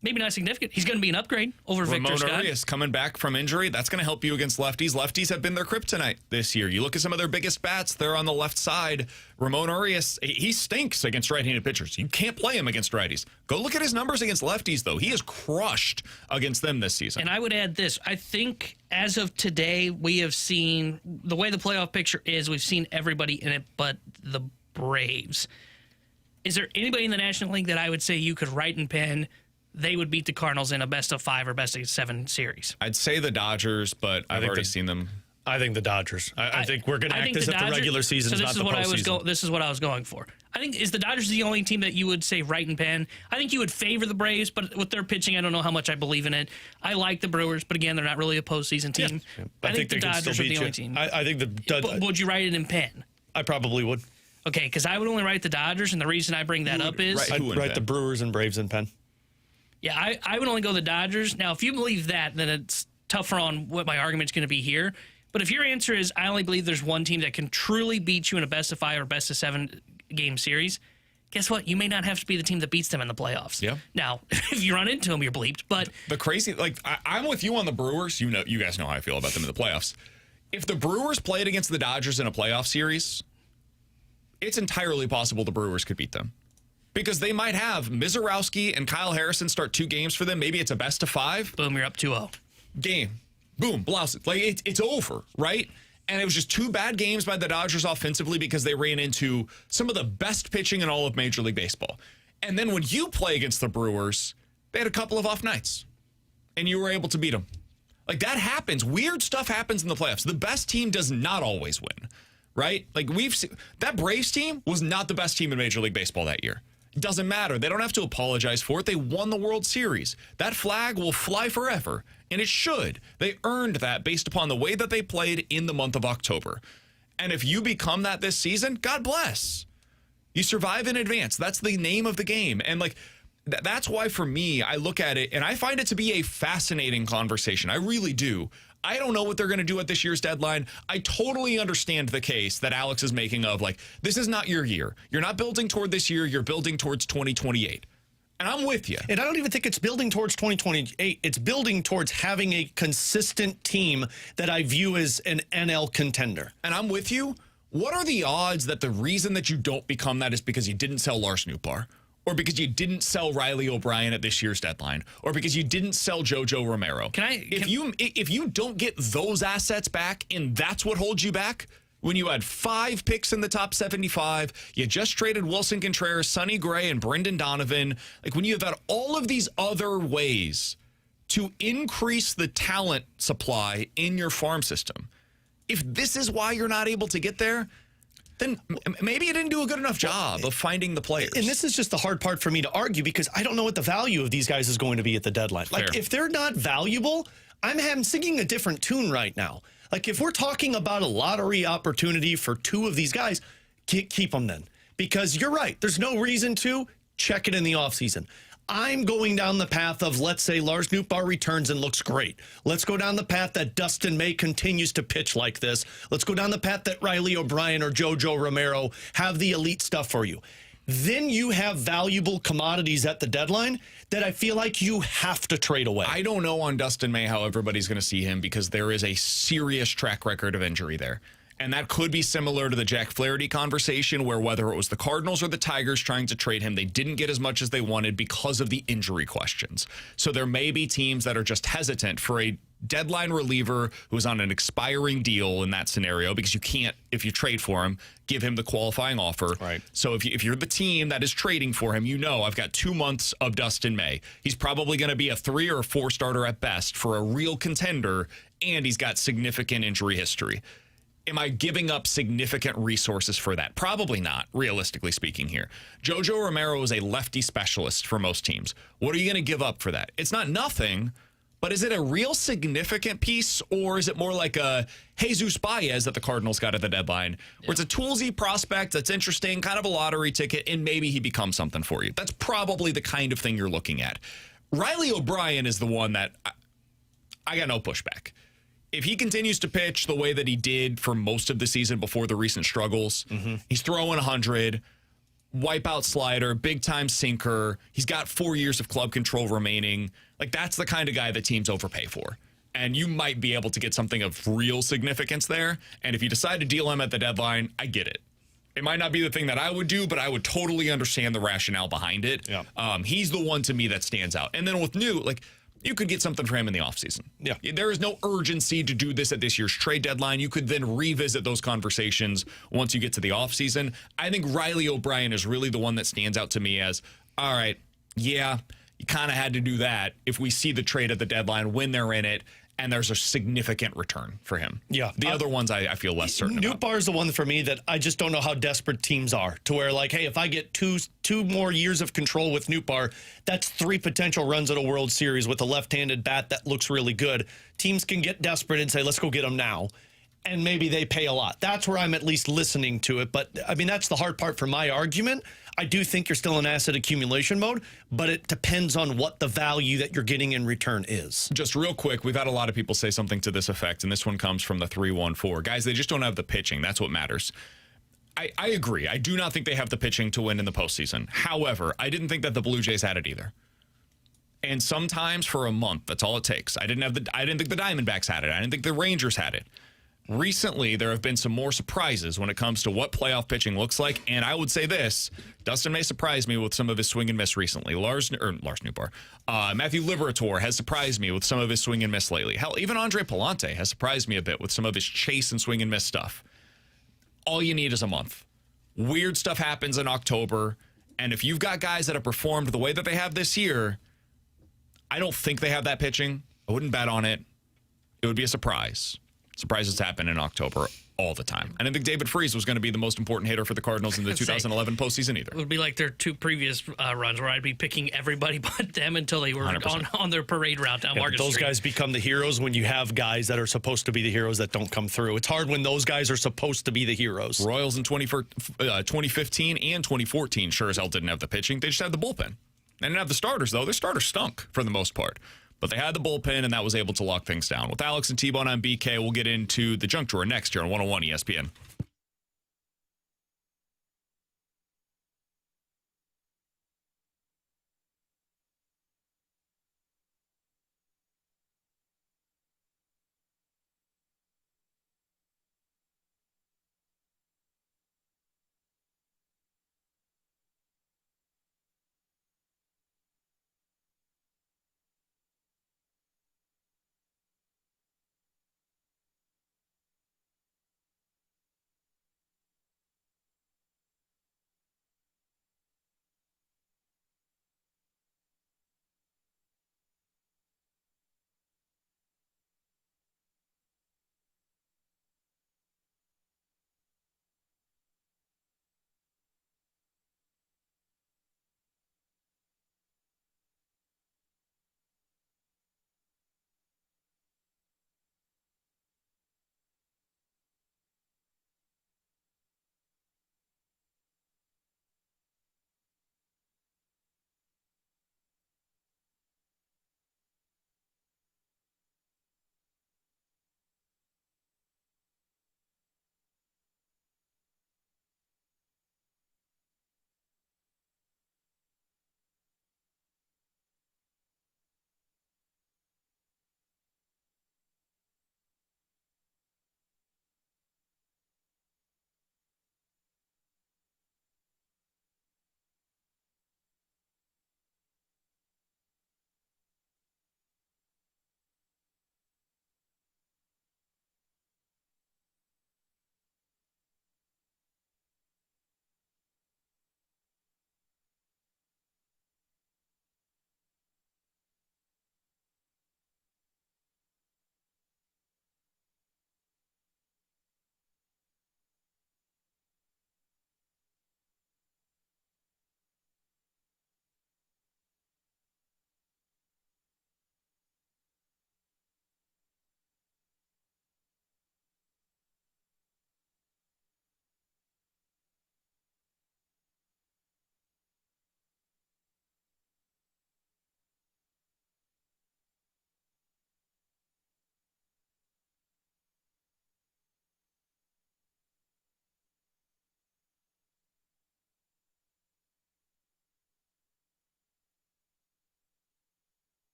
Maybe not significant. He's going to be an upgrade over Victor Scott. Ramon Urias coming back from injury. That's going to help you against lefties. Lefties have been their kryptonite this year. You look at some of their biggest bats, they're on the left side. Ramon Urias, he stinks against right-handed pitchers. You can't play him against righties. Go look at his numbers against lefties, though. He is crushed against them this season. And I would add this. I think as of today, we have seen the way the playoff picture is, we've seen everybody in it but the Braves. Is there anybody in the National League that I would say you could write in pen they would beat the Cardinals in a best-of-5 or best-of-7 series? I'd say the Dodgers, but I've already seen them. I think the Dodgers. I think we're going to act as if the regular season's not the postseason. This is what I was going for. I think, is the Dodgers the only team that you would say write in pen? I think you would favor the Braves, but with their pitching, I don't know how much I believe in it. I like the Brewers, but again, they're not really a postseason team. Yeah. I think the Dodgers are the only team. I think but would you write it in pen? I probably would. Okay, because I would only write the Dodgers, and the reason I bring that up is... I'd write the Brewers and Braves in pen. Yeah, I would only go the Dodgers. Now, if you believe that, then it's tougher on what my argument's going to be here. But if your answer is, I only believe there's one team that can truly beat you in a best-of-5 or best-of-7 game series, guess what? You may not have to be the team that beats them in the playoffs. Yeah. Now, if you run into them, you're bleeped. But the crazy, I'm with you on the Brewers. You guys know how I feel about them in the playoffs. If the Brewers played against the Dodgers in a playoff series, it's entirely possible the Brewers could beat them. Because they might have Mizorowski and Kyle Harrison start 2 games for them. Maybe it's a best-of-5. Boom, you're up 2-0. Game. Boom, blouse. It's over, right? And it was just 2 bad games by the Dodgers offensively because they ran into some of the best pitching in all of Major League Baseball. And then when you play against the Brewers, they had a couple of off nights. And you were able to beat them. Like, that happens. Weird stuff happens in the playoffs. The best team does not always win, right? Like, we've seen that Braves team was not the best team in Major League Baseball that year. Doesn't matter. They don't have to apologize for it. They won the World Series. That flag will fly forever, and it should. They earned that based upon the way that they played in the month of October. And if you become that this season, God bless. You survive in advance. That's the name of the game. And that's why for me, I look at it and I find it to be a fascinating conversation. I really do. I don't know what they're going to do at this year's deadline. I totally understand the case that Alex is making of, this is not your year. You're not building toward this year. You're building towards 2028. And I'm with you. And I don't even think it's building towards 2028. It's building towards having a consistent team that I view as an NL contender. And I'm with you. What are the odds that the reason that you don't become that is because you didn't sell Lars Nootbaar? Or because you didn't sell Riley O'Brien at this year's deadline, or because you didn't sell JoJo Romero. If you don't get those assets back, and that's what holds you back, when you had 5 picks in the top 75, you just traded Wilson Contreras, Sonny Gray, and Brendan Donovan. When you have had all of these other ways to increase the talent supply in your farm system, if this is why you're not able to get there, then maybe you didn't do a good enough job of finding the players. And this is just the hard part for me to argue because I don't know what the value of these guys is going to be at the deadline. Fair. If they're not valuable, I'm singing a different tune right now. If we're talking about a lottery opportunity for 2 of these guys, keep them then. Because you're right. There's no reason to check it in the offseason. I'm going down the path of, let's say, Lars Nootbaar returns and looks great. Let's go down the path that Dustin May continues to pitch like this. Let's go down the path that Riley O'Brien or JoJo Romero have the elite stuff for you. Then you have valuable commodities at the deadline that I feel like you have to trade away. I don't know on Dustin May how everybody's going to see him because there is a serious track record of injury there. And that could be similar to the Jack Flaherty conversation where whether it was the Cardinals or the Tigers trying to trade him, they didn't get as much as they wanted because of the injury questions. So there may be teams that are just hesitant for a deadline reliever who's on an expiring deal in that scenario because you can't, if you trade for him, give him the qualifying offer. Right. So if you're the team that is trading for him, I've got 2 months of Dustin May. He's probably going to be a 3 or 4 starter at best for a real contender, and he's got significant injury history. Am I giving up significant resources for that? Probably not, realistically speaking here. JoJo Romero is a lefty specialist for most teams. What are you going to give up for that? It's not nothing, but is it a real significant piece, or is it more like a Jesus Baez that the Cardinals got at the deadline, where it's a toolsy prospect that's interesting, kind of a lottery ticket, and maybe he becomes something for you? That's probably the kind of thing you're looking at. Riley O'Brien is the one that I got no pushback. If he continues to pitch the way that he did for most of the season before the recent struggles, he's throwing 100, wipeout slider, big-time sinker. He's got 4 years of club control remaining. Like, that's the kind of guy that teams overpay for. And you might be able to get something of real significance there. And if you decide to deal him at the deadline, I get it. It might not be the thing that I would do, but I would totally understand the rationale behind it. Yeah. He's the one to me that stands out. And then with Newt, like, you could get something for him in the offseason. Yeah. There is no urgency to do this at this year's trade deadline. You could then revisit those conversations once you get to the offseason. I think Riley O'Brien is really the one that stands out to me as, all right, yeah, you kind of had to do that if we see the trade at the deadline when they're in it and there's a significant return for him. Yeah. The other ones I feel less certain about. Nootbaar is the one for me that I just don't know how desperate teams are to where, like, hey, if I get two more years of control with Nootbaar, that's 3 potential runs at a World Series with a left-handed bat that looks really good. Teams can get desperate and say, let's go get him now. And maybe they pay a lot. That's where I'm at least listening to it. But, I mean, that's the hard part for my argument. I do think you're still in asset accumulation mode, but it depends on what the value that you're getting in return is. Just real quick, we've had a lot of people say something to this effect, and this one comes from the 314. Guys, they just don't have the pitching. That's what matters. I agree. I do not think they have the pitching to win in the postseason. However, I didn't think that the Blue Jays had it either. And sometimes for a month, that's all it takes. I didn't think the Diamondbacks had it. I didn't think the Rangers had it. Recently, there have been some more surprises when it comes to what playoff pitching looks like, and I would say this: Dustin May surprised me with some of his swing and miss recently. Lars Nootbaar, Matthew Liberatore has surprised me with some of his swing and miss lately. Hell, even Andre Pallante has surprised me a bit with some of his chase and swing and miss stuff. All you need is a month. Weird stuff happens in October, and if you've got guys that have performed the way that they have this year, I don't think they have that pitching. I wouldn't bet on it. It would be a surprise. Surprises happen in October all the time. I didn't think David Freese was going to be the most important hitter for the Cardinals in the 2011 postseason either. It would be like their 2 previous runs where I'd be picking everybody but them until they were on their parade route down Market Those Street. guys become the heroes when you have guys that are supposed to be the heroes that don't come through. It's hard when those guys are supposed to be the heroes. Royals in 2015 and 2014 sure as hell didn't have the pitching. They just had the bullpen. They didn't have the starters, though. Their starters stunk for the most part. But they had the bullpen, and that was able to lock things down. With Alex and T-Bone on BK, we'll get into the junk drawer next year on 101 ESPN.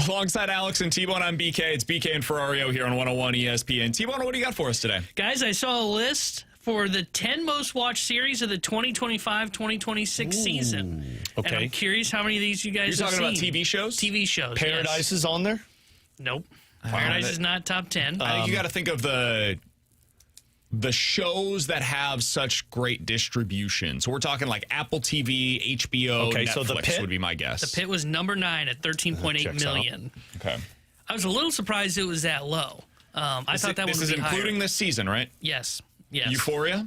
Alongside Alex and T-Bone, I'm BK. It's BK and Ferrario here on 101 ESPN. T-Bone, what do you got for us today? Guys, I saw a list for the 10 most watched series of the 2025-2026 season. Okay. And I'm curious how many of these you guys You're have talking seen. about TV shows? TV shows, Paradise is on there? Nope. Paradise is not top 10. I think you got to think of the shows that have such great distribution. So we're talking like Apple TV, HBO, Okay, Netflix so The Pit? would be my guess. The Pit was number 9 at 13.8 Checks million. Okay. I was a little surprised it was that low. I thought that this would is be including higher. this season, right? Yes. Euphoria?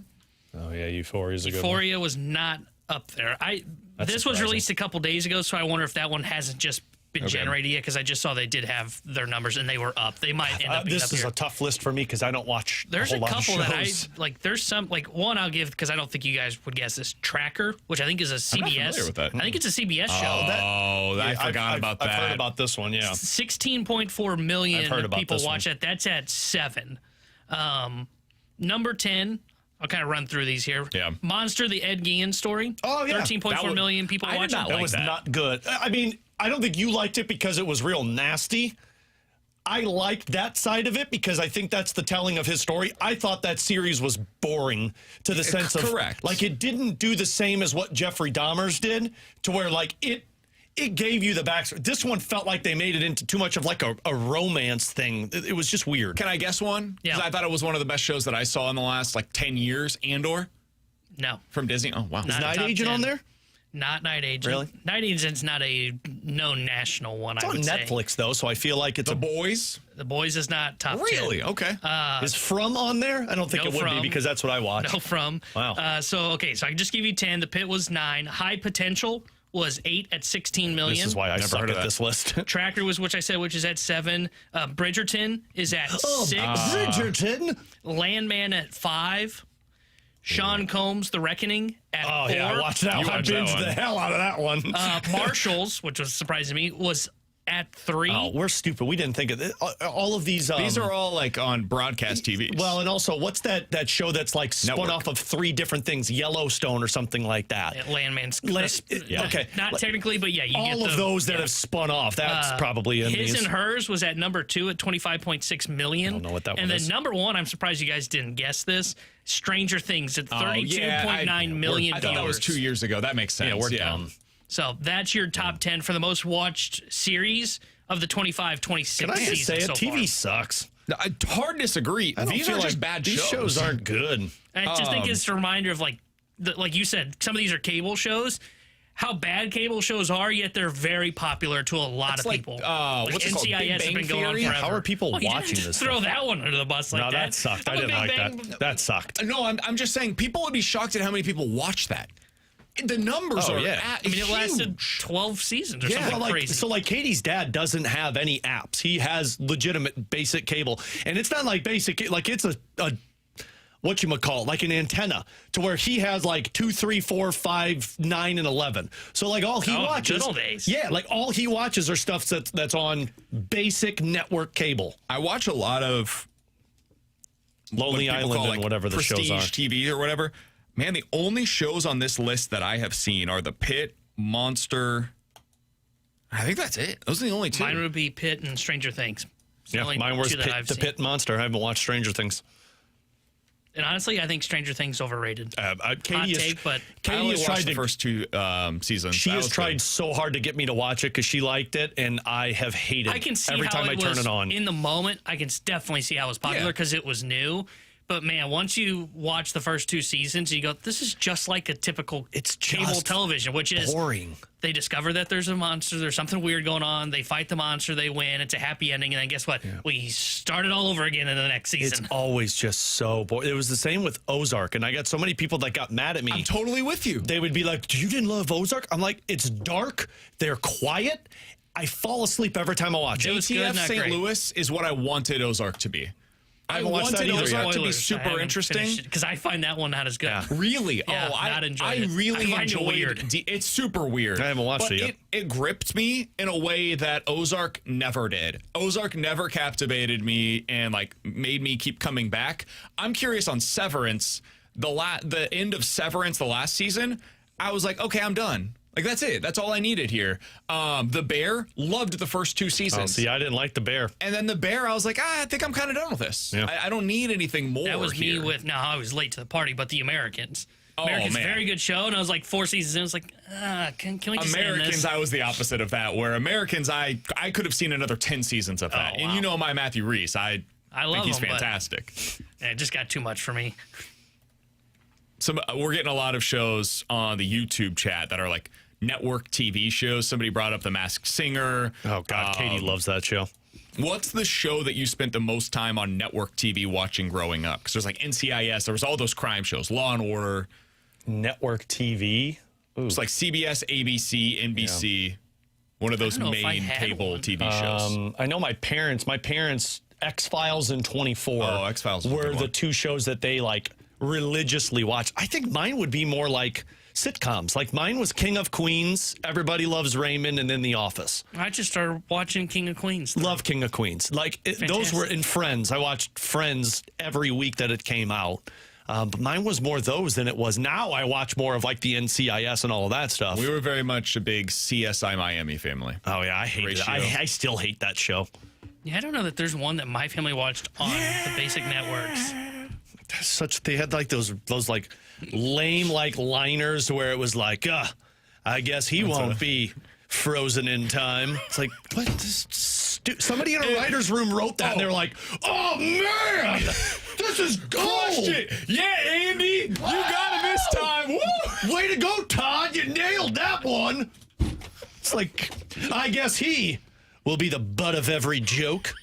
Oh, yeah, Euphoria's a good one. Euphoria was not up there. This was surprising. released a couple days ago, so I wonder if that one hasn't just been generated yet, because I just saw they did have their numbers and they were up. They might end up being up This is here. a tough list for me because I don't watch There's a a whole lot couple of that I shows. like. There's some, like, one I'll give because I don't think you guys would guess this. Tracker, which I think is a CBS. not familiar with that. I think it's a CBS show. I forgot about that. I've heard about this one, yeah. 16.4 I've million heard about people this watch one. it. That's at 7. Number 10. I'll kind of run through these here. Yeah. Monster, the Ed Gein story. Oh, yeah. 13.4 million people I did watch not it. That like was that. not good. I mean, I don't think you liked it because it was real nasty. I liked that side of it because I think that's the telling of his story. I thought that series was boring to the sense of... correct. Like, it didn't do the same as what Jeffrey Dahmer's did, to where, like, it gave you the backstory. This one felt like they made it into too much of, like, a romance thing. It was just weird. Can I guess one? Yeah. Because I thought it was one of the best shows that I saw in the last, 10 years. Andor No. from Disney. Oh, wow. Not Night top Agent 10. on there? Not Night Agent. Really? Night Agent's not a known national one, It's I on would say. Netflix, though, so I feel like it's The Boys? The Boys is not top 10. Really? Okay. Is From on there? I don't think no it would From. be because that's what I watch. No From. Wow. So I can just give you 10. The Pit was 9. High Potential was 8 at 16 million. This is why I Never suck heard of at that. this list. Tracker was, which is at 7. Bridgerton is at 6. Bridgerton? Landman at 5. Sean Combs, The Reckoning at 4. Oh, yeah, I watched that You one. I watched that binged one. the hell out of that one. Marshalls, which was surprising to me, was at 3. Oh, we're stupid. We didn't think of this. All of these. These are all on broadcast TV. Well, and also, what's that show that's like spun Network. off of 3 different things? Yellowstone or something like that. Landman's Okay. Not technically, but yeah, you get All of those that have spun off. That's probably in His these. and Hers was at number 2 at 25.6 million. I don't know what that and one then is. number 1, I'm surprised you gues didn't guess this. Stranger Things at 32.9 million I thought that was viewers. 2 years ago. That makes sense. Yeah, we're dumb. So that's your top 10 for the most watched series of the 25-26 Can I just season say it? so TV far. sucks. Hard disagree. I don't These feel are like just bad these shows aren't good. And I just think it's a reminder of, like you said, some of these are cable shows. How bad cable shows are, yet they're very popular to a lot of people. what's it called? NCIS Big has Bang been going on Theory? forever. How are people Well, you watching didn't this throw stuff? that one under the bus like No, that. that sucked. I'm I a didn't Big like Bang- that. That sucked. No, I'm just saying people would be shocked at how many people watch that. The numbers Oh, are yeah. I mean, it lasted huge. 12 seasons or Yeah, something like, crazy. so like Katie's dad doesn't have any apps. He has legitimate basic cable, and it's not like basic. Like it's a whatchamacallit, like an antenna, to where he has like 2, 3, 4, 5, 9, and 11. So like all he watches, good old days. yeah, like all he watches are stuff that's on basic network cable. I watch a lot of Lonely what people Island call, and whatever the prestige shows are. TV or whatever. Man, the only shows on this list that I have seen are The Pit, Monster. I think that's it. Those are the only 2. Mine would be Pitt and Stranger Things. It's the Yeah, only mine was 2 that I've the seen. Pit Monster. I haven't watched Stranger Things. And honestly, I think Stranger Things overrated. Katie take, but I Katie only has watched tried the to first 2 seasons. She That has was tried good. so hard to get me to watch it because she liked it, and I have hated I can see every how time I it turn was it on. in the moment. I can definitely see how it was popular Yeah. because it was new. But man, once you watch the first 2 seasons, you go, "This is just like a typical It's cable just television." Which is boring. they discover that there's a monster, there's something weird going on. They fight the monster, they win. It's a happy ending, and then guess what? We start it all over again in the next It's season. always just so boring. It was the same with Ozark, and I got so many people that got mad at me. I'm totally with you. They would be like, "You didn't love Ozark?" I'm like, "It's dark. They're quiet. I fall asleep every time I watch it." was good, JTF not St. great. Louis is what I wanted Ozark to be. I haven't watched that wanted either yet. Ozark to be super interesting. Because I find that one not as good. Yeah. Really? Yeah, oh, not I enjoyed it. really I find it enjoyed weird. It's super weird. I haven't watched but it yet. It gripped me in a way that Ozark never did. Ozark never captivated me and made me keep coming back. I'm curious on Severance. The end of Severance, the last season, I was like, okay, I'm done. Like, that's it. That's all I needed here. The Bear, loved the first 2 seasons. Oh, see, I didn't like the Bear. And then the Bear, I was like, I think I'm kind of done with this. Yeah. I don't need anything more. That was here. me with. No, I was late to the party, but the Americans. Oh, Americans, man. very good show, and I was like 4 seasons in. I was like, can we just end Americans, this? I was the opposite of that, where Americans, I could have seen another 10 seasons of that. Oh, wow. And you know my Matthew Reese. I love think he's him, but fantastic. it just got too much for me. We're getting a lot of shows on the YouTube chat that are like network TV shows. Somebody brought up The Masked Singer. Oh, God, Katie loves that show. What's the show that you spent the most time on network TV watching growing up? Because there's like NCIS, there was all those crime shows, Law and Order. Network TV? It's like CBS, ABC, NBC, one of those I don't know if I main had cable one. TV shows. I know my parents, X-Files and 24 Oh, X-Files was a were good the one. 2 shows that they like religiously watched. I think mine would be more like sitcoms. Like mine was King of Queens, Everybody Loves Raymond, and then The Office. I just started watching King of Queens. Love King of Queens. Like those were in Friends. I watched Friends every week that it came out. But mine was more those than it was. Now I watch more of like the NCIS and all of that stuff. We were very much a big CSI Miami family. Oh yeah, I hate it. I still hate that show. Yeah, I don't know that there's one that my family watched on the basic networks. They had like those like lame like liners where it was like, I guess he won't be frozen in time. It's like, what? Somebody in a writer's room wrote that, and they were like, oh man, this is gold. Yeah, Andy, you got it this time. Woo! Way to go, Todd. You nailed that one. It's like, I guess he will be the butt of every joke.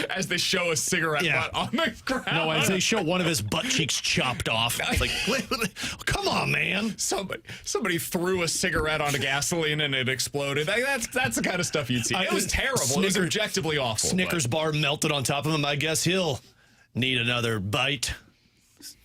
As they show a cigarette butt on the ground. No, as they show one of his butt cheeks chopped off. It's like, come on, man. Somebody threw a cigarette onto gasoline and it exploded. That's the kind of stuff you'd see. It was terrible. It was objectively awful. Snickers bar melted on top of him. I guess he'll need another bite.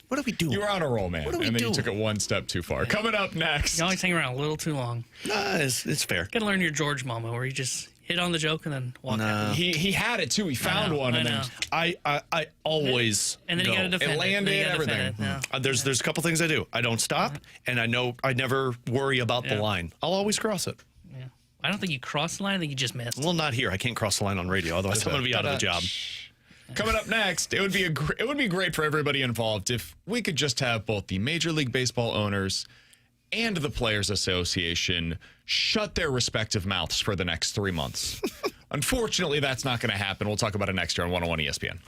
What do we do? You were on a roll, man. What do we and then do? you took it one step too far. Coming up next. You always hang around a little too long. It's fair. Gotta learn your George moment where you just hit on the joke and then walk out. He had it too. He found one. And then I always And then you gotta defend It landed, Then you gotta everything. defend it. No. there's a couple things I do. I don't stop, and I know I never worry about the Yeah. line. I'll always cross it. Yeah. I don't think you crossed the line. I think you just missed. Well, not here. I can't cross the line on radio. Otherwise, I'm going to be out of the job. Coming up next, it would be great for everybody involved if we could just have both the Major League Baseball owners and the Players Association shut their respective mouths for the next 3 months. Unfortunately, that's not going to happen. We'll talk about it next year on 101 ESPN.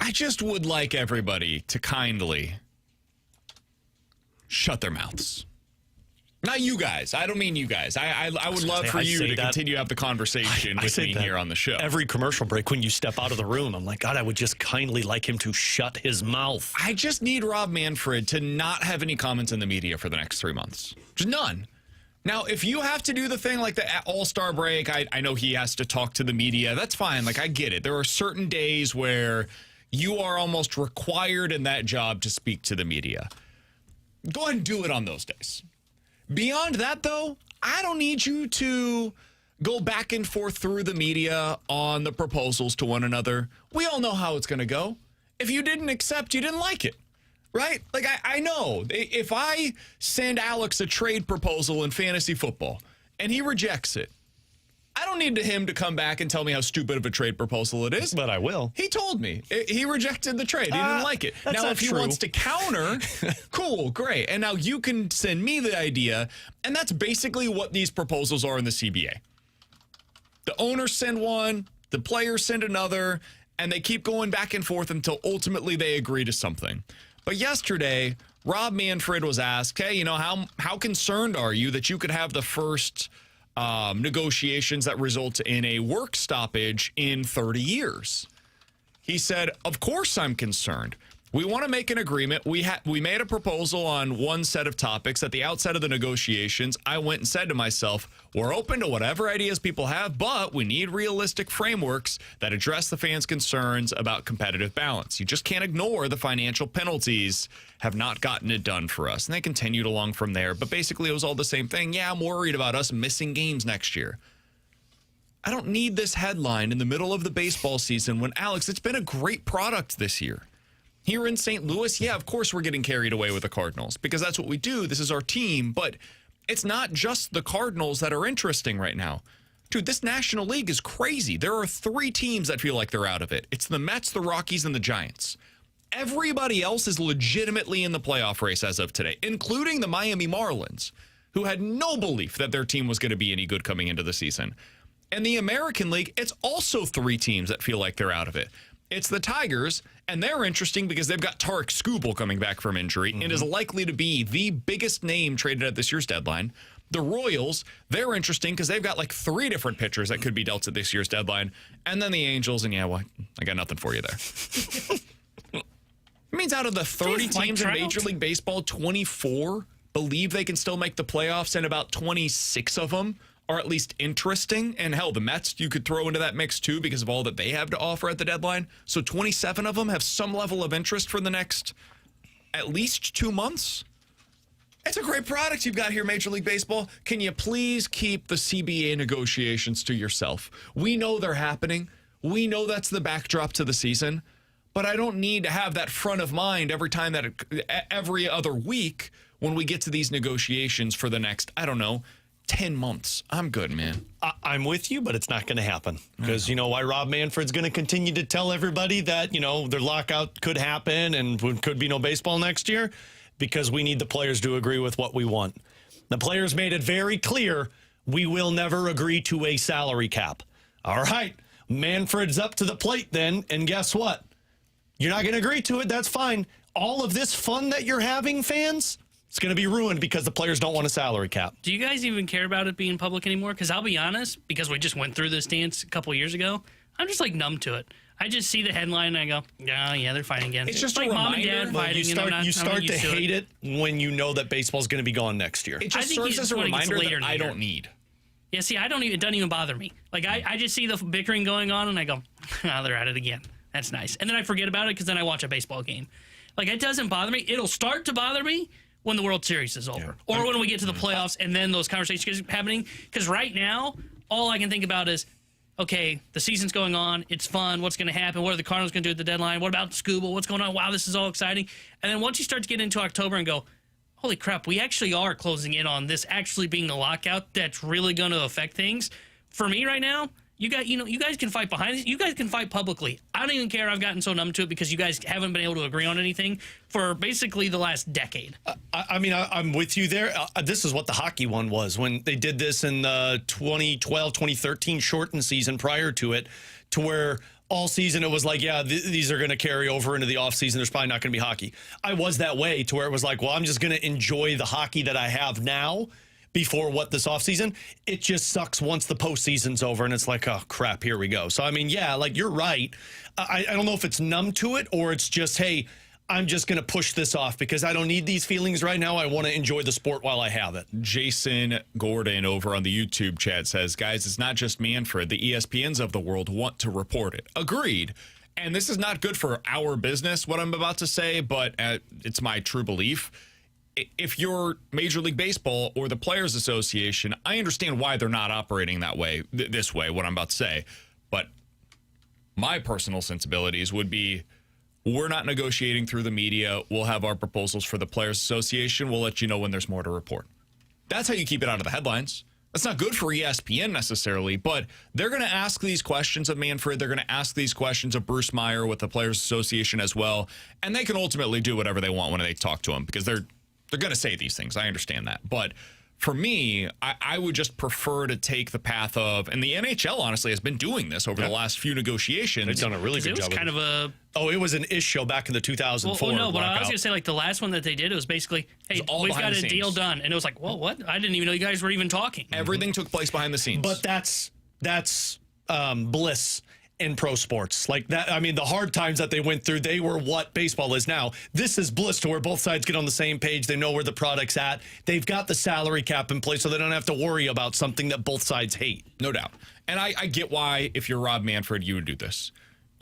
I just would like everybody to kindly shut their mouths. Not you guys. I don't mean you guys. I would love for you to continue to have the conversation with me here on the show. Every commercial break when you step out of the room, I'm like, God, I would just kindly like him to shut his mouth. I just need Rob Manfred to not have any comments in the media for the next 3 months. Just none. Now, if you have to do the thing like the All-Star break, I know he has to talk to the media. That's fine. Like, I get it. There are certain days where you are almost required in that job to speak to the media. Go ahead and do it on those days. Beyond that, though, I don't need you to go back and forth through the media on the proposals to one another. We all know how it's going to go. If you didn't accept, you didn't like it, right? Like, I know. If I send Alex a trade proposal in fantasy football and he rejects it, I don't need him to come back and tell me how stupid of a trade proposal it is. But I will. He told me. He rejected the trade. He didn't like it. Now, if he wants to counter, cool, great. And now you can send me the idea. And that's basically what these proposals are in the CBA. The owners send one, the players send another, and they keep going back and forth until ultimately they agree to something. But yesterday, Rob Manfred was asked, hey, you know, how concerned are you that you could have the first negotiations that result in a work stoppage in 30 years? He said, of course I'm concerned. We want to make an agreement. We made a proposal on one set of topics. At the outset of the negotiations, I went and said to myself, we're open to whatever ideas people have, but we need realistic frameworks that address the fans' concerns about competitive balance. You just can't ignore the financial penalties have not gotten it done for us. And they continued along from there. But basically, it was all the same thing. Yeah, I'm worried about us missing games next year. I don't need this headline in the middle of the baseball season when, Alex, it's been a great product this year. Here in St. Louis, yeah, of course we're getting carried away with the Cardinals because that's what we do. This is our team. But it's not just the Cardinals that are interesting right now. Dude, this National League is crazy. There are 3 teams that feel like they're out of it. It's the Mets, the Rockies, and the Giants. Everybody else is legitimately in the playoff race as of today, including the Miami Marlins, who had no belief that their team was going to be any good coming into the season. And the American League, it's also 3 teams that feel like they're out of it. It's the Tigers, and they're interesting because they've got Tarek Skubal coming back from injury and is likely to be the biggest name traded at this year's deadline. The Royals, they're interesting because they've got like 3 different pitchers that could be dealt at this year's deadline. And then the Angels, and yeah, well, I got nothing for you there. It means out of the 30 teams in Major League Baseball, 24 believe they can still make the playoffs, and about 26 of them are at least interesting. And hell, the Mets you could throw into that mix too because of all that they have to offer at the deadline. So 27 of them have some level of interest for the next at least 2 months. It's a great product you've got here, Major League Baseball. Can you please keep the CBA negotiations to yourself? We know they're happening. We know that's the backdrop to the season. But I don't need to have that front of mind every other week when we get to these negotiations for the next, I don't know, 10 months. I'm good, man. I'm with you, but it's not going to happen because you know why Rob Manfred's going to continue to tell everybody that, you know, their lockout could happen and could be no baseball next year because we need the players to agree with what we want. The players made it very clear we will never agree to a salary cap. All right. Manfred's up to the plate then, and guess what? You're not going to agree to it. That's fine. All of this fun that you're having, fans, it's going to be ruined because the players don't want a salary cap. Do you guys even care about it being public anymore? Because I'll be honest, because we just went through this dance a couple years ago, I'm just like numb to it. I just see the headline and I go, yeah, they're fighting again. It's just like a mom and reminder. dad fighting. You start to hate it when you know that baseball's going to be gone next year. It just serves as a reminder that I don't need. Yeah, see, it doesn't even bother me. Like, I just see the bickering going on and I go, they're at it again. That's nice. And then I forget about it because then I watch a baseball game. Like, it doesn't bother me. It'll start to bother me when the World Series is over or when we get to the playoffs and then those conversations are happening. Because right now, all I can think about is, okay, the season's going on. It's fun. What's going to happen? What are the Cardinals going to do at the deadline? What about Skubal? What's going on? Wow, this is all exciting. And then once you start to get into October and go, holy crap, we actually are closing in on this actually being a lockout that's really going to affect things. For me right now, you guys can fight behind it. You guys can fight publicly. I don't even care. I've gotten so numb to it because you guys haven't been able to agree on anything for basically the last decade. I'm with you there. This is what the hockey one was when they did this in the 2012, 2013 shortened season prior to it, to where all season it was like, yeah, these are going to carry over into the offseason. There's probably not going to be hockey. I was that way to where it was like, well, I'm just going to enjoy the hockey that I have now before this offseason. It just sucks once the postseason's over and it's like, oh, crap, here we go. So, I mean, yeah, like you're right. I don't know if it's numb to it or it's just, hey, I'm just going to push this off because I don't need these feelings right now. I want to enjoy the sport while I have it. Jason Gordon over on the YouTube chat says, guys, it's not just Manfred. The ESPNs of the world want to report it. Agreed. And this is not good for our business, what I'm about to say, but it's my true belief. If you're Major League Baseball or the Players Association, I understand why they're not operating that way, this way, what I'm about to say. But my personal sensibilities would be, we're not negotiating through the media. We'll have our proposals for the Players Association. We'll let you know when there's more to report. That's how you keep it out of the headlines. That's not good for ESPN necessarily, but they're going to ask these questions of Manfred. They're going to ask these questions of Bruce Meyer with the Players Association as well, and they can ultimately do whatever they want when they talk to him because they're going to say these things. I understand that. But for me, I would just prefer to take the path of, and the NHL honestly has been doing this over the last few negotiations. They've done a really good job. It was kind of a... Oh, it was an ish show back in the 2004 Well, no, but I was lockout. going to say, like, the last one that they did, it was basically, hey, we've got a deal done. And it was like, well, what? I didn't even know you guys were even talking. Everything took place behind the scenes. But that's bliss in pro sports. Like that, I mean, the hard times that they went through, they were what baseball is now. This is bliss to where both sides get on the same page. They know where the product's at. They've got the salary cap in place so they don't have to worry about something that both sides hate. No doubt. And I get why, if you're Rob Manfred, you would do this.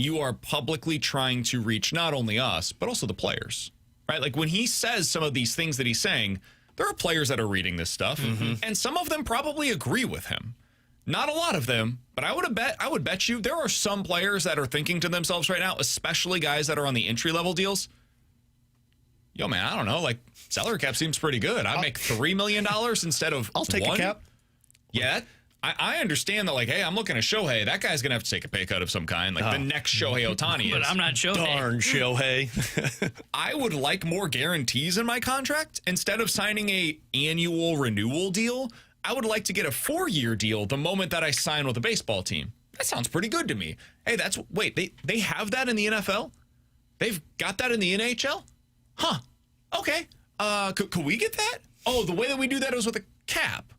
You are publicly trying to reach not only us, but also the players, right? Like when he says some of these things that he's saying, there are players that are reading this stuff, and some of them probably agree with him. Not a lot of them, but I would bet you there are some players that are thinking to themselves right now, especially guys that are on the entry-level deals. Yo, man, I don't know. Like, salary cap seems pretty good. I make $3 million instead of I'll take one. a cap. Yeah, I understand that, like, hey, I'm looking at Shohei. That guy's going to have to take a pay cut of some kind, like the next Shohei Ohtani is. But I'm not Shohei. Darn Shohei. I would like more guarantees in my contract. Instead of signing a annual renewal deal, I would like to get a 4-year deal the moment that I sign with a baseball team. That sounds pretty good to me. Hey, they have that in the NFL? They've got that in the NHL? Huh. Okay. Could we get that? Oh, the way that we do that is with a cap.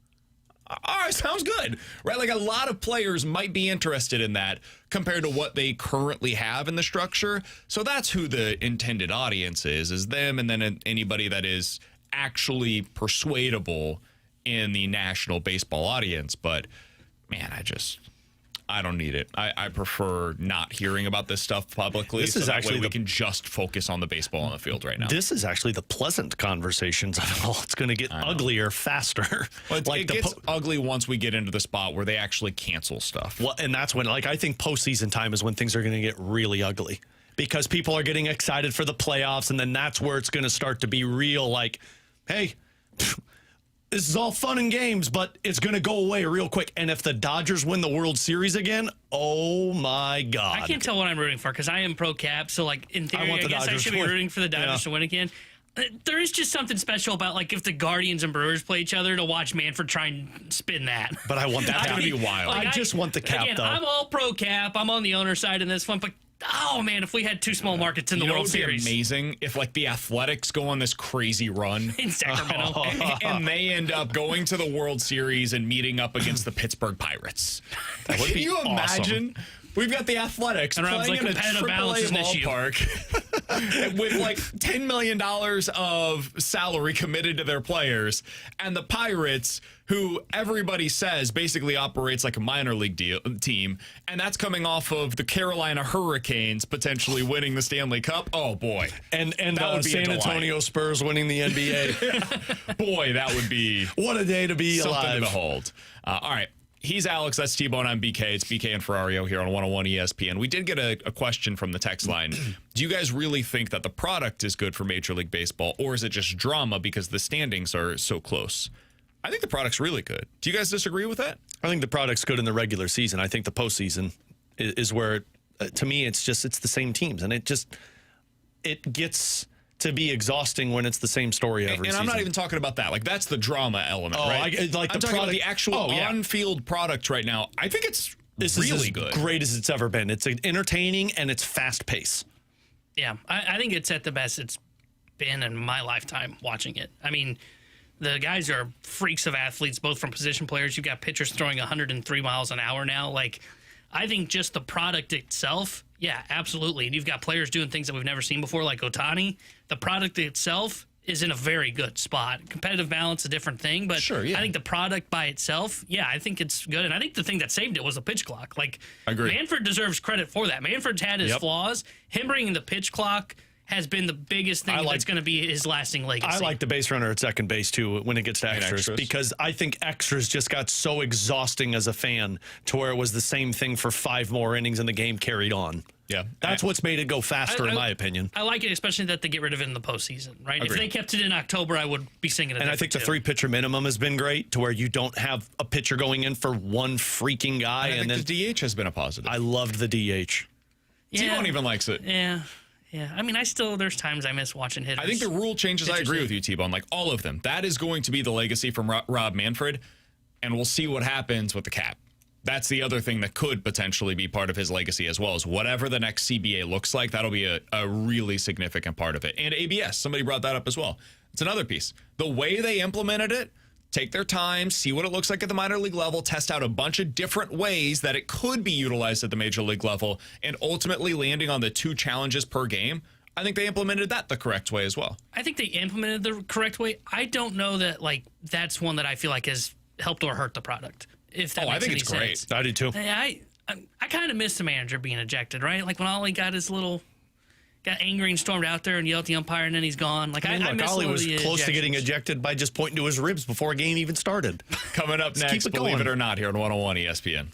All right, sounds good. Right? Like a lot of players might be interested in that compared to what they currently have in the structure. So that's who the intended audience is them and then anybody that is actually persuadable in the national baseball audience. But man, I don't need it. I prefer not hearing about this stuff publicly. This so is that actually way we can just focus on the baseball on the field right now. This is actually the pleasant conversations of it all. It's going to get uglier faster. Well, it gets ugly once we get into the spot where they actually cancel stuff. Well, and that's when, like, I think postseason time is when things are going to get really ugly because people are getting excited for the playoffs, and then that's where it's going to start to be real. Like, hey, this is all fun and games, but it's going to go away real quick. And if the Dodgers win the World Series again, oh my God. I can't tell what I'm rooting for because I am pro cap. So, like, in theory, I guess I should be rooting for the Dodgers to win again. There is just something special about, like, if the Guardians and Brewers play each other to watch Manfred try and spin that. But I want that to be wild. Like, I just want the cap, though. I'm all pro cap. I'm on the owner side in this one, but oh man, if we had two small markets in the World Series, it would be amazing if, like, the Athletics go on this crazy run in Sacramento, and they end up going to the World Series and meeting up against the Pittsburgh Pirates. That would be Can you imagine? Awesome. We've got the Athletics playing in a AAA ballpark with like $10 million of salary committed to their players, and the Pirates, who everybody says basically operates like a minor league team, and that's coming off of the Carolina Hurricanes potentially winning the Stanley Cup. Oh boy, and that would be San Antonio Spurs winning the NBA. Boy, that would be what a day to be something alive. to behold. All right. He's Alex, that's T-Bone, I'm BK. It's BK and Ferrario here on 101 ESPN. We did get a question from the text line. Do you guys really think that the product is good for Major League Baseball, or is it just drama because the standings are so close? I think the product's really good. Do you guys disagree with that? I think the product's good in the regular season. I think the postseason is where, to me, it's the same teams. And it gets to be exhausting when it's the same story every season. And I'm not even talking about that. Like, that's the drama element, right? I'm talking about the actual on-field product right now. I think it's This really is as good. great as it's ever been. It's entertaining and it's fast paced. Yeah, I think it's at the best it's been in my lifetime watching it. I mean, the guys are freaks of athletes, both from position players. You've got pitchers throwing 103 miles an hour now. Like, I think just the product itself, yeah, absolutely. And you've got players doing things that we've never seen before, like Ohtani. The product itself is in a very good spot. Competitive balance, a different thing, but Sure, yeah. I think the product by itself, yeah, I think it's good. And I think the thing that saved it was the pitch clock. Like, Agree. Manfred deserves credit for that. Manfred's had his flaws. Him bringing the pitch clock has been the biggest thing that's going to be his lasting legacy. I like the base runner at second base, too, when it gets to extras, because I think extras just got so exhausting as a fan to where it was the same thing for 5 more innings and the game carried on. Yeah. That's what's made it go faster, in my opinion. I like it, especially that they get rid of it in the postseason, right? If they kept it in October, I would be singing it. And I think the 3-pitcher minimum has been great to where you don't have a pitcher going in for one freaking guy. And then the DH has been a positive. I loved the DH. T-Bone even likes it. Yeah. Yeah, I mean, there's times I miss watching hitters. I think the rule changes, I agree with you, T-Bone, like all of them. That is going to be the legacy from Rob Manfred, and we'll see what happens with the cap. That's the other thing that could potentially be part of his legacy as well, is whatever the next CBA looks like, that'll be a really significant part of it. And ABS, somebody brought that up as well. It's another piece. The way they implemented it, take their time, see what it looks like at the minor league level, test out a bunch of different ways that it could be utilized at the major league level, and ultimately landing on the 2 challenges per game. I think they implemented that the correct way as well. I think they implemented the correct way. I don't know that, like, that's one that I feel like has helped or hurt the product. If that makes I think any it's sense. great. I do too. I kind of miss the manager being ejected, right? Like when Ollie got angry and stormed out there and yelled at the umpire, and then he's gone. Like, I miss Ollie was close to getting ejections. ejected by just pointing to his ribs before a game even started. Coming up Let's next, keep it believe going. it or not, here on 101 ESPN.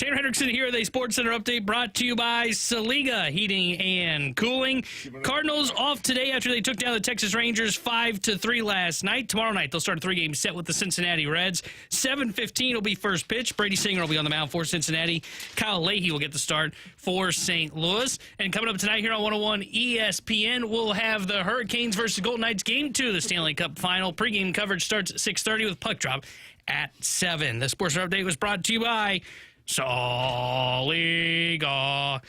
Tanner Hendrickson here with a Sports Center update brought to you by Saliga Heating and Cooling. Cardinals off today after they took down the Texas Rangers 5-3 last night. Tomorrow night, they'll start a 3-game set with the Cincinnati Reds. 7:15 will be first pitch. Brady Singer will be on the mound for Cincinnati. Kyle Leahy will get the start for St. Louis. And coming up tonight here on 101 ESPN, we'll have the Hurricanes versus Golden Knights Game 2 of the Stanley Cup Final. Pre-game coverage starts at 6:30 with puck drop at 7. The Sports Center update was brought to you by Saliga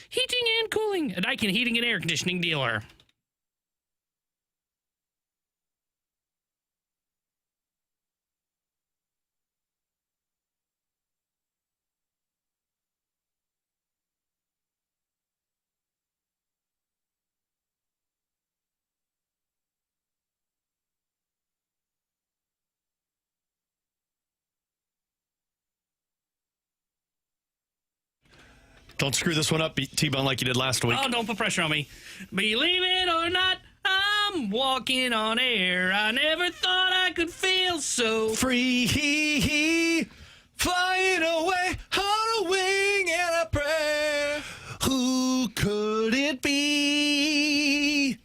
Heating and Cooling, a Daikin heating and air conditioning dealer. Don't screw this one up, T-Bone, like you did last week. Oh, don't put pressure on me. Believe it or not, I'm walking on air. I never thought I could feel so Free, flying away on a wing and a prayer. Who could it be?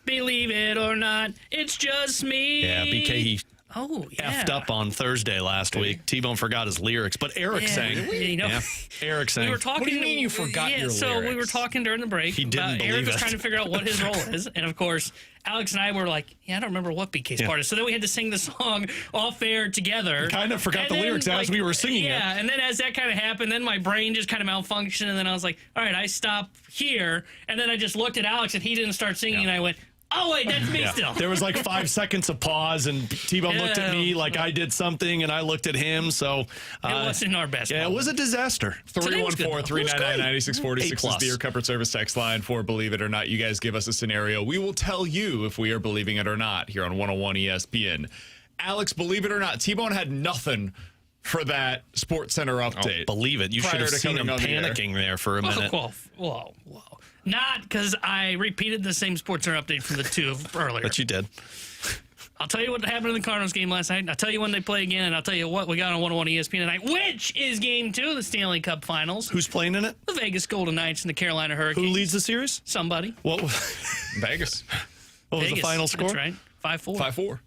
Believe it or not, it's just me. Yeah, BK, he effed up on Thursday last week. T-Bone forgot his lyrics, but Eric sang. You know, Eric sang. we were talking. What do you mean you forgot your lyrics? So we were talking during the break. He didn't believe Eric was it. trying to figure out what his role is, and of course, Alex and I were like, "Yeah, I don't remember what BK's part is." So then we had to sing the song off air together. Kind of forgot the lyrics as we were singing it. Yeah, and then as that kind of happened, then my brain just kind of malfunctioned, and then I was like, "All right, I stop here," and then I just looked at Alex, and he didn't start singing, and I went, "Oh wait, that's me still." There was like 5 seconds of pause, and T-Bone looked at me like I did something, and I looked at him. So It wasn't our best. yeah, it was a disaster. 314-399-9646 is the Your Comfort Service text line for Believe It or Not. You guys give us a scenario. We will tell you if we are believing it or not here on 101 ESPN. Alex, believe it or not, T-Bone had nothing for that Sports Center update. Oh, believe it. You should have seen him panicking there for a minute. Whoa. Not because I repeated the same Sports Center update from the 2 earlier. But you did. I'll tell you what happened in the Cardinals game last night. I'll tell you when they play again, and I'll tell you what we got on 101 ESPN tonight, which is Game 2 of the Stanley Cup Finals. Who's playing in it? The Vegas Golden Knights and the Carolina Hurricanes. Who leads the series? Somebody. What Vegas. was Vegas. the final score? That's right. 5-4. 5-4.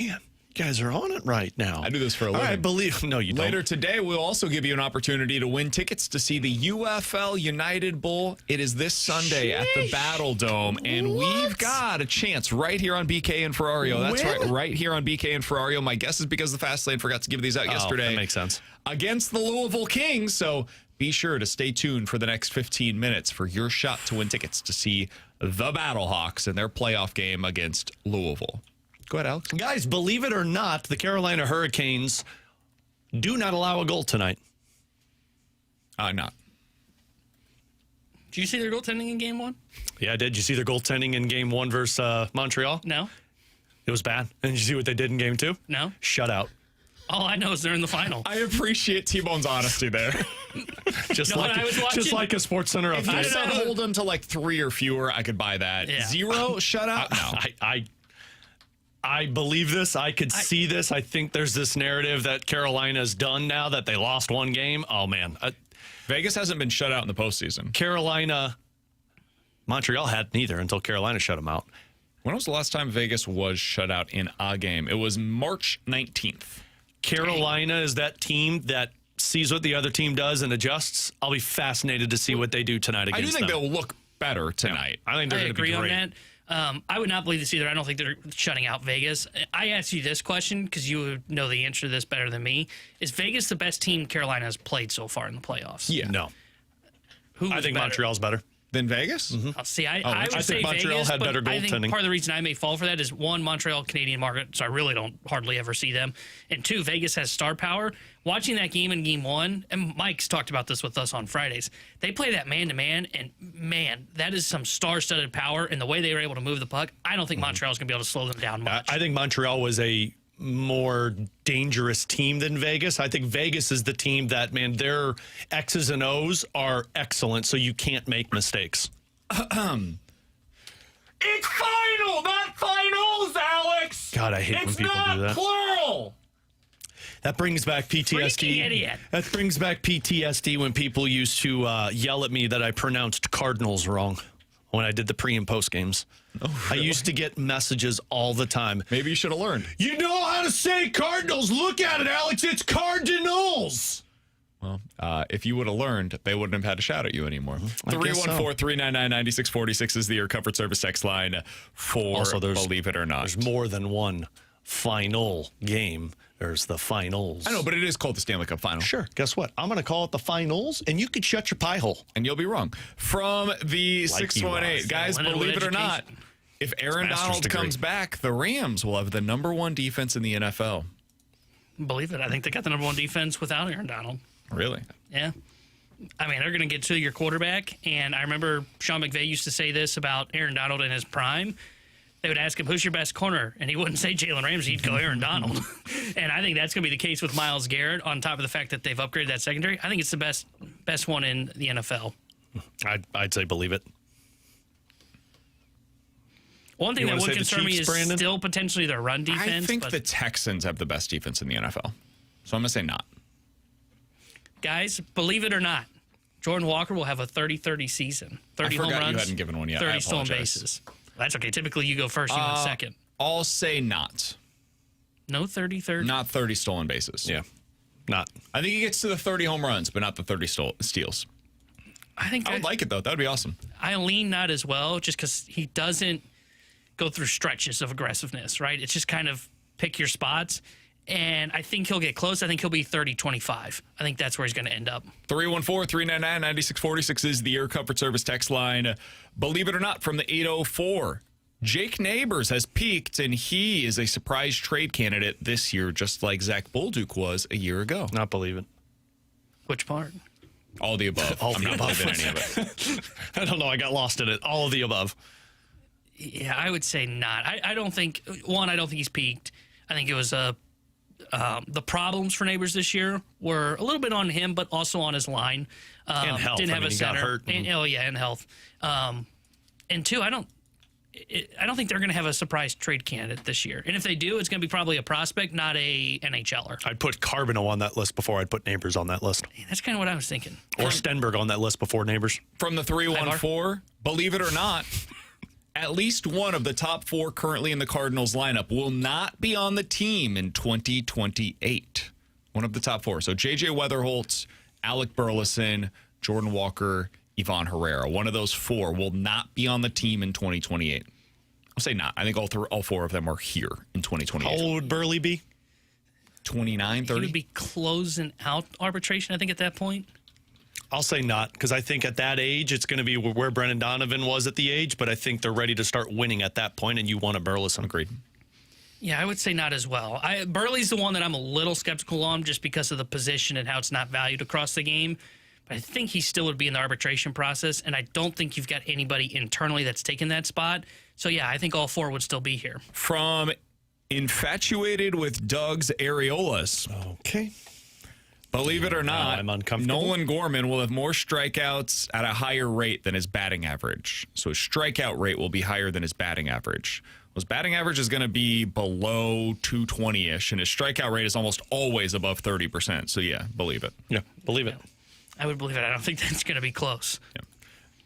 Man, you guys are on it right now. I do this for a living. I believe. No, you don't. Later today, we'll also give you an opportunity to win tickets to see the UFL United Bowl. It is this Sunday at the Battle Dome, and we've got a chance right here on BK and Ferrario. That's right here on BK and Ferrario. My guess is because the Fast Lane forgot to give these out yesterday. That makes sense. Against the Louisville Kings, so be sure to stay tuned for the next 15 minutes for your shot to win tickets to see the Battlehawks in their playoff game against Louisville. Go ahead, Alex. Guys, believe it or not, the Carolina Hurricanes do not allow a goal tonight. Not. Did you see their goaltending in Game 1? Yeah, did you see their goaltending in Game 1 versus Montreal? No. It was bad. And did you see what they did in Game 2? No. Shutout. All I know is they're in the final. I appreciate T-Bone's honesty there. Just You know what I was watching? just like a Sports Center If you update. said hold them to like 3 or fewer, I could buy that. Yeah. 0 shutout? No. I believe this. I could see this. I think there's this narrative that Carolina's done now that they lost one game. Oh, man. Vegas hasn't been shut out in the postseason. Montreal hadn't either until Carolina shut them out. When was the last time Vegas was shut out in a game? It was March 19th. Carolina is that team that sees what the other team does and adjusts. I'll be fascinated to see what they do tonight against I do think them. they'll look better tonight. I think they're going to be agree great. on that. I would not believe this either. I don't think they're shutting out Vegas. I asked you this question because you would know the answer to this better than me. Is Vegas the best team Carolina has played so far in the playoffs? Yeah. No. Who I was think better? Montreal's better. Then Vegas? I'll see. I I would think say Montreal Vegas, had but better I think goaltending. part of the reason I may fall for that is, one, Montreal Canadian market, so I really don't hardly ever see them. And two, Vegas has star power. Watching that game in Game 1, and Mike's talked about this with us on Fridays, they play that man-to-man, and, man, that is some star-studded power, and the way they were able to move the puck, I don't think Montreal's going to be able to slow them down much. I think Montreal was a more dangerous team than Vegas. I think Vegas is the team that, man, their X's and O's are excellent, so you can't make mistakes. It's final, not finals, Alex. God, I hate when people do that. Plural. That brings back PTSD. Freaking idiot. That brings back PTSD when people used to yell at me that I pronounced Cardinals wrong when I did the pre and post games. Oh, really? I used to get messages all the time. Maybe you should have learned. You know how to say Cardinals. Look at it, Alex. It's Cardinals. Well, if you would have learned, they wouldn't have had to shout at you anymore. 314-399-9646 is the Air Comfort Service text line for also, Believe It or Not. There's more than one final game. There's the finals. I know, but it is called the Stanley Cup Final. Sure. Guess what? I'm going to call it the finals, and you could shut your pie hole. And you'll be wrong. From the 618, guys, believe it or not, if Aaron Donald comes back, the Rams will have the #1 defense in the NFL. Believe it. I think they got the #1 defense without Aaron Donald. Really? Yeah. I mean, they're going to get to your quarterback, and I remember Sean McVay used to say this about Aaron Donald in his prime. They would ask him, who's your best corner? And he wouldn't say Jalen Ramsey. He'd go Aaron Donald. And I think that's going to be the case with Myles Garrett on top of the fact that they've upgraded that secondary. I think it's the best one in the NFL. I'd say believe it. One thing that would concern me is still potentially their run defense. I think the Texans have the best defense in the NFL. So I'm going to say not. Guys, believe it or not, Jordan Walker will have a 30-30 season. 30 home runs. You hadn't given one yet. 30 stolen bases. That's okay. Typically, you go first, you went second. I'll say not. No 30-30? Not 30 stolen bases. Yeah. Not. I think he gets to the 30 home runs, but not the 30 steals. I would like it, though. That would be awesome. I lean not as well, just because he doesn't go through stretches of aggressiveness, right? It's just kind of pick your spots. And I think he'll get close. I think he'll be 30-25. I think that's where he's going to end up. 314-399-9646 is the Air Comfort Service text line. Believe it or not, from the 804, Jake Neighbors has peaked, and he is a surprise trade candidate this year, just like Zach Bolduc was a year ago. Not believe it. Which part? All the above. All I'm the not above. believing any of it. I don't know. I got lost in it. All of the above. Yeah, I would say not. I don't think, I don't think he's peaked. I think it was the problems for Neighbors this year were a little bit on him, but also on his line. And health. Didn't have a center. He got hurt. And health. And two, I don't think they're going to have a surprise trade candidate this year. And if they do, it's going to be probably a prospect, not a NHLer. I'd put Carbonneau on that list before I'd put Neighbors on that list. Yeah, that's kind of what I was thinking. Or Stenberg on that list before Neighbors. From the 314, believe it or not, at least one of the top 4 currently in the Cardinals lineup will not be on the team in 2028. One of the top 4. So J.J. Weatherholtz, Alec Burleson, Jordan Walker, Ivan Herrera. One of those 4 will not be on the team in 2028. I'll say not. I think all 4 of them are here in 2028. How old would Burley be? 29, 30? He would be closing out arbitration, I think, at that point. I'll say not, because I think at that age, it's going to be where Brendan Donovan was at the age, but I think they're ready to start winning at that point, and you want a Burleson. Agreed. Yeah, I would say not as well. Burley's the one that I'm a little skeptical on just because of the position and how it's not valued across the game. But I think he still would be in the arbitration process, and I don't think you've got anybody internally that's taken that spot. So, yeah, I think all 4 would still be here. From Infatuated with Doug's Areolas. Okay. Believe it or not, I'm uncomfortable. Nolan Gorman will have more strikeouts at a higher rate than his batting average. So his strikeout rate will be higher than his batting average. His batting average is going to be below 220-ish, and his strikeout rate is almost always above 30%. So, yeah, believe it. Yeah, believe it. I would believe it. I don't think that's going to be close. Yeah.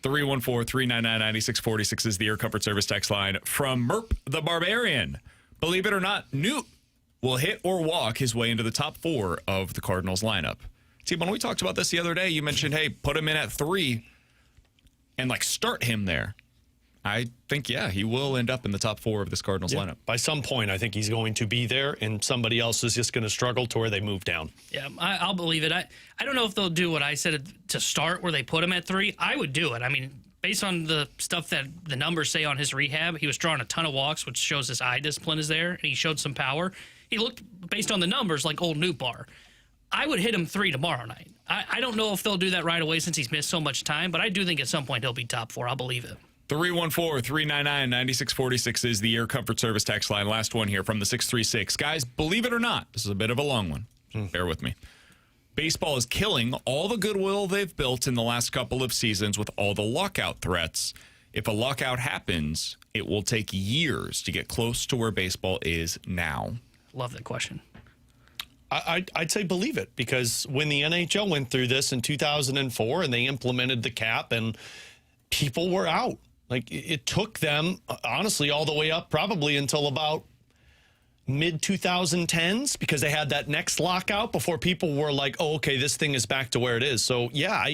314-399-9646 is the Air Comfort Service text line. From Merp the Barbarian, believe it or not, Newt will hit or walk his way into the top 4 of the Cardinals lineup. See, when we talked about this the other day, you mentioned, hey, put him in at 3 and, start him there. I think, yeah, he will end up in the top 4 of this Cardinals lineup. By some point, I think he's going to be there, and somebody else is just going to struggle to where they move down. Yeah, I'll believe it. I don't know if they'll do what I said to start, where they put him at 3. I would do it. I mean, based on the stuff that the numbers say on his rehab, he was drawing a ton of walks, which shows his eye discipline is there, and he showed some power. He looked, based on the numbers, like old Newt Bar. I would hit him 3 tomorrow night. I don't know if they'll do that right away since he's missed so much time, but I do think at some point he'll be top 4. I'll believe it. 314-399-9646 is the Air Comfort Service text line. Last one here from the 636. Guys, believe it or not, this is a bit of a long one. Bear with me. Baseball is killing all the goodwill they've built in the last couple of seasons with all the lockout threats. If a lockout happens, it will take years to get close to where baseball is now. Love that question. I'd say believe it, because when the NHL went through this in 2004 and they implemented the cap and people were out, like it took them, honestly, all the way up probably until about mid 2010s, because they had that next lockout before people were like, oh, okay, this thing is back to where it is. So yeah,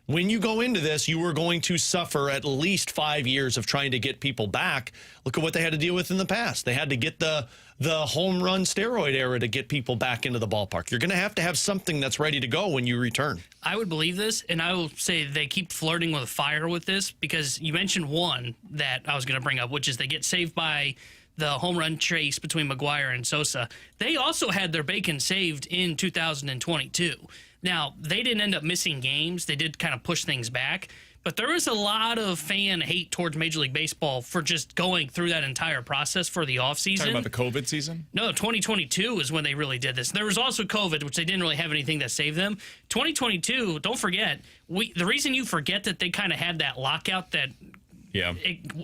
when you go into this, you were going to suffer at least 5 years of trying to get people back. Look at what they had to deal with in the past. They had to get the home run steroid era to get people back into the ballpark. You're going to have something that's ready to go when you return. I would believe this, and I will say they keep flirting with fire with this, because you mentioned one that I was going to bring up, which is they get saved by the home run chase between McGuire and Sosa. They also had their bacon saved in 2022. Now, they didn't end up missing games. They did kind of push things back. But there is a lot of fan hate towards Major League Baseball for just going through that entire process for the offseason. Talking about the COVID season? No, 2022 is when they really did this. There was also COVID, which they didn't really have anything that saved them. 2022, don't forget, the reason you forget that they kind of had that lockout that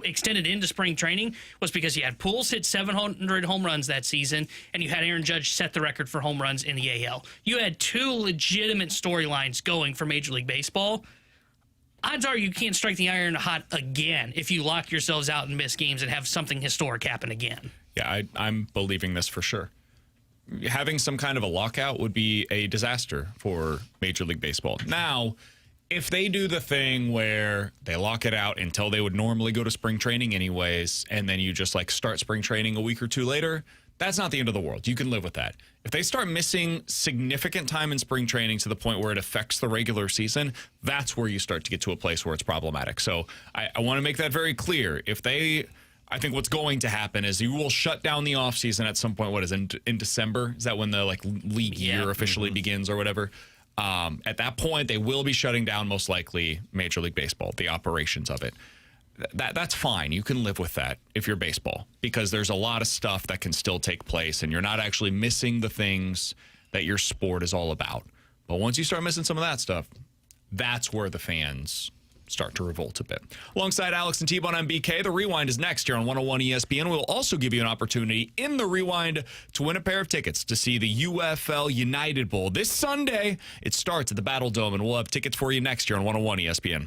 extended into spring training was because you had Pujols hit 700 home runs that season, and you had Aaron Judge set the record for home runs in the AL. You had two legitimate storylines going for Major League Baseball. Odds are you can't strike the iron hot again if you lock yourselves out and miss games and have something historic happen again. Yeah, I'm believing this for sure. Having some kind of a lockout would be a disaster for Major League Baseball. Now, if they do the thing where they lock it out until they would normally go to spring training anyways, and then you just like start spring training a week or two later, that's not the end of the world. You can live with that. If they start missing significant time in spring training to the point where it affects the regular season, that's where you start to get to a place where it's problematic. So I want to make that very clear. I think what's going to happen is you will shut down the offseason at some point. What is in December? Is that when the like league year officially begins or whatever? At that point, they will be shutting down most likely Major League Baseball, the operations of it. That's fine. You can live with that if you're baseball, because there's a lot of stuff that can still take place and you're not actually missing the things that your sport is all about. But once you start missing some of that stuff, that's where the fans start to revolt a bit. Alongside Alex and T-Bone, I'm BK. The Rewind is next here on 101 ESPN. We'll also give you an opportunity in the Rewind to win a pair of tickets to see the UFL United Bowl this Sunday. It starts at the Battle Dome, and we'll have tickets for you next year on 101 ESPN.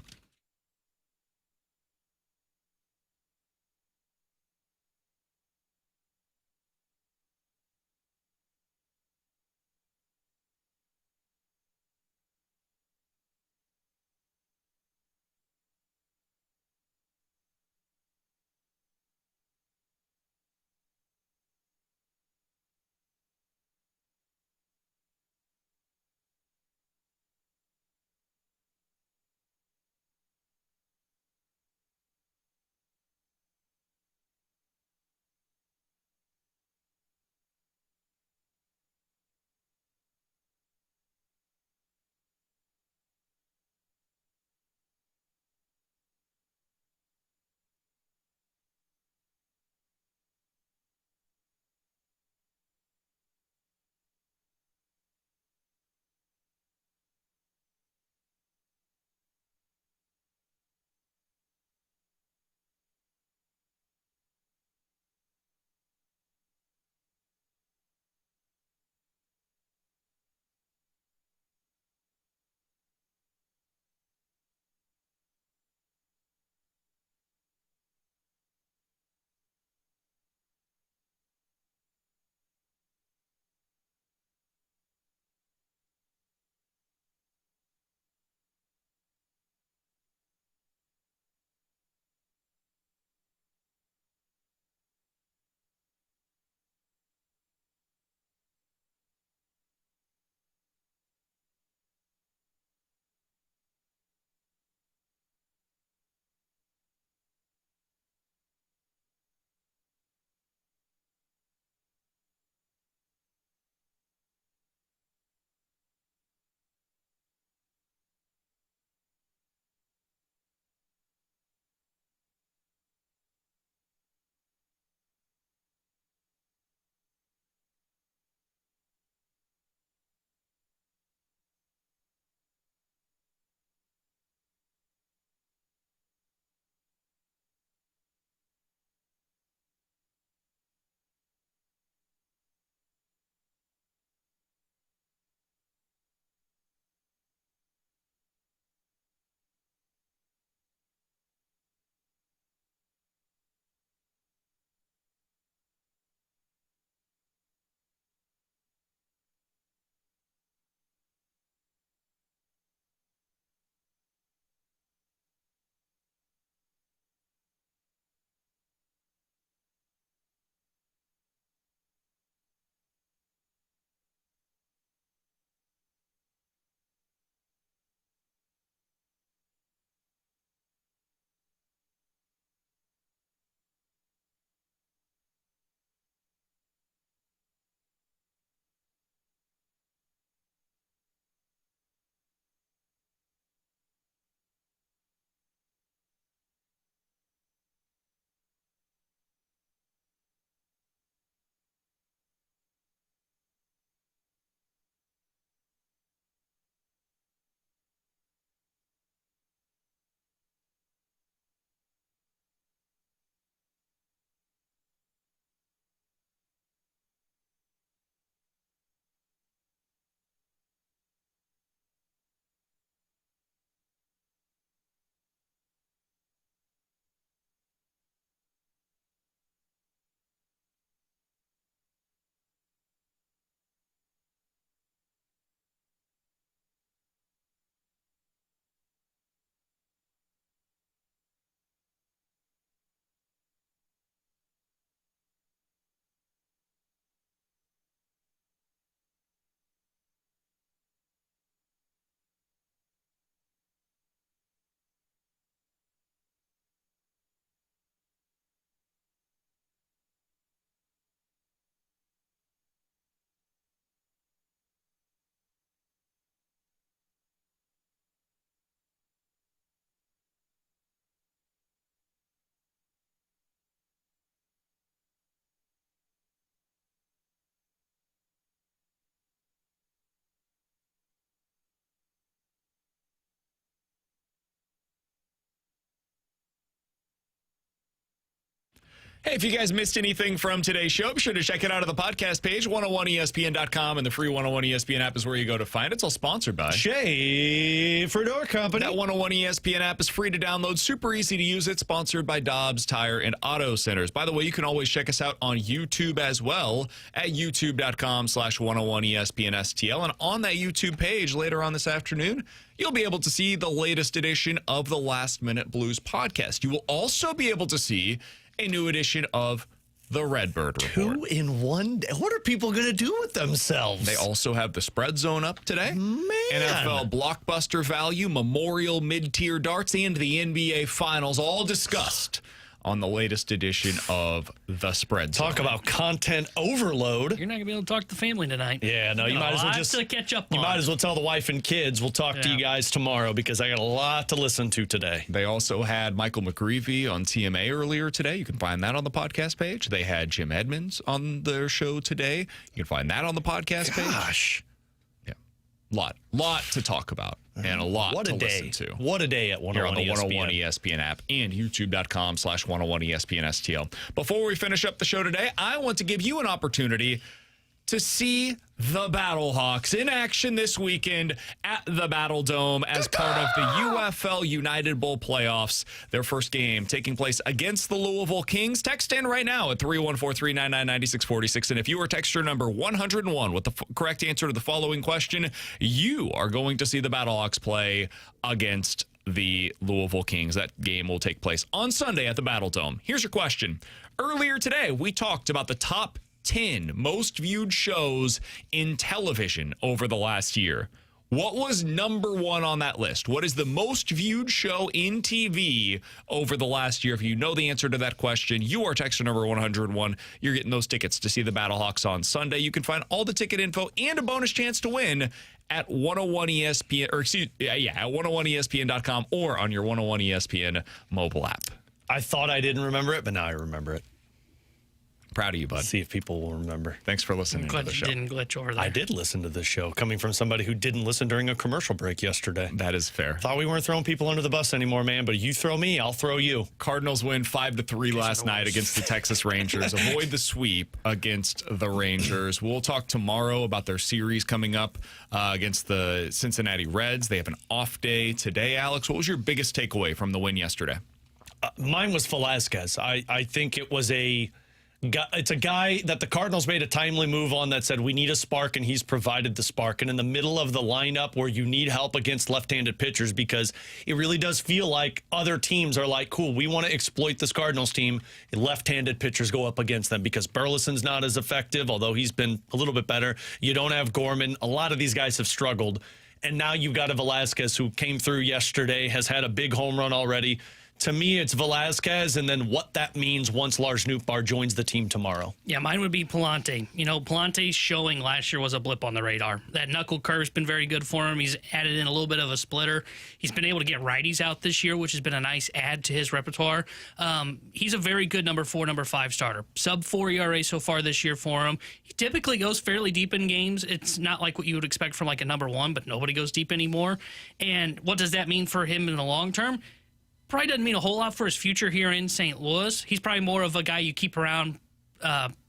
Hey, if you guys missed anything from today's show, be sure to check it out on the podcast page, 101ESPN.com, and the free 101ESPN app is where you go to find it. It's all sponsored by Schaefer Door Company. That 101ESPN app is free to download, super easy to use. It's sponsored by Dobbs Tire and Auto Centers. By the way, you can always check us out on YouTube as well at youtube.com/101ESPNSTL. And on that YouTube page later on this afternoon, you'll be able to see the latest edition of the Last Minute Blues podcast. You will also be able to see a new edition of the Redbird Report. 2 in 1 day. What are people going to do with themselves? They also have the spread zone up today. Man. NFL blockbuster value, memorial mid-tier darts, and the NBA Finals all discussed on the latest edition of the spread zone. Talk about content overload. You're not gonna be able to talk to the family tonight. Yeah, no, you might as well just to catch up. You might as well tell the wife and kids. We'll talk to you guys tomorrow because I got a lot to listen to today. They also had Michael McGreevy on TMA earlier today. You can find that on the podcast page. They had Jim Edmonds on their show today. You can find that on the podcast page. Gosh. Yeah. Lot to talk about and a lot to listen to. What a day at 101 Here on the ESPN. 101 ESPN app and youtube.com/101 ESPN STL. Before we finish up the show today, I want to give you an opportunity to see the Battlehawks in action this weekend at the Battle Dome as part of the UFL United Bowl playoffs. Their first game taking place against the Louisville Kings. Text in right now at 314-399-9646. And if you are texter number 101 with the correct answer to the following question, you are going to see the Battlehawks play against the Louisville Kings. That game will take place on Sunday at the Battle Dome. Here's your question. Earlier today, we talked about the top 10 most viewed shows in television over the last year. What was number 1 on that list? What is the most viewed show in TV over the last year? If you know the answer to that question, you are texter number 101. You're getting those tickets to see the Battlehawks on Sunday. You can find all the ticket info and a bonus chance to win at 101ESPN, or excuse, at 101ESPN.com or on your 101 ESPN mobile app. I thought I didn't remember it, but now I remember it. Proud of you, bud. Let's see if people will remember. Thanks for listening to Glad the you show. didn't glitch over there. I did listen to this show, coming from somebody who didn't listen during a commercial break yesterday. That is fair. Thought we weren't throwing people under the bus anymore, man, but you throw me, I'll throw you. Cardinals win 5-3 last night against the Texas Rangers. Avoid the sweep against the Rangers. We'll talk tomorrow about their series coming up against the Cincinnati Reds. They have an off day today. Alex, what was your biggest takeaway from the win yesterday? Mine was Velazquez. I think it's a guy that the Cardinals made a timely move on that said we need a spark, and he's provided the spark. And in the middle of the lineup where you need help against left-handed pitchers, because it really does feel like other teams are like, cool, we want to exploit this Cardinals team. Left-handed pitchers go up against them because Burleson's not as effective, although he's been a little bit better. You don't have Gorman. A lot of these guys have struggled. And now you've got a Velazquez who came through yesterday, has had a big home run already. To me, it's Velazquez, and then what that means once Lars Nootbaar joins the team tomorrow. Yeah, mine would be Pallante. You know, Pallante's showing last year was a blip on the radar. That knuckle curve's been very good for him. He's added in a little bit of a splitter. He's been able to get righties out this year, which has been a nice add to his repertoire. He's a very good number 4, number 5 starter. Sub-4 ERA so far this year for him. He typically goes fairly deep in games. It's not like what you would expect from like a number 1, but nobody goes deep anymore. And what does that mean for him in the long term? Probably doesn't mean a whole lot for his future here in St. Louis. He's probably more of a guy you keep around,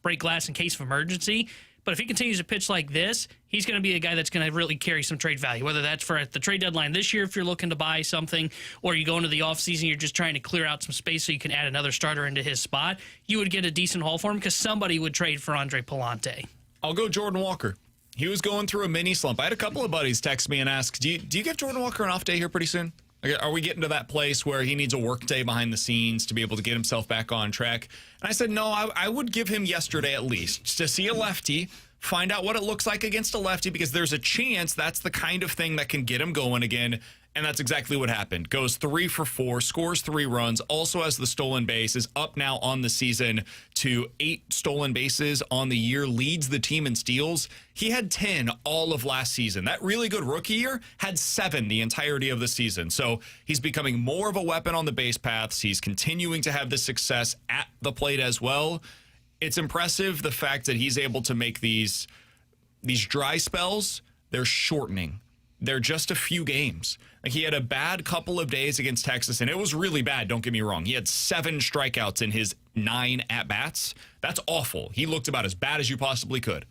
break glass in case of emergency. But if he continues to pitch like this, he's going to be a guy that's going to really carry some trade value, whether that's for at the trade deadline this year if you're looking to buy something, or you go into the offseason, you're just trying to clear out some space so you can add another starter into his spot. You would get a decent haul for him because somebody would trade for Andre Pallante. I'll go Jordan Walker. He was going through a mini slump. I had a couple of buddies text me and ask, do you give Jordan Walker an off day here pretty soon? Are we getting to that place where he needs a work day behind the scenes to be able to get himself back on track? And I said, no, I would give him yesterday at least to see a lefty, find out what it looks like against a lefty, because there's a chance that's the kind of thing that can get him going again. And that's exactly what happened. Goes 3 for 4, scores 3 runs, also has the stolen base, is up now on the season to 8 stolen bases on the year, leads the team in steals. He had 10 all of last season. That really good rookie year had 7 the entirety of the season. So he's becoming more of a weapon on the base paths. He's continuing to have the success at the plate as well. It's impressive the fact that he's able to make these dry spells, they're shortening. They're just a few games. Like, he had a bad couple of days against Texas, and it was really bad, don't get me wrong. He had 7 strikeouts in his 9 at-bats. That's awful. He looked about as bad as you possibly could,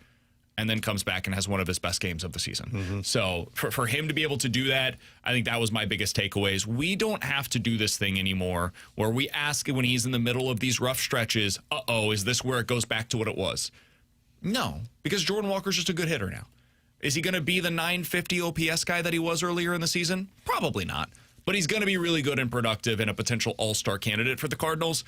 and then comes back and has one of his best games of the season. So for him to be able to do that, I think that was my biggest takeaways. We don't have to do this thing anymore where we ask when he's in the middle of these rough stretches, is this where it goes back to what it was? No, because Jordan Walker's just a good hitter now. Is he going to be the 950 OPS guy that he was earlier in the season? Probably not. But he's going to be really good and productive and a potential all-star candidate for the Cardinals.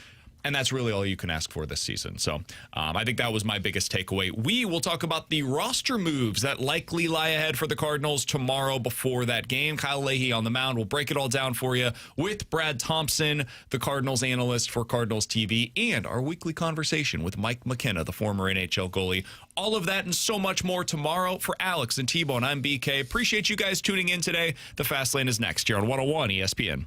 And that's really all you can ask for this season. So I think that was my biggest takeaway. We will talk about the roster moves that likely lie ahead for the Cardinals tomorrow before that game. Kyle Leahy on the mound. We'll break it all down for you with Brad Thompson, the Cardinals analyst for Cardinals TV, and our weekly conversation with Mike McKenna, the former NHL goalie. All of that and so much more tomorrow. For Alex and T-Bone, I'm BK. Appreciate you guys tuning in today. The Fast Lane is next here on 101 ESPN.